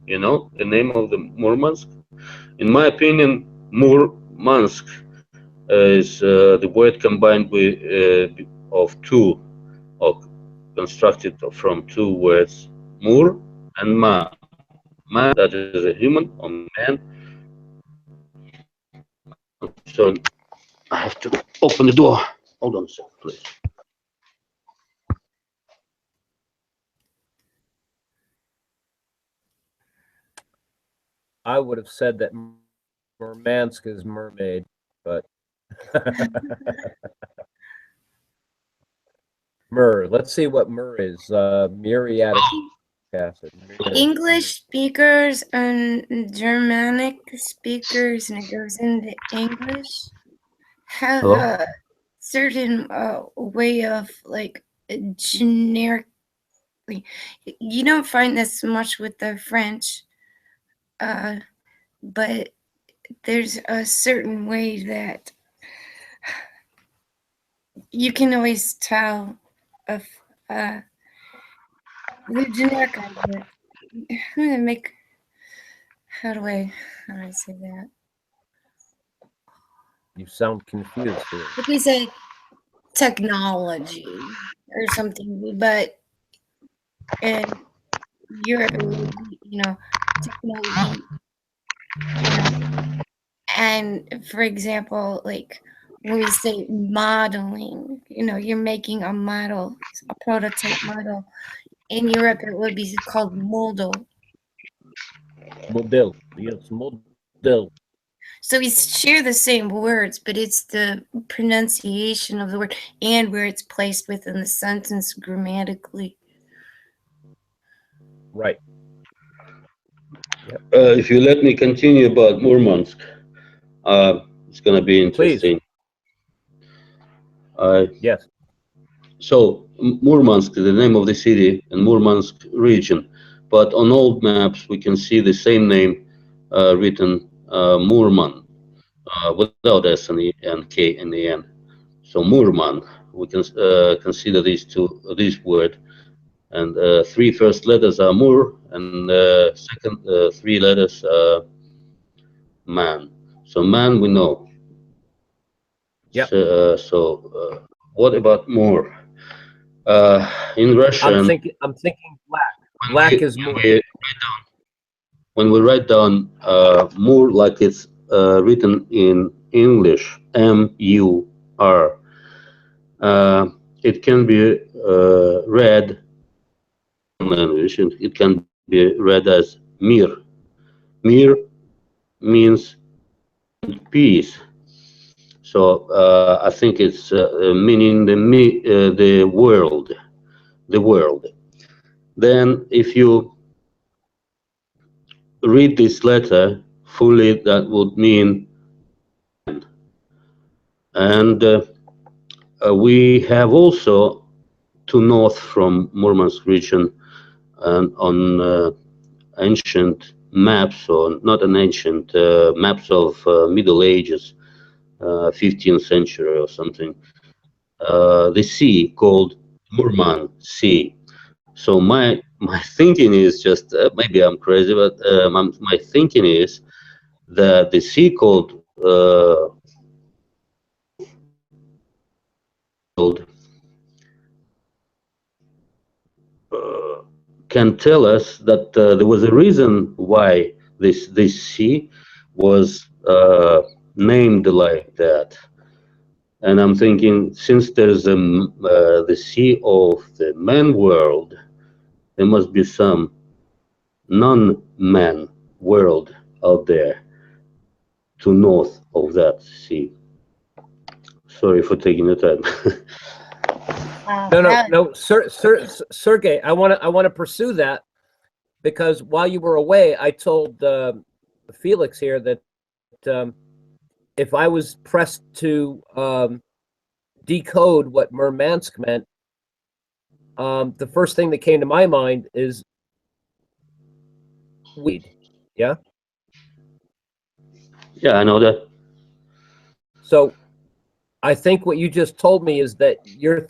you know, the name of the Murmansk. In my opinion, Murmansk is the word combined with of two, or constructed from two words, Mur and Ma. Man, that is a human or man. So I have to open the door. Hold on a second, please. I would have said that Murmansk is mermaid, but myrrh. Let's see what myrrh is. Muriatic acid. English speakers and Germanic speakers, and it goes into English, have Hello? a certain way of like generic. You don't find this much with the French, but there's a certain way that you can always tell of the generic idea. I'm gonna make. How do I say that? You sound confused here. If we say technology or something, but in Europe it would be, technology. And for example, like when we say modeling, you're making a model, a prototype model. In Europe, it would be called model. Model. Yes, model. So we share the same words, but it's the pronunciation of the word and where it's placed within the sentence grammatically. Right. Yep. If you let me continue about Murmansk, it's going to be interesting. Yes. So Murmansk is the name of the city in Murmansk region, but on old maps we can see the same name written Murman without S and K in the end. So Murman, we can consider this word, and three first letters are Mur, and second three letters are man. So man we know. Yeah. So what about more? In Russian, I'm thinking black. Black is more. When we write down more like it's written in English, M-U-R, it can be read in language. It can be read as mir. Mir means peace. So I think it's meaning the world, the world. Then if you read this letter fully, that would mean, and we have also to north from Murmansk region and on ancient maps, or not an ancient maps of Middle Ages, 15th century or something, the sea called Murman Sea. So my thinking is just maybe I'm crazy, but my thinking is that the sea called can tell us that there was a reason why this sea was named like that. And I'm thinking, since there's the sea of the man world, there must be some non-man world out there to north of that sea. Sorry for taking the time. No, Sergey, I want to pursue that, because while you were away, I told Felix here that if I was pressed to decode what Murmansk meant, the first thing that came to my mind is weed. Yeah. Yeah, I know that. So I think what you just told me is that you're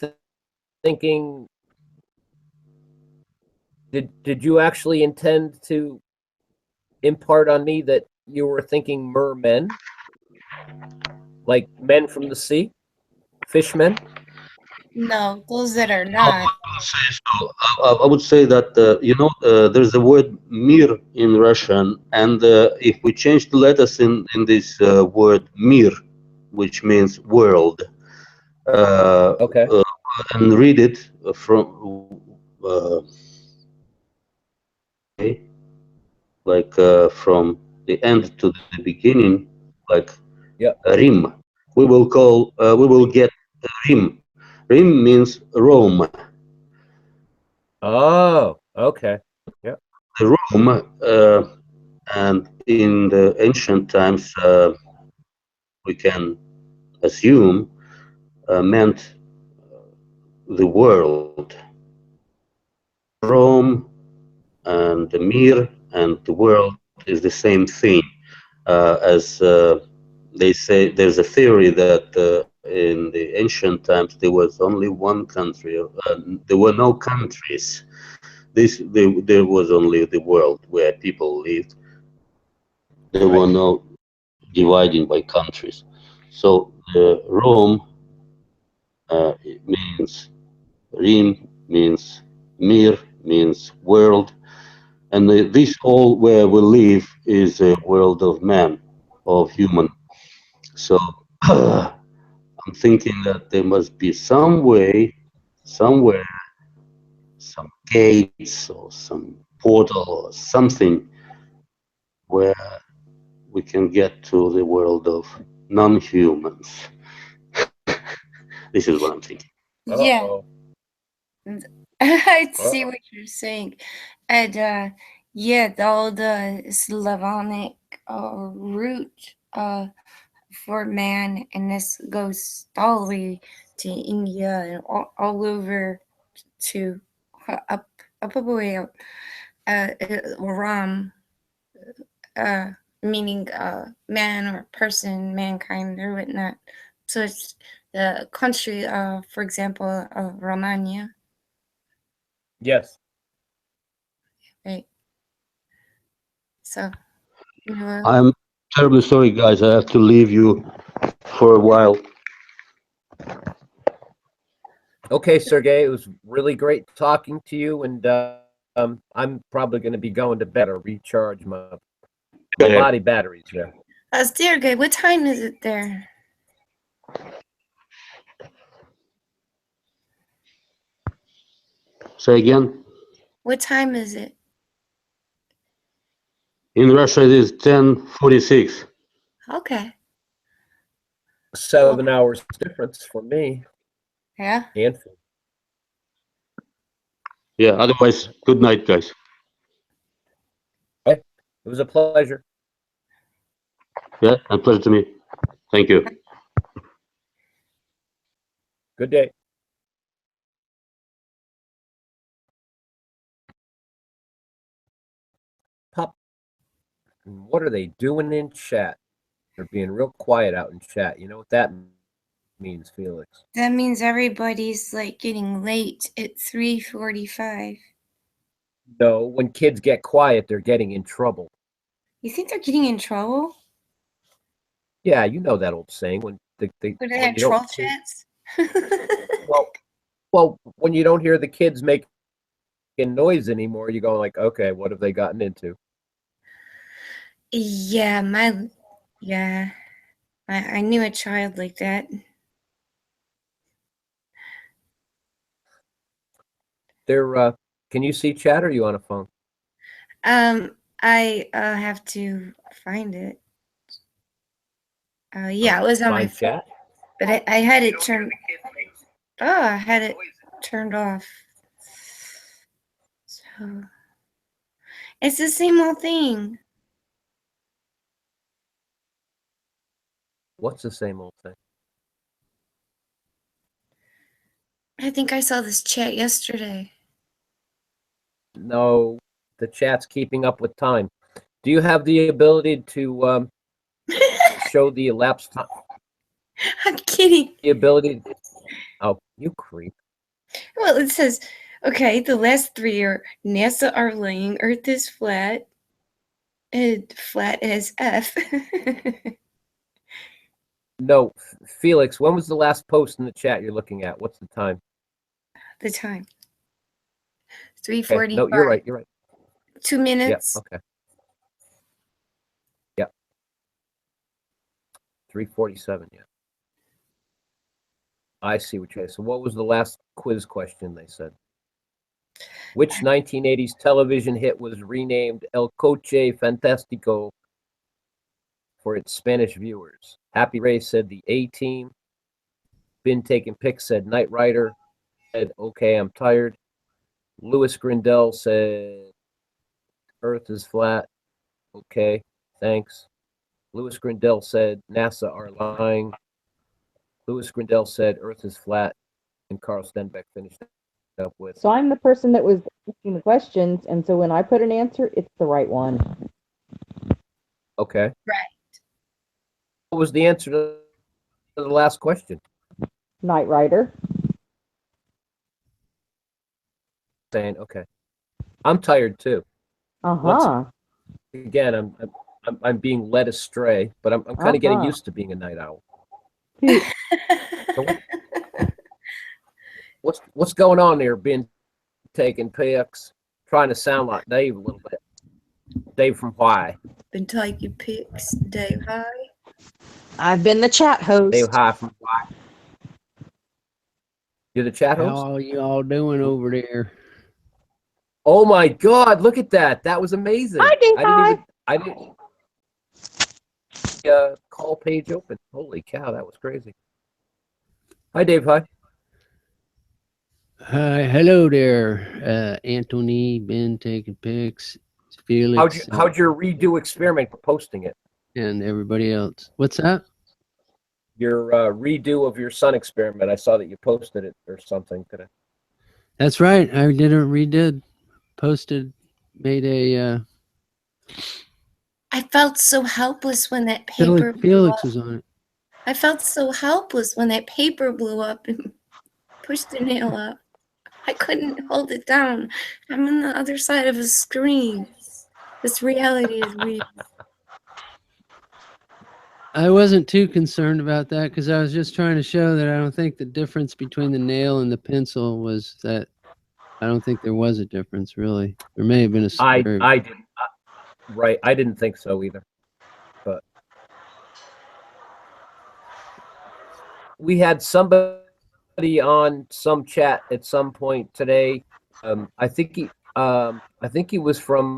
thinking. Did you actually intend to impart on me that you were thinking mermen, like men from the sea, fishmen? No, those that are not. I would say that there's the word mir in Russian, and if we change the letters in this word mir, which means world, okay, and read it from like from the end to the beginning, like Yep. Rim. We will get Rim. Rim means Rome. Oh, okay. Yep. The Rome, and in the ancient times, we can assume meant the world. Rome and the Mir and the world is the same thing. As they say, there's a theory that in the ancient times there was only one country. There were no countries. There was only the world where people lived. There were no dividing by countries. So Rome means Rim means Mir means world, and this all where we live is a world of man, of human. So I'm thinking that there must be some way, somewhere, some gates or some portal or something where we can get to the world of non-humans. This is what I'm thinking. Yeah. Uh-oh. I see what you're saying. And yeah, all the Slavonic root for man, and this goes all the way to India and all over to up away out Ram, meaning man or person, mankind or whatnot. So it's the country, for example, of Romania. Yes. Right. So, you know, I'm terribly sorry, guys. I have to leave you for a while. Okay, Sergey, it was really great talking to you, and I'm probably going to be going to bed or recharge my body batteries here. dear good. What time is it there? Say again. What time is it? In Russia, it is 10:46. Okay. 7 hours difference for me. Yeah. And Yeah. Otherwise, good night, guys. it was a pleasure. Yeah, a pleasure to me. Thank you. Good day. Pop. What are they doing in chat? They're being real quiet out in chat. You know what that means, Felix? That means everybody's like getting late at 3:45. No, when kids get quiet, they're getting in trouble. You think they're getting in trouble? Yeah, you know that old saying when Would they when have you don't troll hear- chats? well, when you don't hear the kids making noise anymore, you go like, okay, what have they gotten into? Yeah, I knew a child like that. They're can you see chat or are you on a phone? I have to find it. Yeah, it was on my Find phone, chat? but I had it turned. Oh, I had it turned off. So it's the same old thing. What's the same old thing? I think I saw this chat yesterday. No, the chat's keeping up with time. Do you have the ability to show the elapsed time? I'm kidding. The ability. Oh, you creep. Well, it says, okay, the last three are NASA are laying, Earth is flat, and flat as F. No, Felix, when was the last post in the chat you're looking at? What's the time? The time. Okay, 3:45. no, you're right. You're right. 2 Yeah. minutes. Okay. Yeah. 3:47. Yeah. I see what you're saying. So, what was the last quiz question they said? Which 1980s television hit was renamed El Coche Fantastico for its Spanish viewers. Happy Ray said the A Team. Been Taking Pics said Knight Rider. Said, okay, I'm tired. Louis Grindell said Earth is flat. Okay, thanks. Louis Grindell said NASA are lying. Louis Grindell said Earth is flat. And Carl Stenbeck finished up with. So I'm the person that was asking the questions, and so when I put an answer, it's the right one. Okay. Right. What was the answer to the last question? Knight Rider. Saying, okay. I'm tired too. Uh-huh. Again, I'm being led astray, but I'm kind of getting used to being a night owl. So what's going on there? Been taking pics, trying to sound like Dave a little bit. Dave from Why? Been taking pics, Dave. Hi. I've been the chat host. Dave High from Why? You're the chat host? How you all doing over there? Oh my God! Look at that. That was amazing. Hi, Dave. I didn't call page open. Holy cow, that was crazy. Hi, Dave. Hi. Hi, hello there, Anthony. Been taking pics. Felix. How'd your redo experiment for posting it? And everybody else. What's that? Your redo of your sun experiment. I saw that you posted it or something today. That's right. I redid. Posted. Made a. I felt so helpless when that paper blew Felix up. was on it. I felt so helpless when that paper blew up and pushed the nail up. I couldn't hold it down. I'm on the other side of a screen. This reality is real. I wasn't too concerned about that because I was just trying to show that I don't think the difference between the nail and the pencil was that I don't think there was a difference really. There may have been a. I didn't. Right, I didn't think so either. But we had somebody on some chat at some point today. I think he was from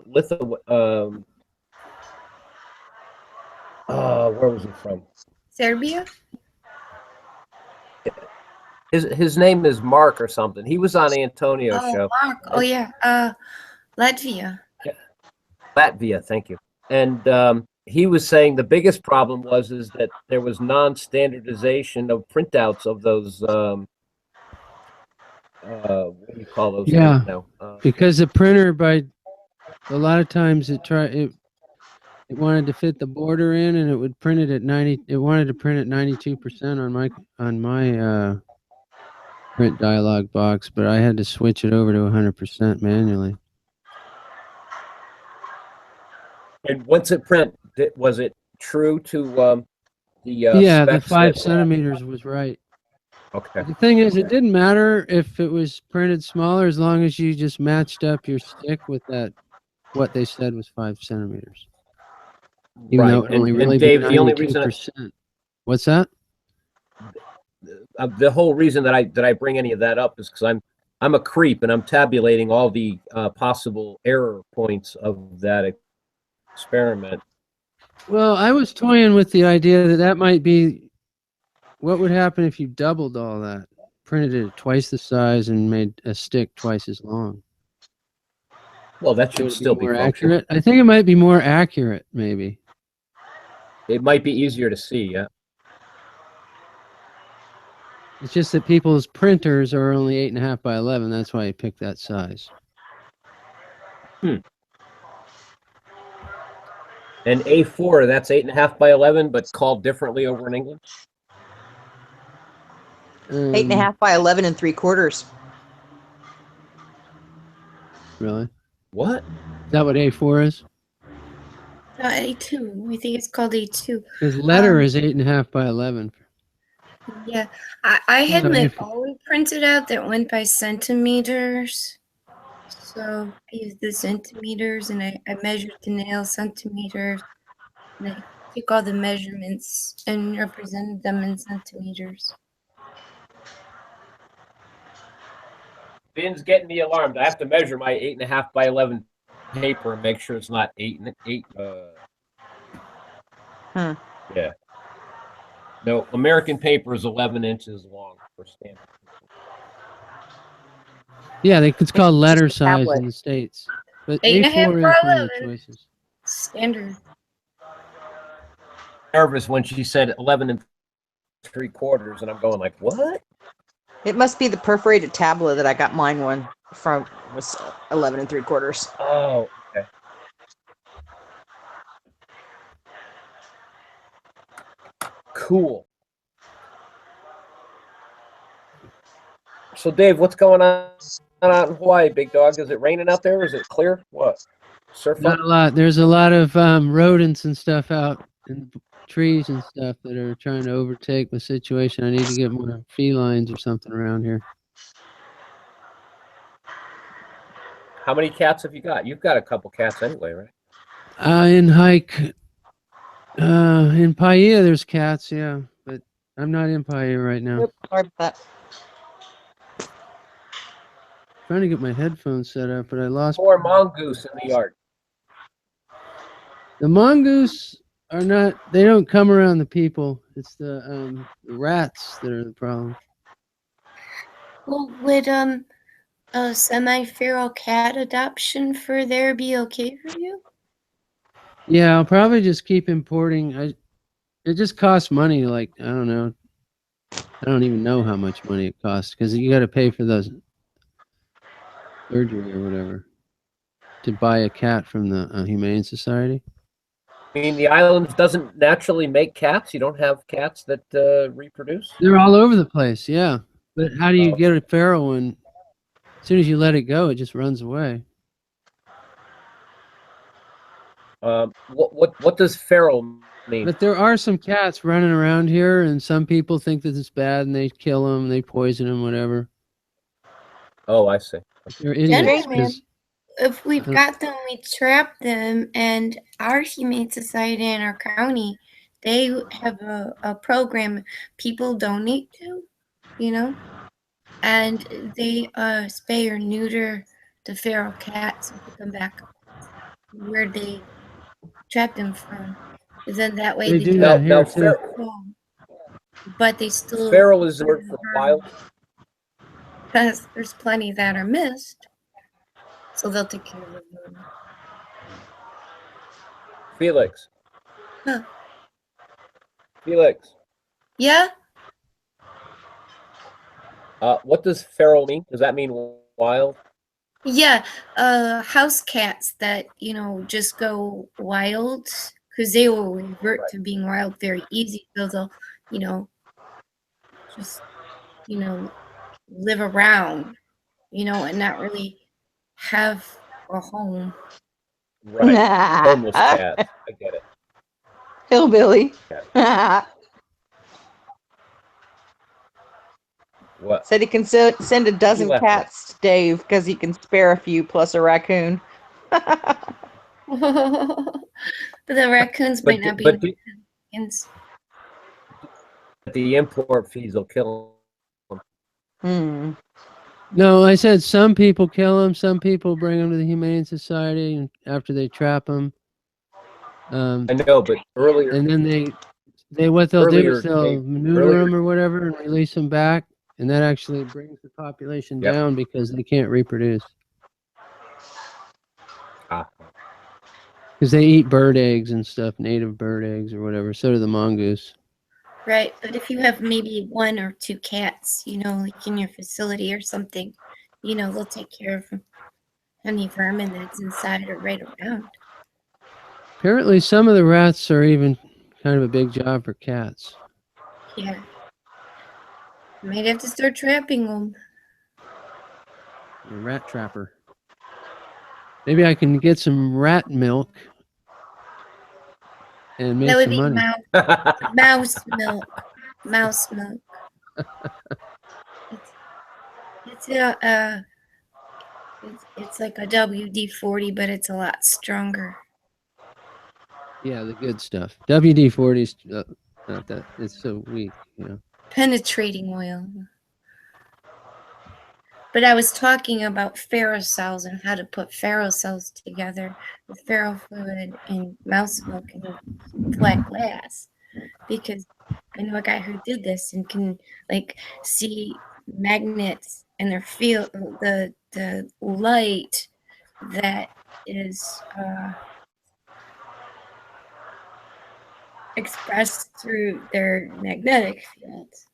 Lithuania. Where was he from? Serbia? His name is Mark or something. He was on Antonio's show. Mark. Oh yeah. Latvia. Latvia, thank you. And he was saying the biggest problem was that there was non-standardization of printouts of those. What do you call those? Yeah, now? because the printer by a lot of times it wanted to fit the border in, and it would print it at 90. It wanted to print at 92% on my print dialog box, but I had to switch it over to 100% manually. And once it print, was it true to the yeah, the specs 5 that- centimeters was right. Okay. The thing is, it didn't matter if it was printed smaller as long as you just matched up your stick with that. What they said was 5 centimeters. Even though it only really Dave, be the only reason 92%. What's that? The whole reason that I bring any of that up is because I'm a creep and I'm tabulating all the possible error points of that experiment. Well, I was toying with the idea that might be what would happen if you doubled all that, printed it at twice the size and made a stick twice as long. Well, that should Would it still be more functional. accurate. I think it might be more accurate, maybe. It might be easier to see, yeah. It's just that people's printers are only 8.5 by 11. That's why I picked that size. And A4, that's 8.5 by 11, but called differently over in England. 8.5 by 11 3/4. Really? What? Is that what A4 is? A2. I think it's called A2. His letter is 8.5 by 11. Yeah, I had So my if- own printed out that went by centimeters. So I used the centimeters and I measured the nail centimeters. And I took all the measurements and represented them in centimeters. Ben's getting me alarmed. I have to measure my 8.5 by 11 paper and make sure it's not 8 and 8. Huh. Yeah. No, American paper is 11 inches long for standard. Yeah, it's called letter size tablet. in the States. But 8.5 A4 for is one of the 11. choices. Standard. Nervous when she said 11 3/4, and I'm going like, what? It must be the perforated tablet that I got mine one from was 11 3/4. Oh, okay. Cool. So, Dave, what's going on out in Hawaii, big dog? Is it raining out there? Is it clear? What? Surf Not up? a lot. There's a lot of rodents and stuff out in trees and stuff that are trying to overtake the situation. I need to get more felines or something around here. How many cats have you got? You've got a couple cats anyway, right? In Paia, there's cats, yeah, but I'm not in Paia right now. Yep, sorry about that. Trying to get my headphones set up, but I lost. 4 mongoose in the yard. The mongoose are not. They don't come around the people. It's the rats that are the problem. Well, would a semi-feral cat adoption for there be okay for you? Yeah, I'll probably just keep importing. It just costs money. Like I don't know. I don't even know how much money it costs because you got to pay for those surgery or whatever to buy a cat from the Humane Society. I mean, the island doesn't naturally make cats. You don't have cats that reproduce. They're all over the place, yeah. But how do you get a feral one? As soon as you let it go, it just runs away. What does feral mean? But there are some cats running around here, and some people think that it's bad, and they kill them, they poison them, whatever. Oh, I see. They're idiots. Gentlemen, 'Cause- if we've got them, we trap them, and our Humane Society in our county, they have a program people donate to, you know, and they spay or neuter the feral cats and put them back where they trapped them from. And then that way They do that here too. but they still Feral is the word for wild. because there's plenty that are missed, so they'll take care of them. Felix. Huh. Felix. Yeah. What does feral mean? Does that mean wild? Yeah, house cats that, you know, just go wild because they will revert to being wild very easy. So they'll, you know, just, you know, live around, you know, and not really have a home. Right. Homeless cats. I get it. Hillbilly. What? Said he can send a dozen left cats to Dave because he can spare a few plus a raccoon. But the raccoons might not be. But raccoons. the import fees will kill them. Hmm. No, I said some people kill them, some people bring them to the Humane Society and after they trap them. I know, but earlier. And then what they'll do is they'll Dave, maneuver them or whatever and release them back, and that actually brings the population down because they can't reproduce. Because they eat bird eggs and stuff, native bird eggs or whatever. So do the mongoose. Right, but if you have maybe 1 or 2 cats, you know, like in your facility or something, you know, they'll take care of any vermin that's inside or right around. Apparently, some of the rats are even kind of a big job for cats. Yeah. Might have to start trapping them. A rat trapper. Maybe I can get some rat milk and make That would some be money. mouse milk. Mouse milk. It's like a WD-40, but it's a lot stronger. Yeah, the good stuff. WD-40 is not that. It's so weak, you know. Penetrating oil. But I was talking about ferrocells and how to put ferrocells together with ferrofluid and mouse milk and flat glass, because I know a guy who did this and can like see magnets and their field, the light that is expressed through their magnetic fields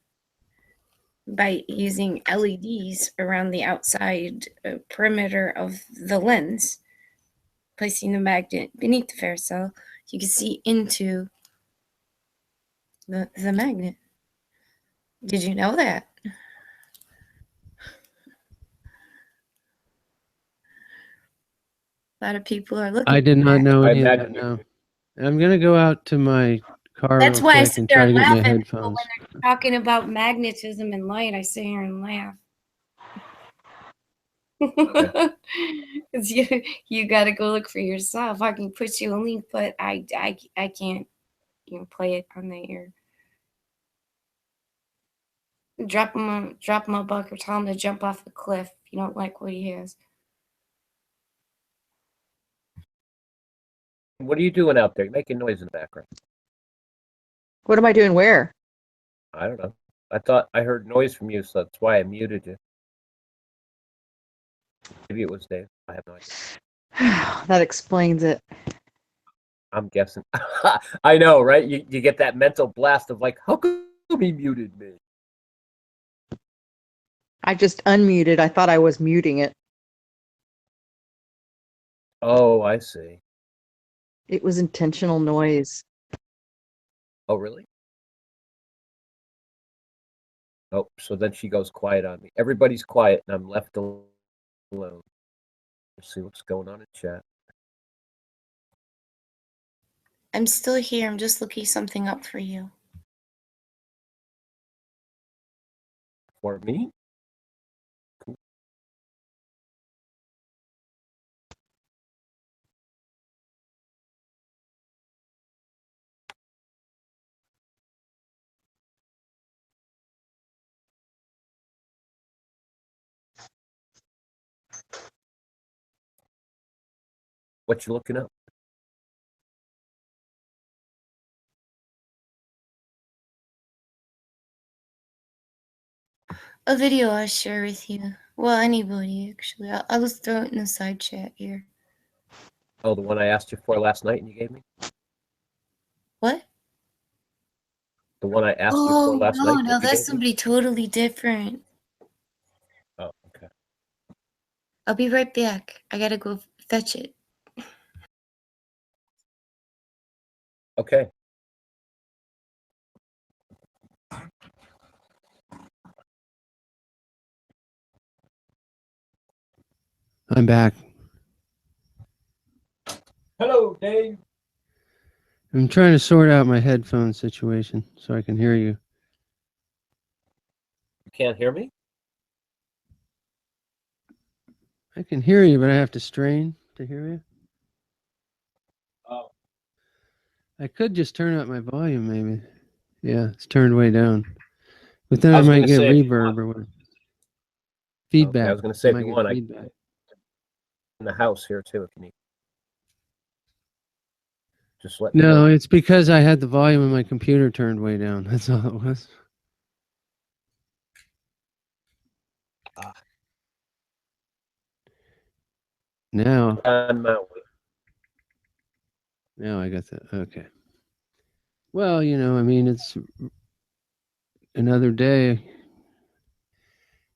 by using LEDs around the outside perimeter of the lens, placing the magnet beneath the ferrocell. You can see into the magnet. Did you know that? A lot of people are looking. I did for not that. know I any of that. imagine No. I'm gonna go out to my car That's real why I quick sit and there try to and get my laugh at people headphones. when they're talking about magnetism and light. I sit here and laugh. Because you got to go look for yourself. I can put you a link, but I can't play it on the air. Drop him a buck or tell him to jump off the cliff if you don't like what he has. What are you doing out there? You're making noise in the background. What am I doing where? I don't know. I thought I heard noise from you, so that's why I muted you. Maybe it was Dave. I have no idea. That explains it. I'm guessing. I know, right? You get that mental blast of like, how come he muted me? I just unmuted. I thought I was muting it. Oh, I see. It was intentional noise. Oh, really? Oh, so then she goes quiet on me. Everybody's quiet, and I'm left alone. Let's see what's going on in chat. I'm still here. I'm just looking something up for you. For me? Cool. What you looking up? A video I'll share with you. Well, anybody, actually. I'll just throw it in the side chat here. Oh, the one I asked you for last night and you gave me? What? The one I asked you for Oh, last no, night? no, that's somebody totally different. Oh, okay. I'll be right back. I gotta go fetch it. Okay. I'm back. Hello, Dave. I'm trying to sort out my headphone situation so I can hear you. You can't hear me? I can hear you, but I have to strain to hear you. Oh. I could just turn up my volume, maybe. Yeah, it's turned way down. But then I I was might gonna get say, if you reverb want- or whatever. Feedback. Okay, I was going to say, I if might you get want, I feedback. in the house here too, if you need. Just let me No, know. it's because I had the volume of my computer turned way down. That's all it was. Now On my way. Now I got that. Okay. Well, I mean, it's another day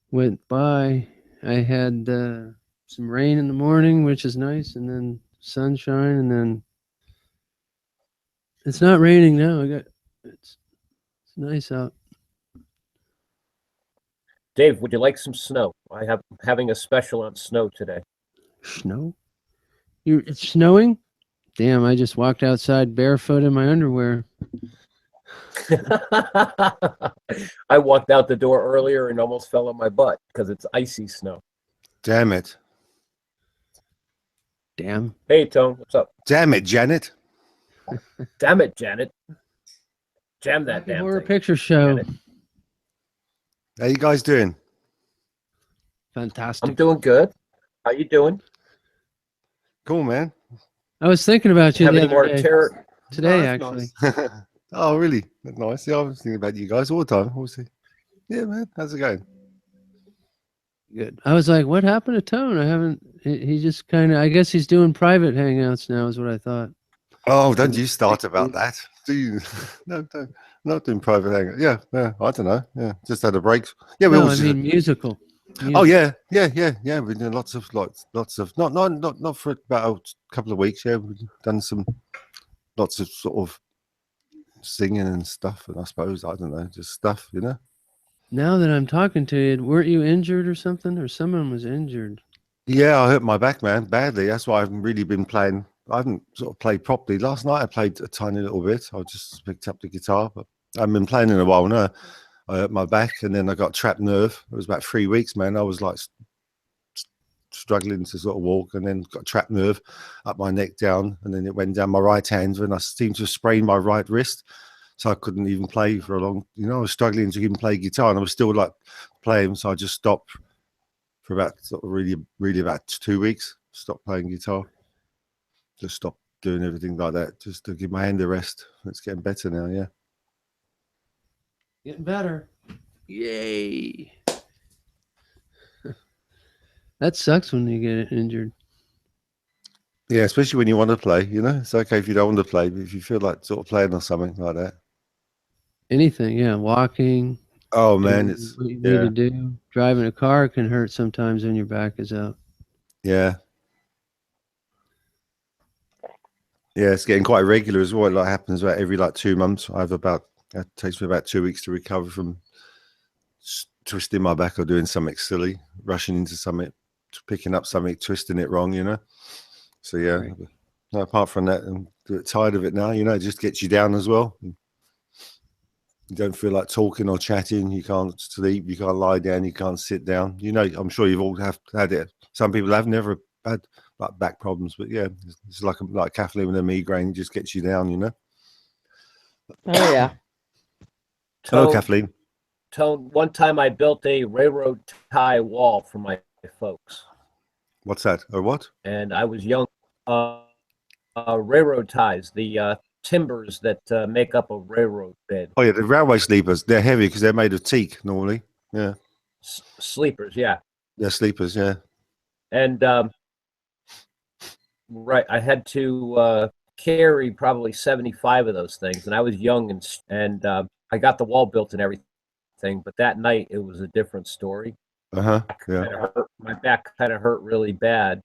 went by. I had some rain in the morning, which is nice, and then sunshine, and then it's not raining now. It's nice out. Dave, would you like some snow? I'm having a special on snow today. Snow? It's snowing? Damn, I just walked outside barefoot in my underwear. I walked out the door earlier and almost fell on my butt because it's icy snow. Damn it. Damn. Hey, Tone, what's up? Damn it, Janet. Damn it, Janet. Jam that Happy damn Horror thing. Picture Show. Janet. How you guys doing? Fantastic. I'm doing good. How you doing? Cool, man. I was thinking about you Have the any other more day. terror? Today, Oh, that's actually. nice. Oh, really? That's nice. Yeah, I was thinking about you guys all the time. Obviously. Yeah, man. How's it going? Good. I was like, what happened to Tone? I haven't. He just kind of. I guess he's doing private hangouts now. Is what I thought. Oh, don't you start about that, do you? No, don't. Not doing private hangout. Yeah, yeah. I don't know. Yeah, just had a break. Yeah, we No, all I just. mean musical. Oh yeah, yeah, yeah, yeah. We've done lots of not for about a couple of weeks. Yeah, we've done lots of sort of singing and stuff. And I suppose I don't know, just stuff, you know. Now that I'm talking to you, weren't you injured or something? Or someone was injured? Yeah, I hurt my back, man, badly. That's why I haven't really been playing. I haven't sort of played properly. Last night I played a tiny little bit. I just picked up the guitar, but I haven't been playing in a while now. I hurt my back, and then I got trapped nerve. It was about 3 weeks, man. I was like struggling to sort of walk, and then got trapped nerve up my neck down, and then it went down my right hand, and I seemed to sprain my right wrist, so I couldn't even play for a long. You know, I was struggling to even play guitar, and I was still like playing, so I just stopped for about sort of really about 2 weeks. Stopped playing guitar, just stopped doing everything like that, just to give my hand a rest. It's getting better now, yeah. Getting better. Yay. That sucks when you get injured. Yeah, especially when you want to play, you know. It's okay if you don't want to play, but if you feel like sort of playing or something like that. Anything, yeah. Walking. Oh man, it's what you need to do. Driving a car can hurt sometimes when your back is out. Yeah. Yeah, it's getting quite regular as well. It like happens about every like 2 months. It takes me about 2 weeks to recover from twisting my back or doing something silly, rushing into something, picking up something, twisting it wrong, you know. So yeah, Right. no, apart from that, I'm tired of it now. You know, it just gets you down as well. You don't feel like talking or chatting. You can't sleep. You can't lie down. You can't sit down. You know, I'm sure you've all had it. Some people have never had like back problems, but yeah, it's like Kathleen with a migraine. It just gets you down, you know. Oh yeah. Hello, Tone, Kathleen. Tone, one time I built a railroad tie wall for my folks, What's that? Or what? and I was young. Railroad ties, the timbers that make up a railroad bed. Oh yeah, the railway sleepers. They're heavy because they're made of teak normally. Yeah, Sleepers, yeah. they're sleepers. Yeah. And right, I had to carry probably 75 of those things, and I was young, and I got the wall built and everything. But that night it was a different story. Yeah. My back kind of hurt really bad.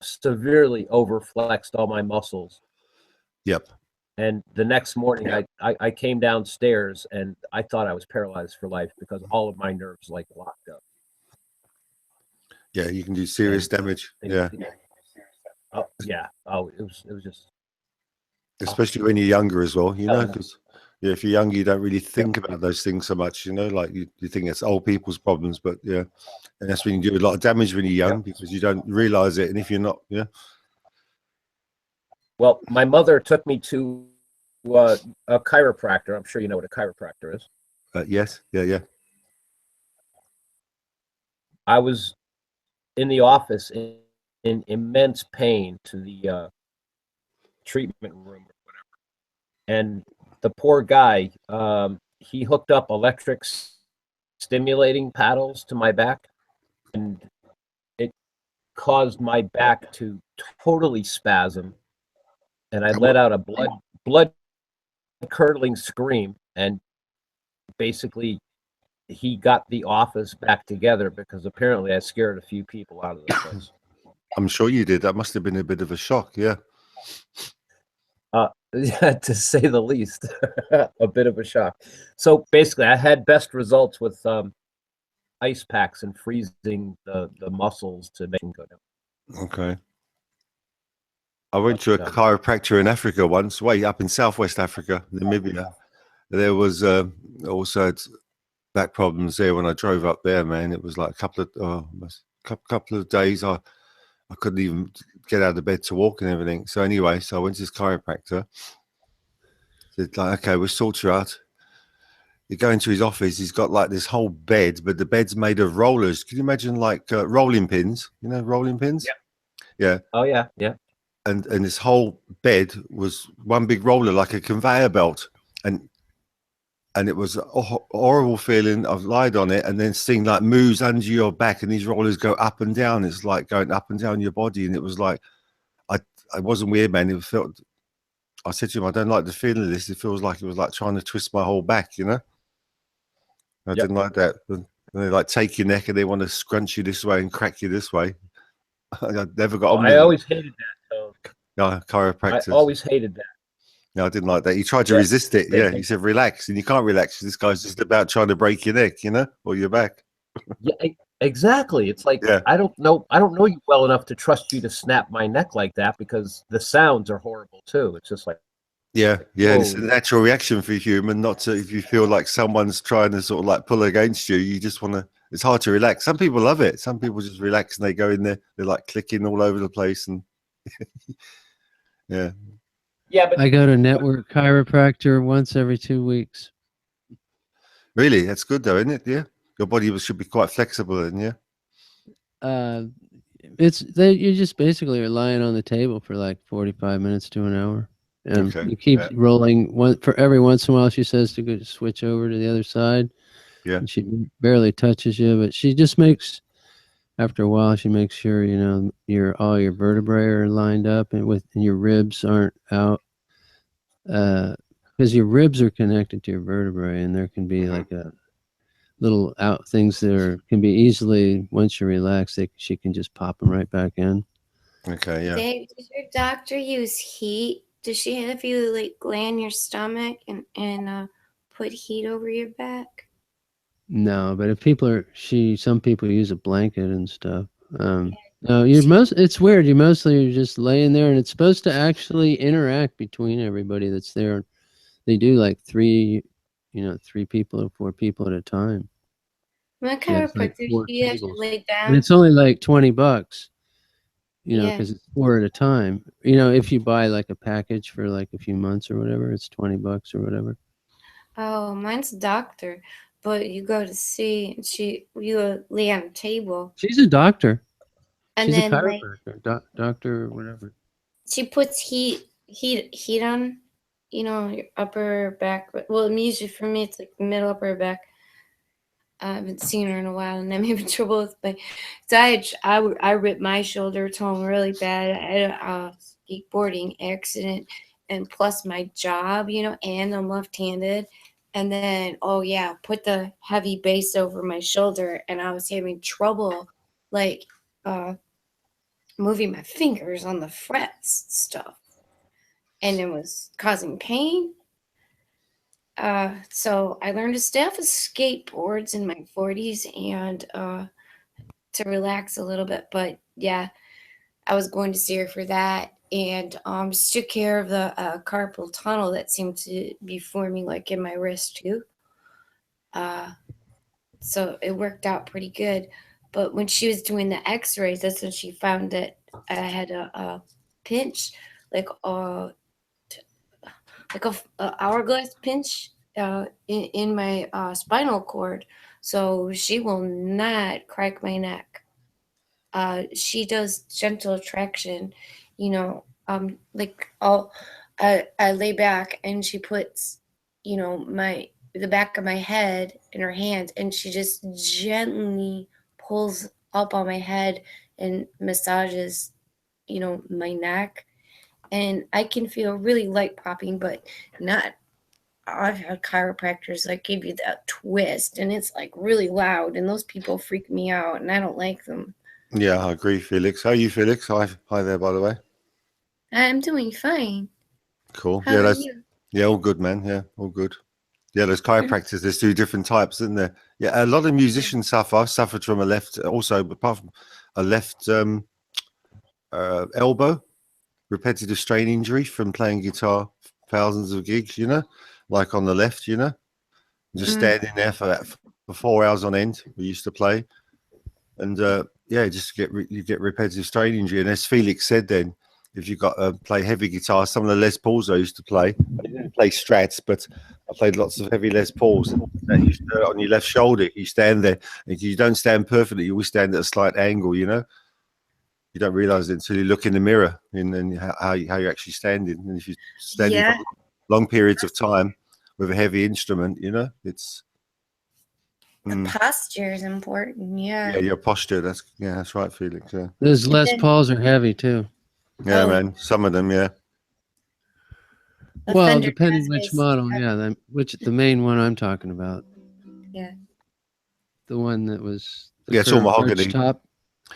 Severely overflexed all my muscles. Yep. And the next morning, I came downstairs and I thought I was paralyzed for life because all of my nerves like locked up. Yeah, you can do serious damage. Yeah. Oh yeah. Oh, it was just. Especially when you're younger as well, you know, because yeah, if you're younger, you don't really think about those things so much, you know, like you think it's old people's problems, but yeah, and that's when you do a lot of damage when you're young because you don't realize it, and if you're not, yeah. Well, my mother took me to a chiropractor. I'm sure you know what a chiropractor is. Yes, yeah. I was in the office in immense pain to the treatment room or whatever, and the poor guy, he hooked up electric stimulating paddles to my back, and it caused my back to totally spasm, and I let out a blood curdling scream, and basically he got the office back together because apparently I scared a few people out of the place. I'm sure you did. That must have been a bit of a shock, yeah. Yeah, to say the least. A bit of a shock. So basically I had best results with ice packs and freezing the muscles to make them go down. Okay. I went to a chiropractor in Africa once, way up in Southwest Africa, Namibia. There was also back problems there when I drove up there, man. It was like a couple of days I couldn't even get out of bed to walk and everything. So anyway, so I went to this chiropractor. Said like, okay, we'll sort you out. you go into his office, he's got like this whole bed, but the bed's made of rollers. Can you imagine like rolling pins? You know, rolling pins? Yeah. Oh yeah, yeah. And this whole bed was one big roller, like a conveyor belt. And it was a horrible feeling. I've lied on it and then seeing like moves under your back and these rollers go up and down. It's like going up and down your body. And it was like, I wasn't weird, man. It felt, I said to him, I don't like the feeling of this. It feels like it was like trying to twist my whole back, you know? I didn't like that. And they like take your neck and they want to scrunch you this way and crack you this way. I never got on with I it. always hated that. So No, chiropractors. I always hated that. No, I didn't like that. He tried to resist it. Yeah, he said, relax. And you can't relax. This guy's just about trying to break your neck, you know, or your back. Yeah, exactly. It's like, I don't know you well enough to trust you to snap my neck like that, because the sounds are horrible too. It's just like, yeah, it's a natural reaction for a human, not to, if you feel like someone's trying to sort of like pull against you, you just want to, it's hard to relax. Some people love it. Some people just relax and they go in there, they're like clicking all over the place and yeah. Yeah, but I go to network chiropractor once every 2 weeks. Really? That's good though, isn't it? Yeah. Your body should be quite flexible then, yeah. You just basically are lying on the table for like 45 minutes to an hour. And you keep rolling. For every once in a while, she says to go switch over to the other side. Yeah. And she barely touches you, but she just makes, after a while, she makes sure, you know, all your vertebrae are lined up and your ribs aren't out. Because your ribs are connected to your vertebrae, and there can be like a little things that can be easily, once you relax, she can just pop them right back in. Okay, yeah. Does your doctor use heat? Does she have you like lay on your stomach and put heat over your back? No, but if some people use a blanket and stuff. No, it's weird. You're just laying there, and it's supposed to actually interact between everybody that's there. They do like 3 people or 4 people at a time. My chiropractor, she has to lay down. And it's only like $20, because it's 4 at a time. If you buy like a package for like a few months or whatever, it's $20 or whatever. Oh, mine's a doctor, but you go to see, and you lay on a table. She's a doctor. And She's then a chiropractor, doctor or whatever. She puts heat on, your upper back. Well, usually for me, it's like middle upper back. I haven't seen her in a while, and I'm having trouble with my. I ripped my shoulder tone really bad. I had a skateboarding accident, and plus my job, and I'm left-handed. And then, put the heavy base over my shoulder, and I was having trouble, like, moving my fingers on the frets stuff, and it was causing pain. So I learned to stay off of skateboards in my 40s and to relax a little bit. But yeah, I was going to see her for that, and just took care of the carpal tunnel that seemed to be forming like in my wrist too. So it worked out pretty good. But when she was doing the X-rays, that's when she found that I had a pinch, like a hourglass pinch in my spinal cord. So she will not crack my neck. She does gentle traction, I lay back and she puts, the back of my head in her hand, and she just gently pulls up on my head and massages, my neck, and I can feel really light popping, but not. I've had chiropractors that give you that twist, and it's like really loud, and those people freak me out, and I don't like them. Yeah, I agree, Felix. How are you, Felix? Hi there, by the way. I'm doing fine. Cool. How are you? Yeah, all good, man. Yeah, all good. Yeah, there's chiropractors. There's 2 different types, isn't there? Yeah, a lot of musicians suffer. I've suffered from a left, also, apart from a left elbow, repetitive strain injury from playing guitar, thousands of gigs, like on the left, just standing there for 4 hours on end. We used to play, and you get repetitive strain injury. And as Felix said, then if you got play heavy guitar, some of the Les Pauls I used to play, I didn't play Strats, but I played lots of heavy Les Pauls. That you on your left shoulder, you stand there. If you don't stand perfectly, you always stand at a slight angle. You know, you don't realize it until you look in the mirror and how you're actually standing. And if you're standing for long periods of time with a heavy instrument, you know, it's the posture is important. yeah, your posture. That's right, Felix. Yeah, Those Les Pauls are heavy too. Yeah, man. Some of them, yeah. Well, depending which model, yeah. The main one I'm talking about. Yeah. The one that was it's all mahogany. Arch top,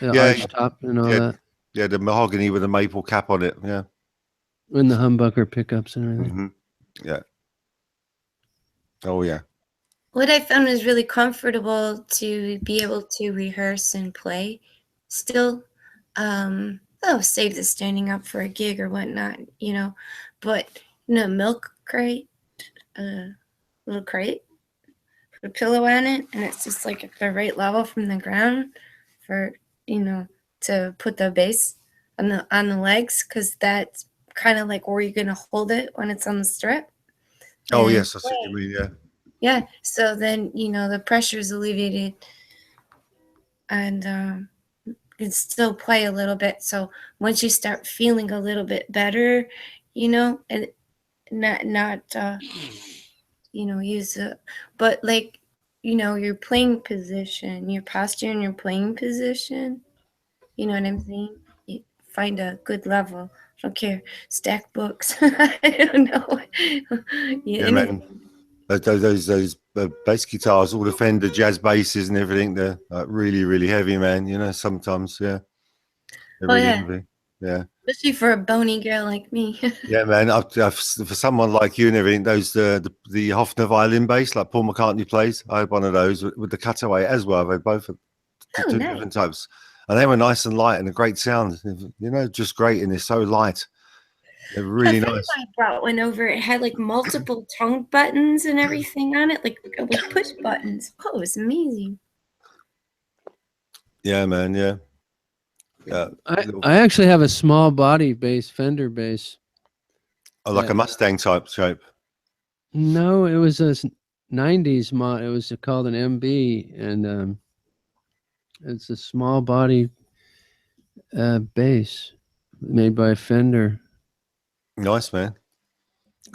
arch top and all that. Yeah, the mahogany with a maple cap on it. Yeah. And the humbucker pickups and everything. Yeah. Oh yeah. What I found was really comfortable to be able to rehearse and play still. Save the standing up for a gig or whatnot, you know. But milk crate, little crate, put a pillow on it, and it's just like at the right level from the ground for to put the bass on the legs, because that's kind of like where you're gonna hold it when it's on the strip. Oh yes, I see what you mean. Yeah. Yeah. So then the pressure is alleviated, and you can still play a little bit. So once you start feeling a little bit better, and not use it, but like your playing position, your posture and your playing position, you know what I'm saying? You find a good level. I don't care. Stack books. I don't know. Yeah, man. Those bass guitars, all the Fender jazz basses and everything, they're really, really heavy, man. You know, sometimes, yeah. They're really heavy. Yeah. Especially for a bony girl like me. Yeah, man. For someone like you and everything, those the Hofner violin bass, like Paul McCartney plays, I had one of those with the cutaway as well. They both are two different types, and they were nice and light and a great sound. You know, just great, and they're so light. They're really nice. I brought one over. It had like multiple tone buttons and everything on it, like push buttons. Oh, it was amazing. Yeah, man. Yeah. Yeah. I actually have a small body bass, Fender bass. Oh, like a Mustang type shape. No, it was a 90s mod. It was called an MB, and it's a small body bass made by Fender. Nice, man.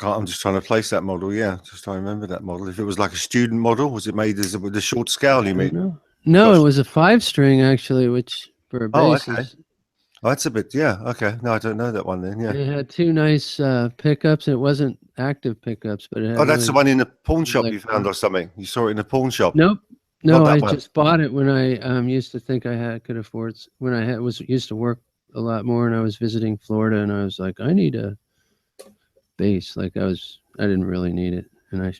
I'm just trying to place that model. Yeah, just trying to remember that model. If it was like a student model, was it made with the short scale? You mean? No, it was a 5-string actually, which for a bass. Oh, okay. Oh, that's a bit. Yeah. Okay. No, I don't know that one then. Yeah. It had two nice pickups. It wasn't active pickups, but it had. Oh, that's the one in the pawn shop you found or something. You saw it in the pawn shop. Nope. No, I just bought it when I used to think could afford, when I used to work a lot more, and I was visiting Florida, and I was like, I need a bass. Like I didn't really need it, and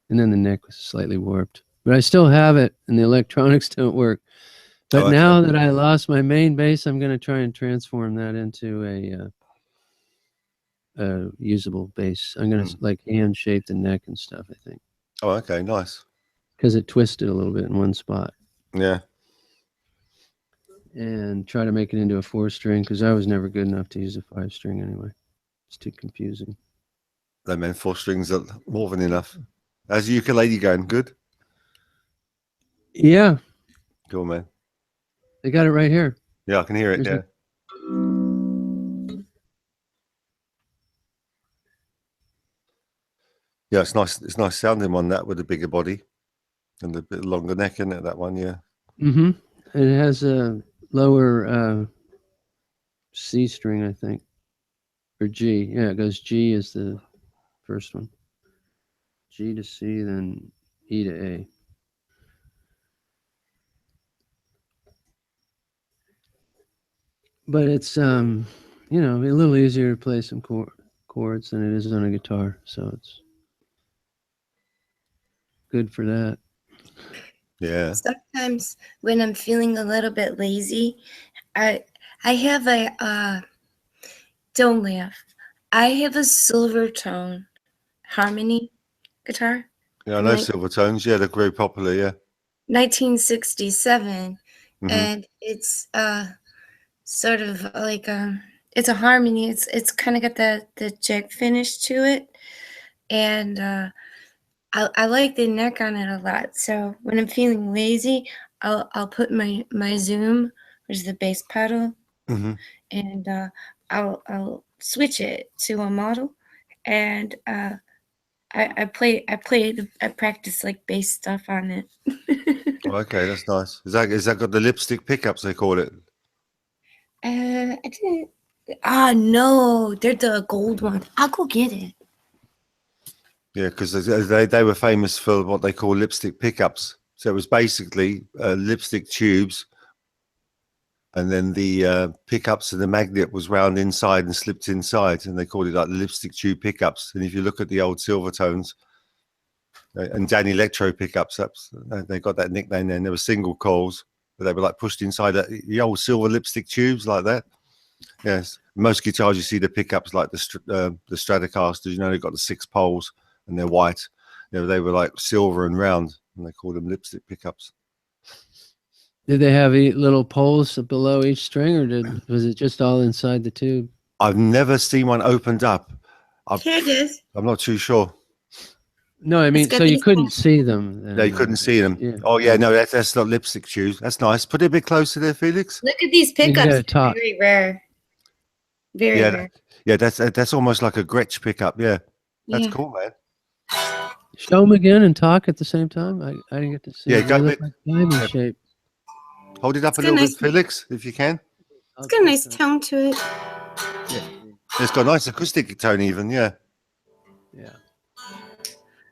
then the neck was slightly warped, but I still have it, and the electronics don't work. But now that I lost my main bass, I'm going to try and transform that into a usable bass. I'm going to like hand shape the neck and stuff, I think. Oh, okay, nice. Because it twisted a little bit in one spot. Yeah. And try to make it into a 4-string, because I was never good enough to use a 5-string anyway. It's too confusing. That meant 4 strings are more than enough. How's the ukulele going? Good? Yeah. Cool, man. They got it right here. Yeah, I can hear it. Yeah. Yeah, it's nice. It's nice sounding one, that, with a bigger body and a bit longer neck, isn't it? That one, yeah. Mm-hmm. It has a lower C string, I think, or G. Yeah, it goes G is the first one. G to C, then E to A. But it's a little easier to play some chords than it is on a guitar, so it's good for that. Yeah. Sometimes when I'm feeling a little bit lazy, I have a don't laugh. I have a Silvertone harmony guitar. Yeah, I know Silvertones. Yeah, they're very popular. Yeah. 1967, and it's sort of like it's a harmony. It's kind of got the jig finish to it, and I like the neck on it a lot. So when I'm feeling lazy, I'll put my zoom, which is the bass pedal, Hmm. and I'll switch it to a model, and I practice like bass stuff on it. Okay, that's nice. Is that got the lipstick pickups they call it? I didn't. Ah, no, they're the gold one. I'll go get it. Yeah, because they were famous for what they call lipstick pickups. So it was basically lipstick tubes, and then the pickups and the magnet was wound inside and slipped inside, and they called it like the lipstick tube pickups. And if you look at the old Silvertones and Dan Electro pickups, they got that nickname. Then there were single coils, but they were like pushed inside the old silver lipstick tubes like that. Yes, most guitars you see the pickups like the Stratocasters. You know, they've got the 6 poles and they're white. You know, they were like silver and round, and they called them lipstick pickups. Did they have little poles below each string, or was it just all inside the tube? I've never seen one opened up. Here it is. I'm not too sure. No, I mean, got so you these couldn't poles. see them. No, you couldn't see them. Yeah. Oh yeah, no, that's not lipstick tubes. That's nice. Put it a bit closer there, Felix. Look at these You pickups. gotta talk. Very rare. Very Yeah, rare. yeah, that's almost like a Gretsch pickup. Yeah, that's Yeah. cool, man. Show them again and talk at the same time. I didn't get to see. Yeah, They go a look bit- like diamond yeah. shape. Hold it up It's a got little nice- bit, Felix, if you can. It's got a nice tone to it. It's got a nice acoustic tone, even. Yeah. Yeah.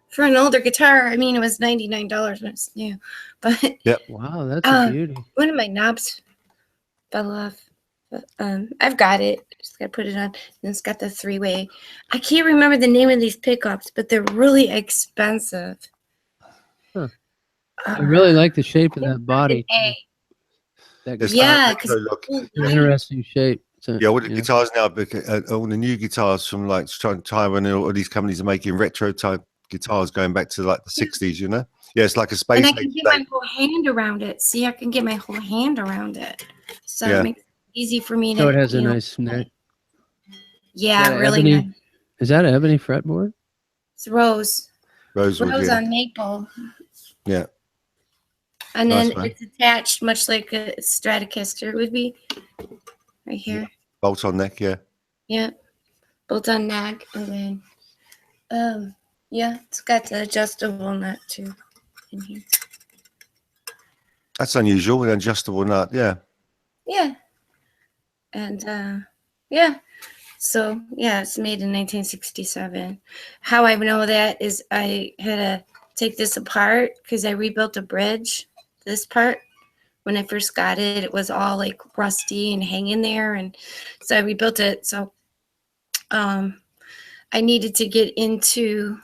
For an older guitar, I mean, it was $99 when it's new. But Wow, that's a beauty. one of my knobs fell off. But, I've got it. Just gotta put it on. And it's got the 3-way. I can't remember the name of these pickups, but they're really expensive. Huh. I really like the shape of that body. A. That It's Yeah, got a look. It's an interesting shape. So, Yeah, all the you know. guitars now, all the new guitars from like Taiwan, and all these companies are making retro type guitars going back to like the 60s, you know? Yeah, it's like a space And I age can get thing. my whole hand around it. See, I can get my whole hand around it. So Yeah. it makes it easy for me to. So it has a you know, nice neck. Yeah, that really ebony? nice. Is that an ebony fretboard? It's rose. Rosewood, Rose yeah. on maple. Yeah. And Nice, then man. it's attached much like a Stratocaster would be. Right here. Bolt on neck, yeah. Yeah. Bolt on nag. And then yeah, it's got the adjustable nut too in here. That's unusual, an adjustable nut, yeah. Yeah. And yeah. So yeah, it's made in 1967. How I know that is I had to take this apart because I rebuilt a bridge. This part, when I first got it, it was all like rusty and hanging there, and so I rebuilt it. So I needed to get into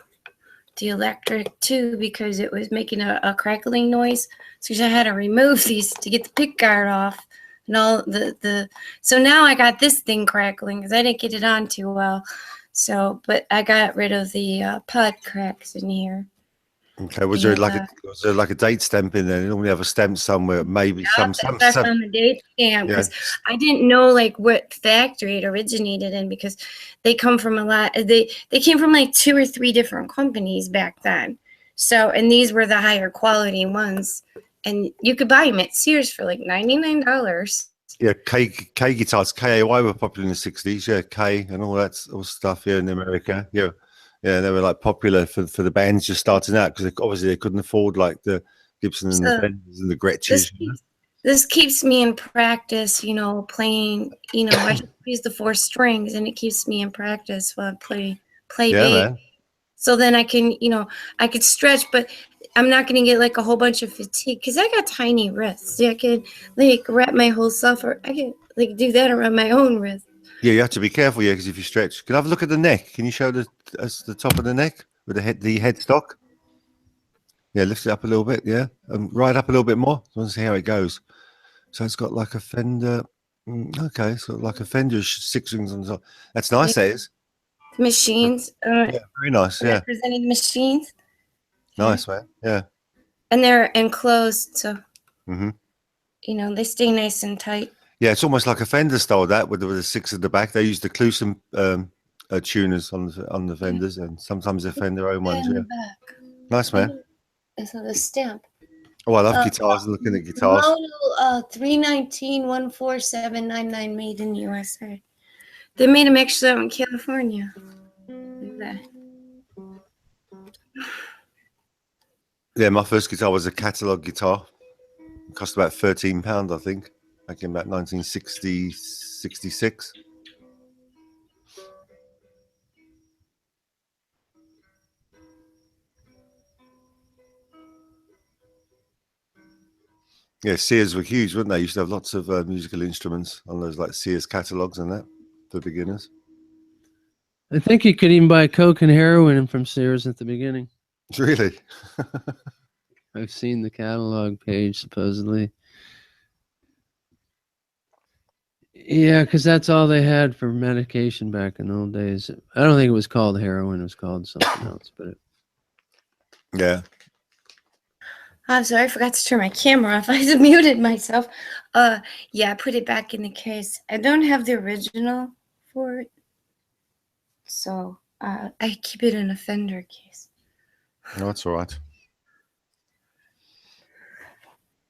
the electric too because it was making a crackling noise. So I had to remove these to get the pick guard off. And all so now I got this thing crackling because I didn't get it on too well. So, but I got rid of the pod cracks in here. Okay, was there like a date stamp in there? You normally have a stamp somewhere, maybe some That's on the date stamp because I didn't know like what factory it originated in because they come from a lot. They came from like 2 or 3 different companies back then. So, and these were the higher quality ones. And you could buy them at Sears for like $99. Yeah, K guitars, KAY were popular in the 60s. Yeah, K and all that sort of stuff here in America. Yeah, yeah, they were like popular for the bands just starting out because obviously they couldn't afford like the Gibson and the Fenders and the Gretches. This keeps me in practice, you know, playing. You know, I just use the 4 strings, and it keeps me in practice while I play bass. Man. So then I can, you know, I could stretch, but I'm not going to get like a whole bunch of fatigue because I got tiny wrists. See, I can like wrap my whole self, or I can like do that around my own wrist. Yeah, you have to be careful, yeah, because if you stretch, can I have a look at the neck? Can you show the top of the neck with the headstock? Yeah, lift it up a little bit, yeah, and right up a little bit more. I want to see how it goes. So it's got like a Fender. Okay, it's got like a Fender 6 strings on the top. That's nice, that is. Machines. Yeah, very nice. Yeah, Representing the machines. nice, man. Yeah. And they're enclosed, so Mm-hmm. you know they stay nice and tight. Yeah, it's almost like a Fender style that with the 6 at the back. They use the Clusen tuners on the Fenders, and sometimes the Fender own ones. Yeah. Nice, man. It's on the stamp. Oh, I love guitars and looking at guitars. Model 319-14799 made in USA. They made them actually out in California. Look at that. Yeah, my first guitar was a catalogue guitar. It cost about £13, I think, back in about 1960, 66. Yeah, Sears were huge, weren't they? Used to have lots of musical instruments on those like Sears catalogues and that for beginners. I think you could even buy coke and heroin from Sears at the beginning. Really? I've seen the catalog page, supposedly. Yeah, because that's all they had for medication back in the old days. I don't think it was called heroin. It was called something else. But Yeah. I'm sorry, I forgot to turn my camera off. I just muted myself. Yeah, I put it back in the case. I don't have the original for it. So I keep it in a Fender case. No, that's all right.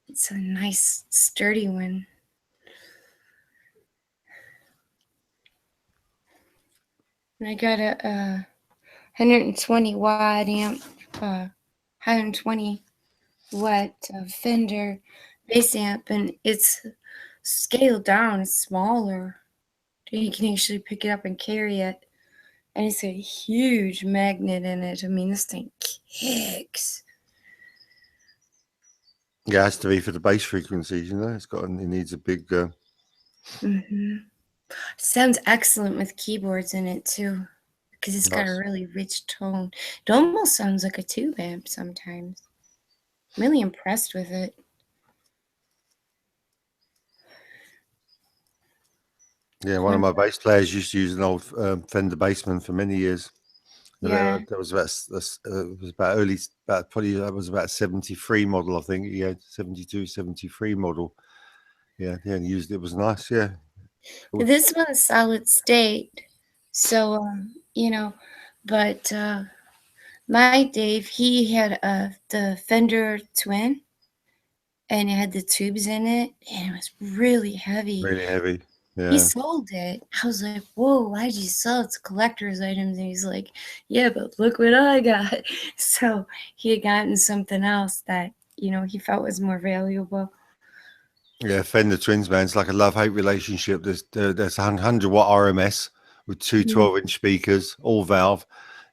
It's a nice, sturdy one. And I got a 120 watt amp, 120 watt Fender bass amp, and it's scaled down, it's smaller. You can actually pick it up and carry it. And it's a huge magnet in it. I mean, this thing kicks. Yeah, it has to be for the bass frequencies, you know. It needs a big. Sounds excellent with keyboards in it too, because it's got a Nice. really rich tone. It almost sounds like a tube amp sometimes. I'm really impressed with it. Yeah, one of my bass players used to use an old Fender Bassman for many years. Yeah. That was about 73 model, I think. Yeah, 72, 73 model. Yeah, and used it. It was nice. Yeah. This one's solid state, so you know, but my Dave, he had the Fender Twin, and it had the tubes in it, and it was really heavy. Really heavy. Yeah. He sold it. I was like, whoa, why'd you sell it? It's collector's items. And he's like, yeah, but look what I got. So he had gotten something else that, you know, he felt was more valuable. Yeah, Fender Twins, man. It's like a love-hate relationship. There's 100 watt RMS with two 12-inch speakers, all valve,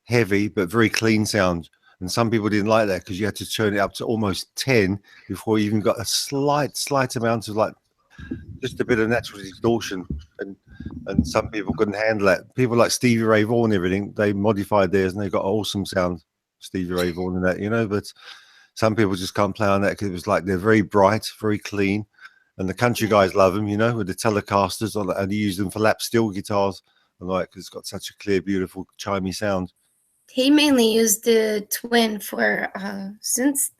heavy but very clean sound. And some people didn't like that because you had to turn it up to almost 10 before you even got a slight amount of like just a bit of natural distortion. And some people couldn't handle that. People like Stevie Ray Vaughan and everything, they modified theirs and they got awesome sound. Stevie Ray Vaughan and that, you know. But some people just can't play on that because it was like they're very bright, very clean. And the country guys love them, you know, with the Telecasters, and they use them for lap steel guitars. And like, it's got such a clear, beautiful, chimey sound. He mainly used the Twin for since.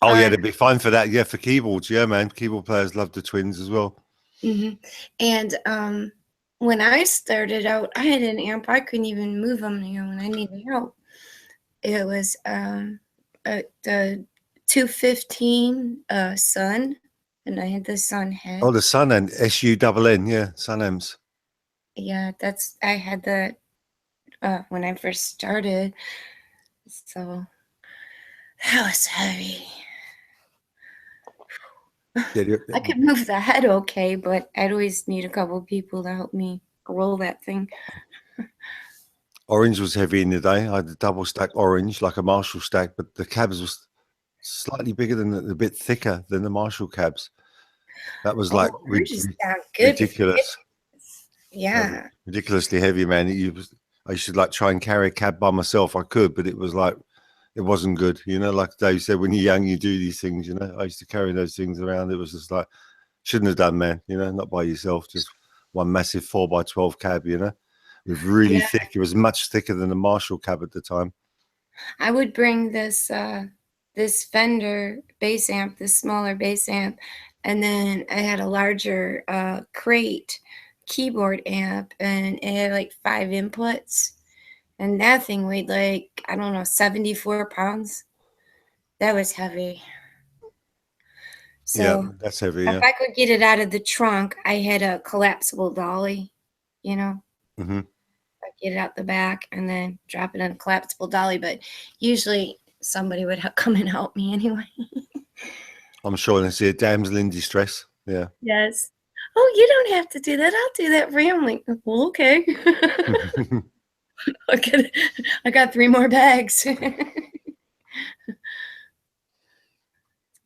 Oh yeah, they'd be fine for that. Yeah, for keyboards, yeah, man. Keyboard players love the Twins as well. And when I started out, I had an amp. I couldn't even move them, you know, when I needed help. It was the 215 Sun. And I had the Sun head. Oh, the Sun and SUNN, yeah, Sun M's. Yeah, I had that when I first started. So that was heavy. I could move the head okay, but I'd always need a couple of people to help me roll that thing. Orange was heavy in the day. I had a double stack orange, like a Marshall stack, but the cabs was slightly bigger than a bit thicker than the Marshall cabs. That was like ridiculous. Yeah. Ridiculously heavy, man. I should like try and carry a cab by myself. I could, but it was like, it wasn't good. You know, like Dave said, when you're young, you do these things, you know. I used to carry those things around. It was just like, shouldn't have done, man. You know, not by yourself, just one massive 4x12 cab, you know. It was really thick. It was much thicker than the Marshall cab at the time. I would bring this this Fender bass amp, this smaller bass amp, and then I had a larger crate keyboard amp, and it had like 5 inputs, And that thing weighed like, I don't know, 74 pounds. That was heavy. So Yeah, that's heavy. if Yeah. I could get it out of the trunk, I had a collapsible dolly, you know. Hmm. I get it out the back and then drop it in a collapsible dolly. But usually somebody would come and help me anyway. I'm sure they see a damsel in distress. Yeah. Yes. Oh, you don't have to do that. I'll do that for you. I'm like, well, okay. I got 3 more bags.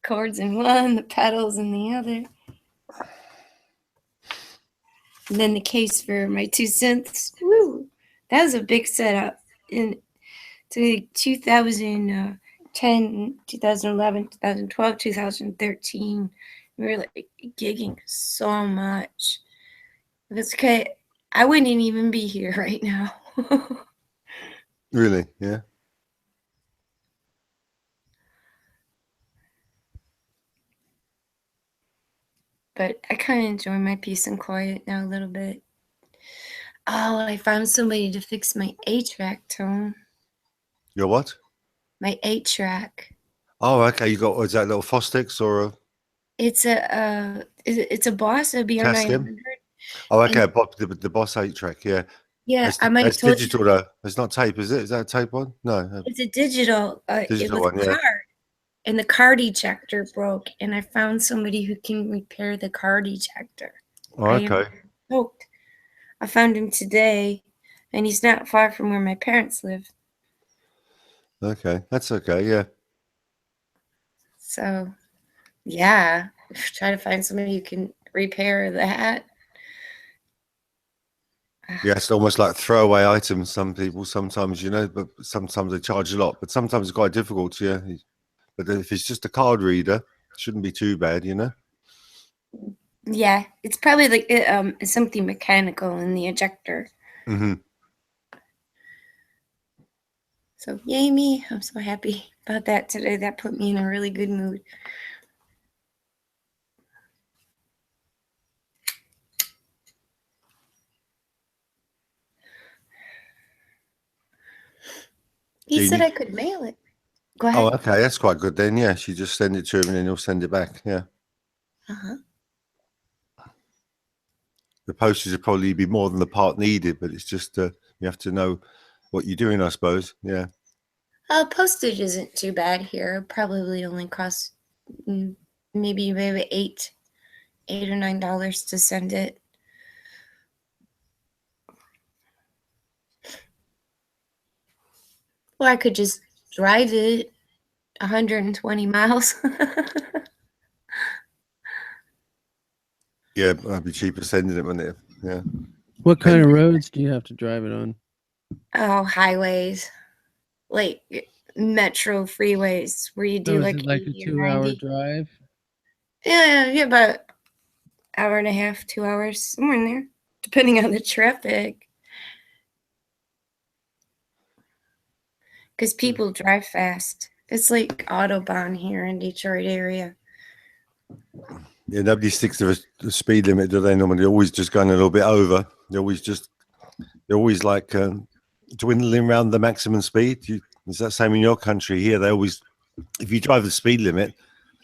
Cords in one, the pedals in the other. And then the case for my 2 cents. Woo! That was a big setup. In 2010, 2011, 2012, 2013, we were like gigging so much. If it's okay, I wouldn't even be here right now. Really? Yeah. But I kind of enjoy my peace and quiet now a little bit. Oh, I found somebody to fix my 8-track tone. Your what? My 8-track. Oh, okay. You got, is that little Fostex or a It's a Boss, a Tascam? BR900. Oh, okay. And, The Boss 8-track. Yeah. yeah, That's, I might have that's told digital you. though. It's not tape, is it? Is that a tape one? No. It's a digital. It Digital was one, a yeah. card, and the card ejector broke, and I found somebody who can repair the card ejector. Oh, I am okay. stoked. I found him today, and he's not far from where my parents live. Okay. That's okay. Yeah. So, yeah, try to find somebody who can repair that. Yeah, it's almost like throwaway items. Some people sometimes, you know, but sometimes they charge a lot. But sometimes it's quite difficult. Yeah. But if it's just a card reader, it shouldn't be too bad, you know. Yeah, it's probably like something mechanical in the ejector. Mm-hmm. So, yay me. I'm so happy about that today. That put me in a really good mood. He said I could mail it. Go ahead. Oh, okay. That's quite good then. Yeah. She just send it to him and then he'll send it back. Yeah. Uh-huh. The postage would probably be more than the part needed, but it's just you have to know what you're doing, I suppose. Yeah. Postage isn't too bad here. It probably only costs maybe $8 or $9 to send it. Or I could just drive it 120 miles. Yeah, that'd be cheaper sending it, wouldn't it? Yeah. What kind of roads do you have to drive it on? Oh, highways. Like metro freeways where you do So is like it like a 80 or 2-hour 90. drive? Yeah, about hour and a half, 2 hours, somewhere in there, depending on the traffic. Because people drive fast. It's like Autobahn here in Detroit area. Yeah, nobody sticks to the speed limit, do they? Normally, they're always just going a little bit over. They're always like dwindling around the maximum speed. Is that same in your country? Here, they always, if you drive the speed limit,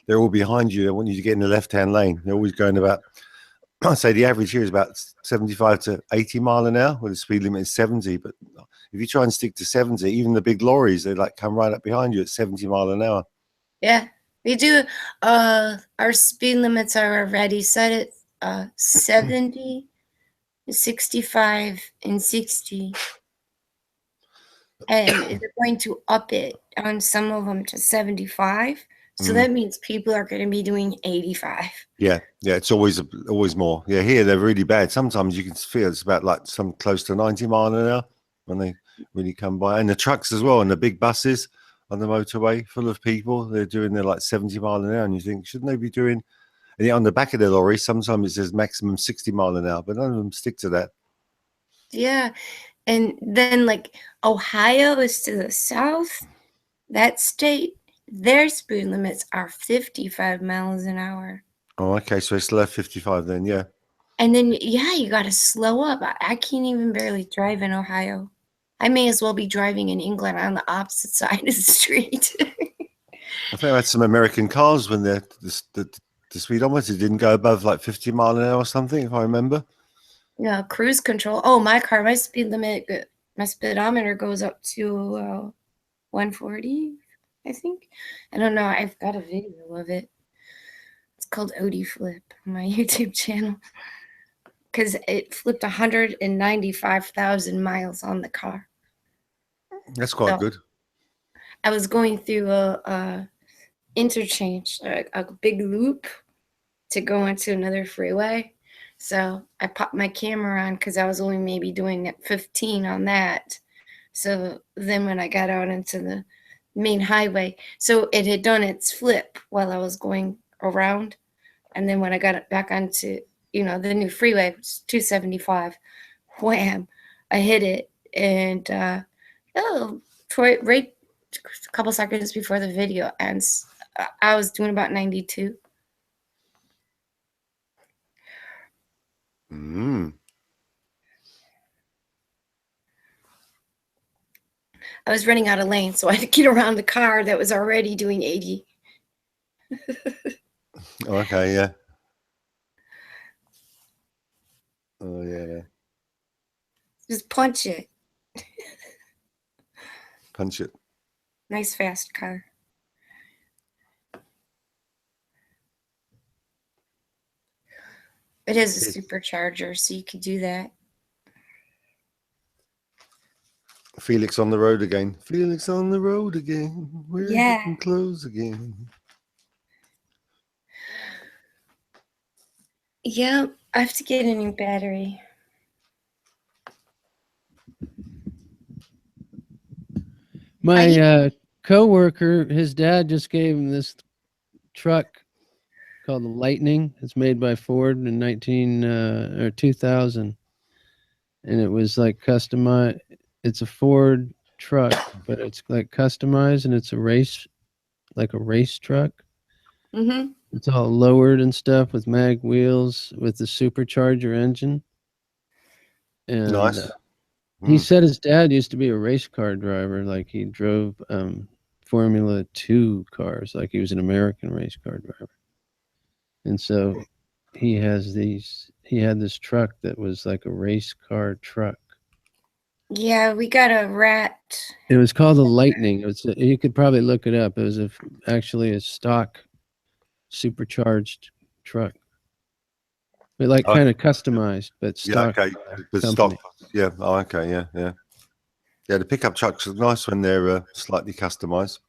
they're all behind you. They want you to get in the left-hand lane. They're always going about, I'd say the average here is about 75 to 80 mile an hour, where the speed limit is 70. But if you try and stick to 70, even the big lorries, they like come right up behind you at 70 mile an hour. Yeah, we do. Our speed limits are already set at 70, 65, and 60. And they're going to up it on some of them to 75. So that means people are going to be doing 85. Yeah, it's always more. Yeah, here they're really bad. Sometimes you can feel it's about like some close to 90 mile an hour when they really come by. And the trucks as well, and the big buses on the motorway full of people, they're doing their like 70 mile an hour. And you think, shouldn't they be doing? And yet on the back of the lorry, sometimes it says maximum 60 mile an hour, but none of them stick to that. Yeah. And then like Ohio is to the south. That state, their speed limits are 55 miles an hour. Oh, okay. So it's left 55 then, yeah. And then, yeah, you got to slow up. I can't even barely drive in Ohio. I may as well be driving in England on the opposite side of the street. I think I had some American cars when the speedometer didn't go above like 50 mile an hour or something, if I remember. Yeah, cruise control. Oh, my car, my speed limit, my speedometer goes up to 140, I think. I don't know. I've got a video of it. It's called OD Flip on my YouTube channel because it flipped 195,000 miles on the car. That's quite good. I was going through a interchange, a big loop to go into another freeway. So I popped my camera on because I was only maybe doing 15 on that. So then when I got out into the main highway, so it had done its flip while I was going around. And then when I got it back onto, the new freeway, which is 275, wham, I hit it. And, right a couple seconds before the video ends, I was doing about 92. I was running out of lanes, so I had to get around the car that was already doing 80. Okay, yeah. Oh, yeah. Just punch it. Punch it. Nice fast car. It is a supercharger, so you could do that. Felix on the road again. Felix on the road again. We're getting close again. Yeah, I have to get a new battery. My co-worker, his dad just gave him this truck called the Lightning. It's made by Ford in 2000, and it was like customized. It's a Ford truck, but it's like customized, and it's a race truck. Mm-hmm. It's all lowered and stuff with mag wheels with the supercharger engine. And nice. He said his dad used to be a race car driver. Like he drove Formula 2 cars. Like he was an American race car driver. And so he had this truck that was like a race car truck. Yeah, we got a rat. It was called the Lightning. You could probably look it up. It was actually a stock supercharged truck. But like kind of customized, but stock. Yeah, okay. But stock. Yeah. Oh, okay. Yeah. Yeah, the pickup trucks are nice when they're slightly customized.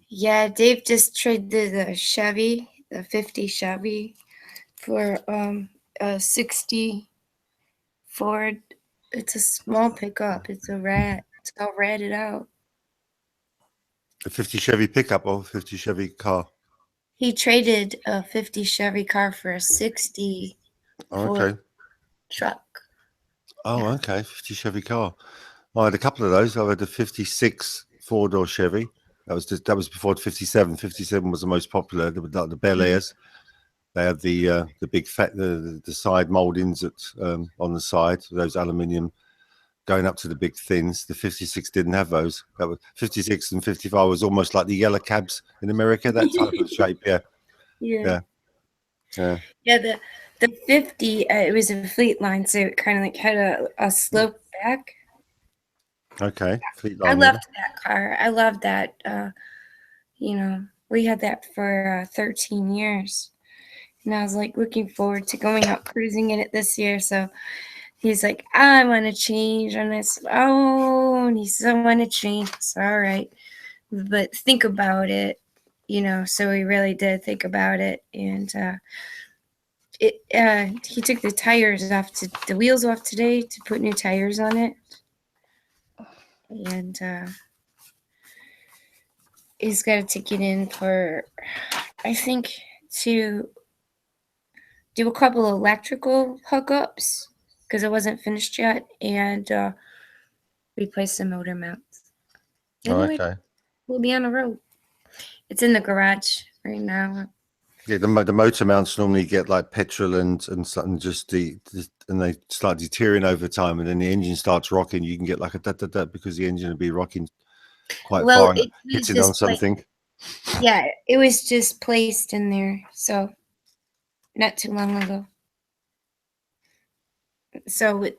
Yeah, Dave just traded the Chevy, the 50 Chevy, for a 60 Ford. It's a small pickup. It's a rat. It's all ratted out. A 50 Chevy pickup or 50 Chevy car? He traded a 50 Chevy car for a 60 Ford truck. Oh, okay. 50 Chevy car. I had a couple of those. I had a 56 four-door Chevy. That was before 57. 57 was the most popular. The Bel Airs. They had the big fat the side moldings on the side, those aluminium going up to the big thins. The 56 didn't have those. That was 56 and 55 was almost like the yellow cabs in America. That type of shape. Yeah. The 50, it was a fleet line, so it kind of like had a slope back. Okay. Fleet line, I loved that car. I loved that. We had that for 13 years. And I was like looking forward to going out cruising in it this year. So he's like, I want to change. And I said, oh, and he said, I want to change. It's all right. But think about it, so we really did think about it. And he took the tires off, the wheels off today to put new tires on it. And he's got to take it in for, I think, to do a couple of electrical hookups because it wasn't finished yet, and replace the motor mounts. Anyway, we'll be on the road. It's in the garage right now. Yeah, the motor mounts normally get like petrol and something, and they start deteriorating over time, and then the engine starts rocking. You can get like a da because the engine will be rocking quite Well, far and it was hitting on just like, something. yeah, it was just placed in there, so not too long ago. So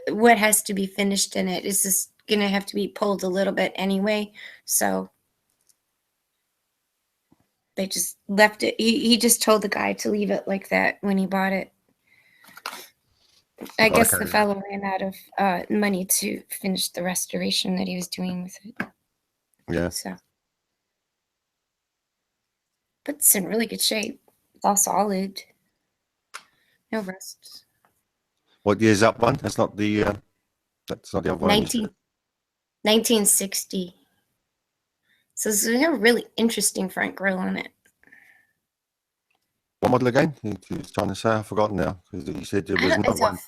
what has to be finished in it is just gonna have to be pulled a little bit anyway. So they just left it. He just told the guy to leave it like that when he bought it. I guess the fellow ran out of money to finish the restoration that he was doing with it. Yeah. So, but it's in really good shape. It's all solid. No rust. What year's that one? That's not the other one. 1960. So there's a really interesting front grille on it. What model again? He was trying to say. I've forgotten now because you said there was no one.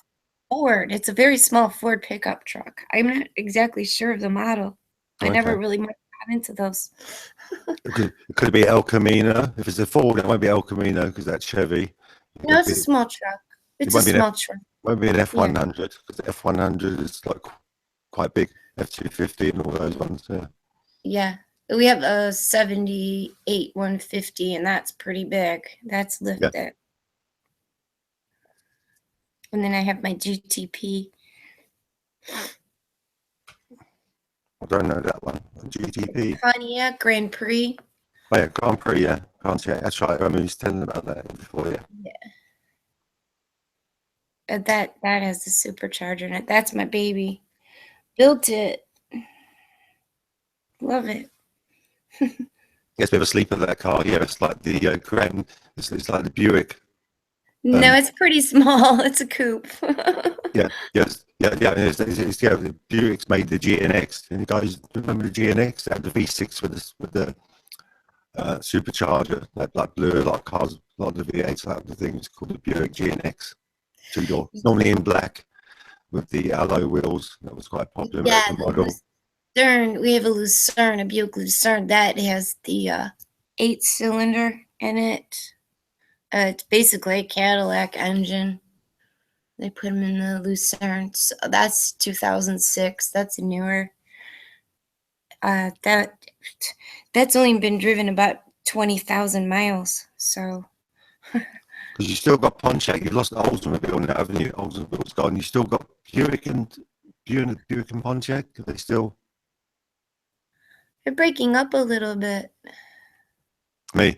Ford. It's a very small Ford pickup truck. I'm not exactly sure of the model. I never really got into those. It could be El Camino. If it's a Ford, it won't be El Camino because that's Chevy. No, it's a small truck. It's a small truck. It won't be an F100 because the F100 is like quite big. F250 and all those ones. Yeah. Yeah. We have a 78 150, and that's pretty big. That's lifted. Yeah. And then I have my GTP. I don't know that one. GTP. Pontiac Grand Prix. Oh yeah, Grand Prix, yeah. Pontiac. That's right. I remember you was telling about that before, yeah. Yeah. That has the supercharger in it. That's my baby. Built it. Love it. Gets a bit of a sleeper, that car. Yeah, it's like the Grand. It's like the Buick. No, it's pretty small. It's a coupe. Yeah. The Buick's made the GNX. And you guys remember the GNX? They had the V6 with the supercharger, like blue, like cars, a lot of the V8s, like the thing. It's called the Buick GNX. 2-door, normally in black with the alloy wheels. That was quite popular. Yeah, model. Lucerne. We have a Lucerne, a Buick Lucerne that has the 8-cylinder in it. It's basically a Cadillac engine. They put them in the Lucerne. So that's 2006. That's newer. That's only been driven about 20,000 miles. So. Because you still got Pontiac. You've lost Oldsmobile now, haven't you? Oldsmobile's gone. You still got Buick and Pontiac. Are they still? They're breaking up a little bit. Me.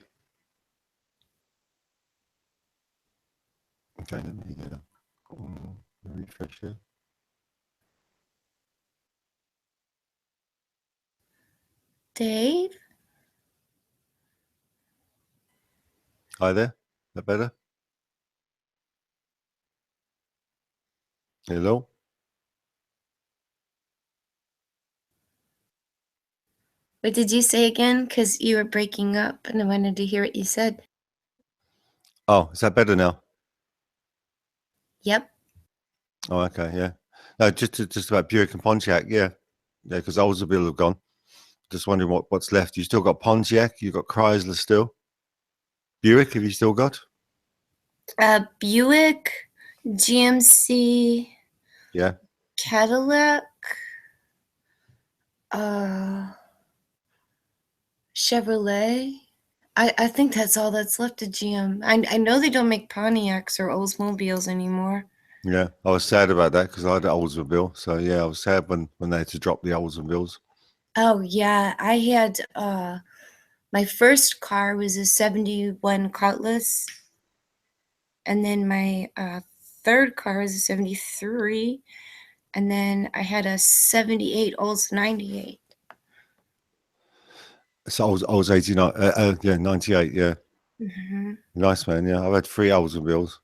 Okay, let me refresh here. Dave? Hi there. Is that better? Hello? What did you say again? Because you were breaking up and I wanted to hear what you said. Oh, is that better now? Yep. Oh, okay, yeah. No, just about Buick and Pontiac, yeah. Yeah, because Oldsmobile have gone. Just wondering what's left. You still got Pontiac, you got Chrysler still. Buick, have you still got? Buick, GMC. Yeah. Cadillac. Chevrolet. I think that's all that's left of GM. I know they don't make Pontiacs or Oldsmobiles anymore. Yeah, I was sad about that because I had an Oldsmobile. So yeah, I was sad when they had to drop the Oldsmobiles. Oh yeah, I had my first car was a 71 Cutlass, and then my third car was a 73, and then I had a 78 Olds 98. So I was 89, 98, yeah. Mm-hmm. Nice, man, yeah. I've had 3 Oldsmobiles.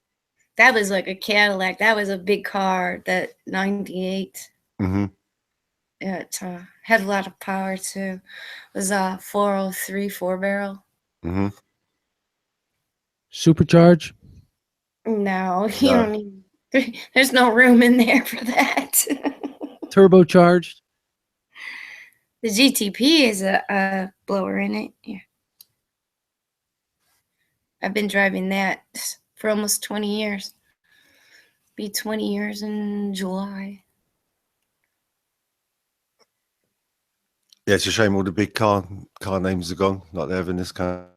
That was like a Cadillac. That was a big car, that 98. Mm-hmm. It had a lot of power, too. It was a 403 4-barrel. Mm-hmm. Supercharge? No, you don't need... There's no room in there for that. Turbocharged? The GTP is a blower in it. Yeah. I've been driving that for almost 20 years. Be 20 years in July. Yeah, it's a shame all the big car names are gone. Like they have in this country.